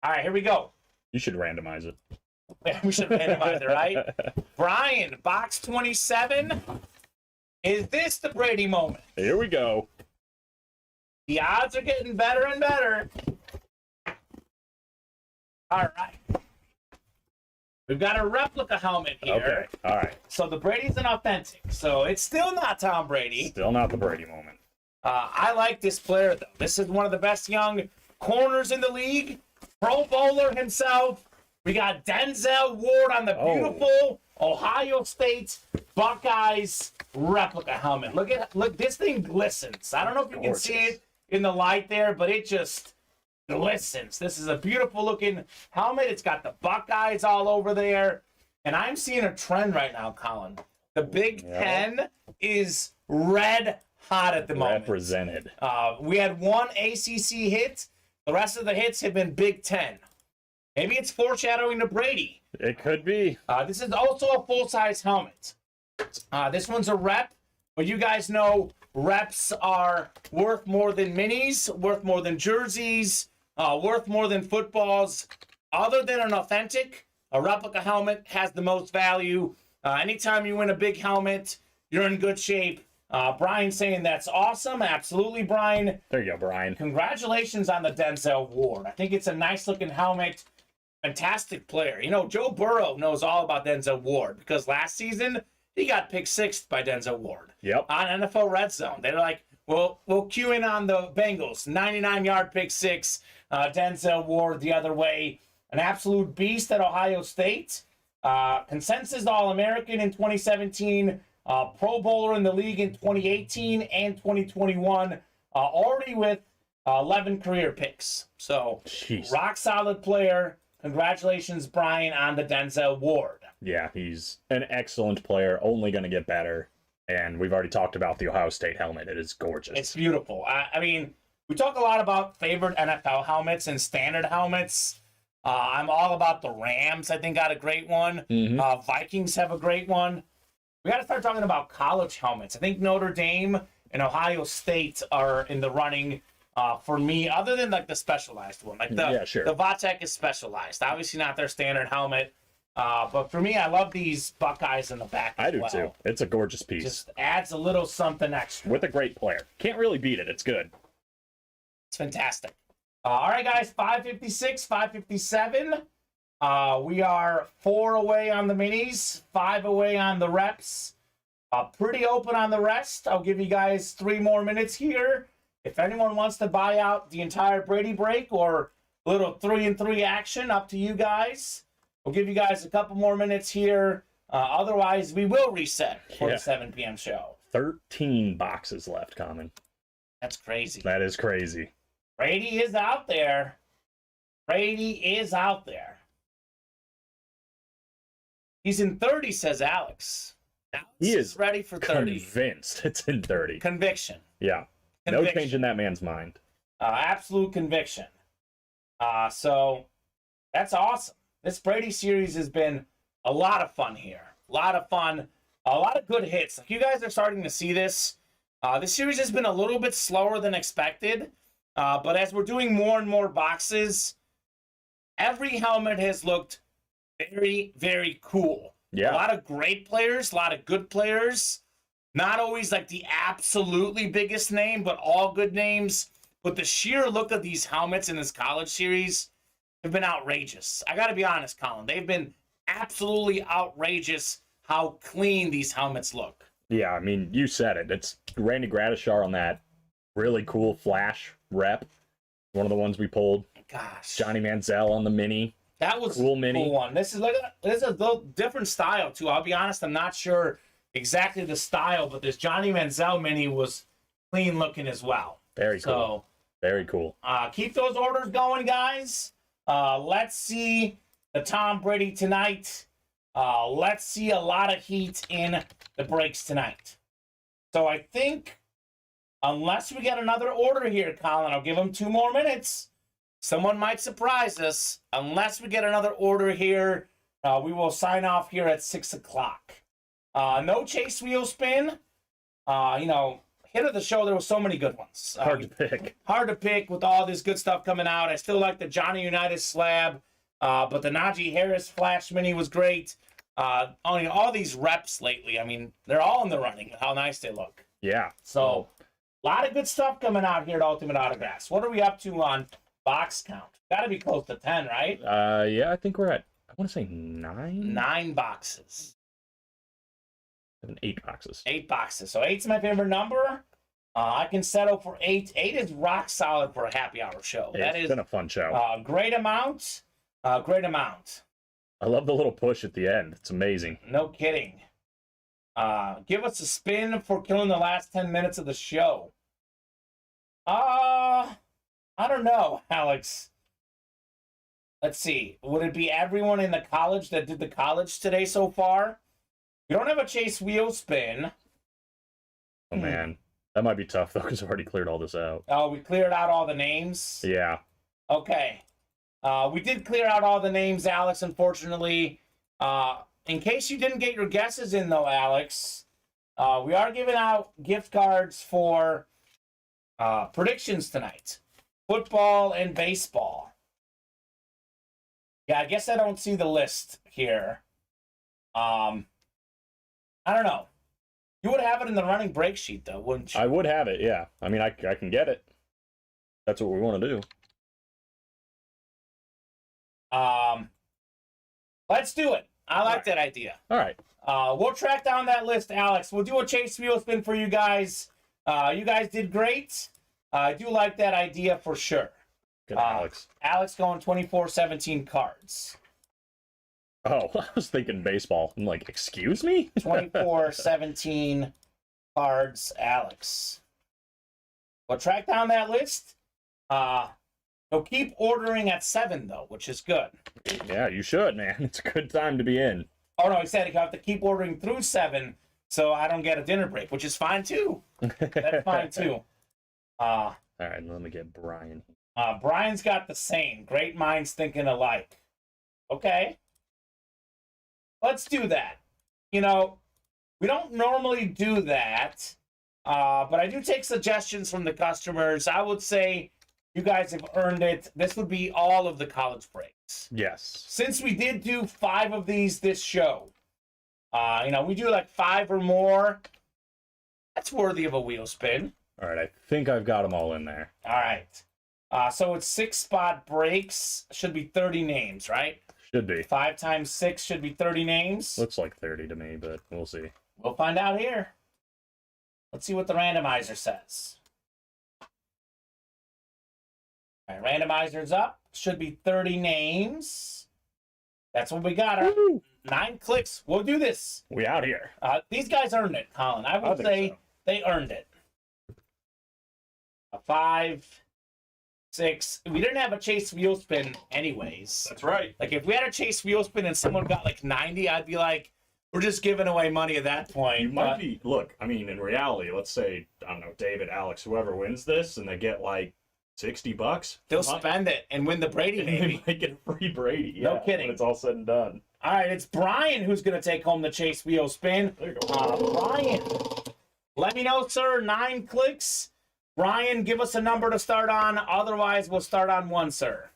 All right, here we go. You should randomize it. We should randomize it, right? Brian, box 27. Is this the Brady moment? Here we go. The odds are getting better and better. All right. We've got a replica helmet here. Okay. All right. So the Brady's an authentic. So it's still not Tom Brady. Still not the Brady moment. I like this player, though. This is one of the best young corners in the league. Pro Bowler himself. We got Denzel Ward on the beautiful Ohio State Buckeyes replica helmet. Look, this thing glistens. I don't know if you can see it in the light there, but it just glistens. This is a beautiful looking helmet. It's got the Buckeyes all over there. And I'm seeing a trend right now, Colin. The Big Ten is red hot at the moment. Represented. We had one ACC hit. The rest of the hits have been Big Ten. Maybe it's foreshadowing to Brady. It could be. This is also a full-size helmet. This one's a rep, but you guys know reps are worth more than minis, worth more than jerseys, worth more than footballs. Other than an authentic, a replica helmet has the most value. Anytime you win a big helmet, you're in good shape. Brian's saying that's awesome. Absolutely, Brian. There you go, Brian. Congratulations on the Denzel Ward. I think it's a nice-looking helmet. Fantastic player. You know, Joe Burrow knows all about Denzel Ward because last season he got picked 6th by Denzel Ward. Yep. On NFL Red Zone. They're like, we'll cue in on the Bengals. 99-yard pick 6. Denzel Ward the other way. An absolute beast at Ohio State. Consensus All-American in 2017. Pro Bowler in the league in 2018 and 2021. Already with 11 career picks. So, rock solid player. Congratulations, Brian, on the Denzel Ward. Yeah, he's an excellent player, only going to get better. And we've already talked about the Ohio State helmet. It is gorgeous. It's beautiful. I mean, we talk a lot about favorite NFL helmets and standard helmets. I'm all about the Rams, I think, got a great one. Vikings have a great one. We got to start talking about college helmets. I think Notre Dame and Ohio State are in the running for me, other than like the specialized one. Like the Vatek is specialized. Obviously not their standard helmet. But for me, I love these Buckeyes in the back as well. I do too. It's a gorgeous piece. Just adds a little something extra. With a great player. Can't really beat it. It's good. It's fantastic. All right, guys, 556, 557. We are 4 away on the minis, 5 away on the reps. Pretty open on the rest. I'll give you guys 3 more minutes here. If anyone wants to buy out the entire Brady break or a little 3-and-3 action, up to you guys. We'll give you guys a couple more minutes here. Otherwise, we will reset for the 7 p.m. show. 13 boxes left, Kamen. That's crazy. That is crazy. Brady is out there. Brady is out there. He's in 30, says Alex. Alex he is ready for 30. Convinced it's in 30. Conviction. Yeah. Conviction. No change in that man's mind. Absolute conviction. So that's awesome. This Brady series has been a lot of fun here. A lot of fun. A lot of good hits. Like, you guys are starting to see this. This series has been a little bit slower than expected. But as we're doing more and more boxes, every helmet has looked very, very cool. Yeah. A lot of great players, a lot of good players. Not always like the absolutely biggest name, but all good names. But the sheer look of these helmets in this college series have been outrageous. I got to be honest, Colin. They've been absolutely outrageous how clean these helmets look. Yeah, I mean, you said it. It's Randy Gradishar on that really cool Flash rep. One of the ones we pulled. Gosh. Johnny Manziel on the mini. That was cool mini. Cool one. This is a little different style, too. I'll be honest, I'm not sure exactly the style, but this Johnny Manziel mini was clean looking as well. Very cool. So, very cool. Keep those orders going, guys. Let's see the Tom Brady tonight. Let's see a lot of heat in the breaks tonight. So I think, unless we get another order here, Colin, I'll give them 2 more minutes. Someone might surprise us. Unless we get another order here, we will sign off here at 6 o'clock. No chase wheel spin. Hit of the show, there were so many good ones. Hard to pick. Hard to pick with all this good stuff coming out. I still like the Johnny Unitas slab, but the Najee Harris Flash Mini was great. All these reps lately, I mean, they're all in the running with how nice they look. Yeah. So, a lot of good stuff coming out here at Ultimate Autographs. What are we up to on box count? Got to be close to 10, right? Yeah, I think we're at, I want to say 9? 9 boxes. 8 boxes. 8 boxes. So 8's my favorite number. I can settle for 8. 8 is rock solid for a happy hour show. It's been a fun show. Great amount. Great amount. I love the little push at the end. It's amazing. No kidding. Give us a spin for killing the last 10 minutes of the show. I don't know, Alex. Let's see. Would it be everyone in the college that did the college today so far? We don't have a chase wheel spin. Oh, man. That might be tough, though, because I've already cleared all this out. Oh, we cleared out all the names? Yeah. Okay. We did clear out all the names, Alex, unfortunately. In case you didn't get your guesses in, though, Alex, we are giving out gift cards for predictions tonight. Football and baseball. Yeah, I guess I don't see the list here. I don't know. You would have it in the running break sheet, though, wouldn't you? I would have it, yeah. I mean, I can get it. That's what we want to do. Let's do it. I like that idea. All right. We'll track down that list, Alex. We'll do a chase wheel spin for you guys. You guys did great. I do like that idea for sure. Good, Alex. Alex going 24-17 cards. Oh, I was thinking baseball. I'm like, excuse me? 24-17 cards, Alex. We'll track down that list. He'll keep ordering at 7, though, which is good. Yeah, you should, man. It's a good time to be in. Oh, no, he said he'll have to keep ordering through 7 so I don't get a dinner break, which is fine, too. That's fine, too. All right, let me get Brian. Brian's got the same. Great minds thinking alike. Okay. Let's do that. You know, we don't normally do that, but I do take suggestions from the customers. I would say you guys have earned it. This would be all of the college breaks. Yes. Since we did do 5 of these this show, we do like 5 or more. That's worthy of a wheel spin. All right, I think I've got them all in there. All right. So it's 6-spot breaks. Should be 30 names, right? Should be. 5 times 6 should be 30 names. Looks like 30 to me, but we'll see. We'll find out here. Let's see what the randomizer says. All right, randomizer's up. Should be 30 names. That's what we got. Woo! 9 clicks. We'll do this. We out here. These guys earned it, Colin. I would say so. They earned it. A 5, 6. We didn't have a chase wheel spin anyways. That's right. Like, if we had a chase wheel spin and someone got like 90, I'd be like, we're just giving away money at that point. You might be. Look, I mean, in reality, let's say, I don't know, David, Alex, whoever wins this, and they get like $60. They'll spend it and win the Brady, and maybe. they might get a free Brady. No Yeah, kidding. when it's all said and done. All right, it's Brian who's going to take home the Chase Wheel spin. There you go. Brian, let me know, sir. 9 clicks. Brian, give us a number to start on. Otherwise, we'll start on 1, sir.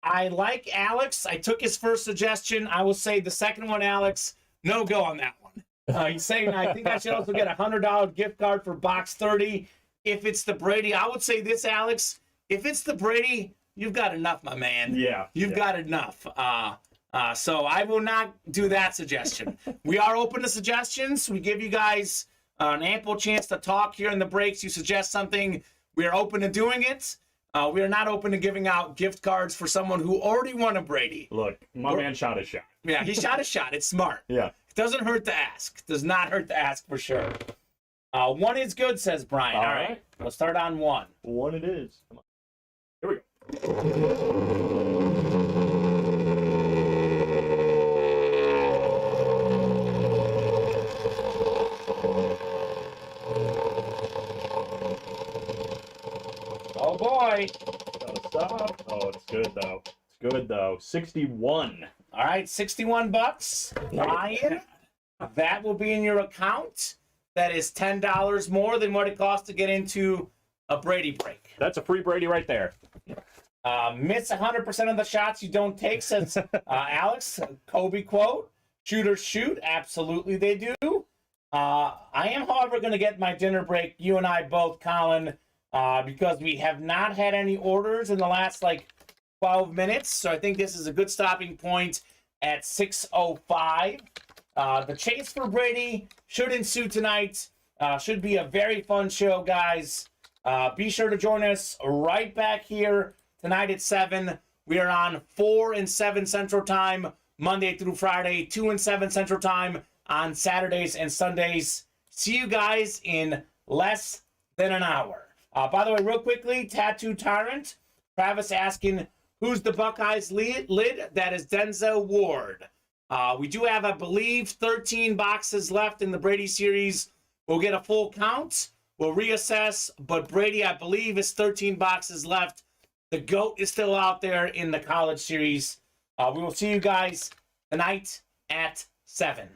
I like Alex. I took his first suggestion. I will say the second one, Alex, no go on that one. He's saying, I think I should also get a $100 gift card for box 30 if it's the Brady. I would say this, Alex. If it's the Brady, you've got enough, my man. Yeah. You've got enough. So I will not do that suggestion. We are open to suggestions. We give you guys an ample chance to talk here in the breaks. You suggest something, we are open to doing it. We are not open to giving out gift cards for someone who already won a Brady. Look, my man shot his shot. Yeah, he shot a shot. It's smart. Yeah. It doesn't hurt to ask. Does not hurt to ask for sure. 1 is good, says Brian. All right. Let's start on 1. 1 it is. Come on. Here we go. Oh, boy. Gotta stop. Oh, it's good, though. It's good, though. 61. All right, 61 bucks. Brian, that will be in your account. That is $10 more than what it costs to get into a Brady break. That's a free Brady right there. Miss 100% of the shots you don't take, says Alex. Kobe quote. Shooters shoot. Absolutely they do. I am, however, going to get my dinner break, you and I both, Colin, because we have not had any orders in the last, 12 minutes. So I think this is a good stopping point at 6:05. The chase for Brady should ensue tonight. Should be a very fun show, guys. Be sure to join us right back here tonight at 7. We are on 4 and 7 Central Time, Monday through Friday, 2 and 7 Central Time on Saturdays and Sundays. See you guys in less than an hour. By the way, real quickly, Tattoo Tyrant, Travis asking, who's the Buckeyes lid? That is Denzel Ward. We do have, I believe, 13 boxes left in the Brady series. We'll get a full count. We'll reassess. But Brady, I believe, is 13 boxes left. The GOAT is still out there in the college series. We will see you guys tonight at 7.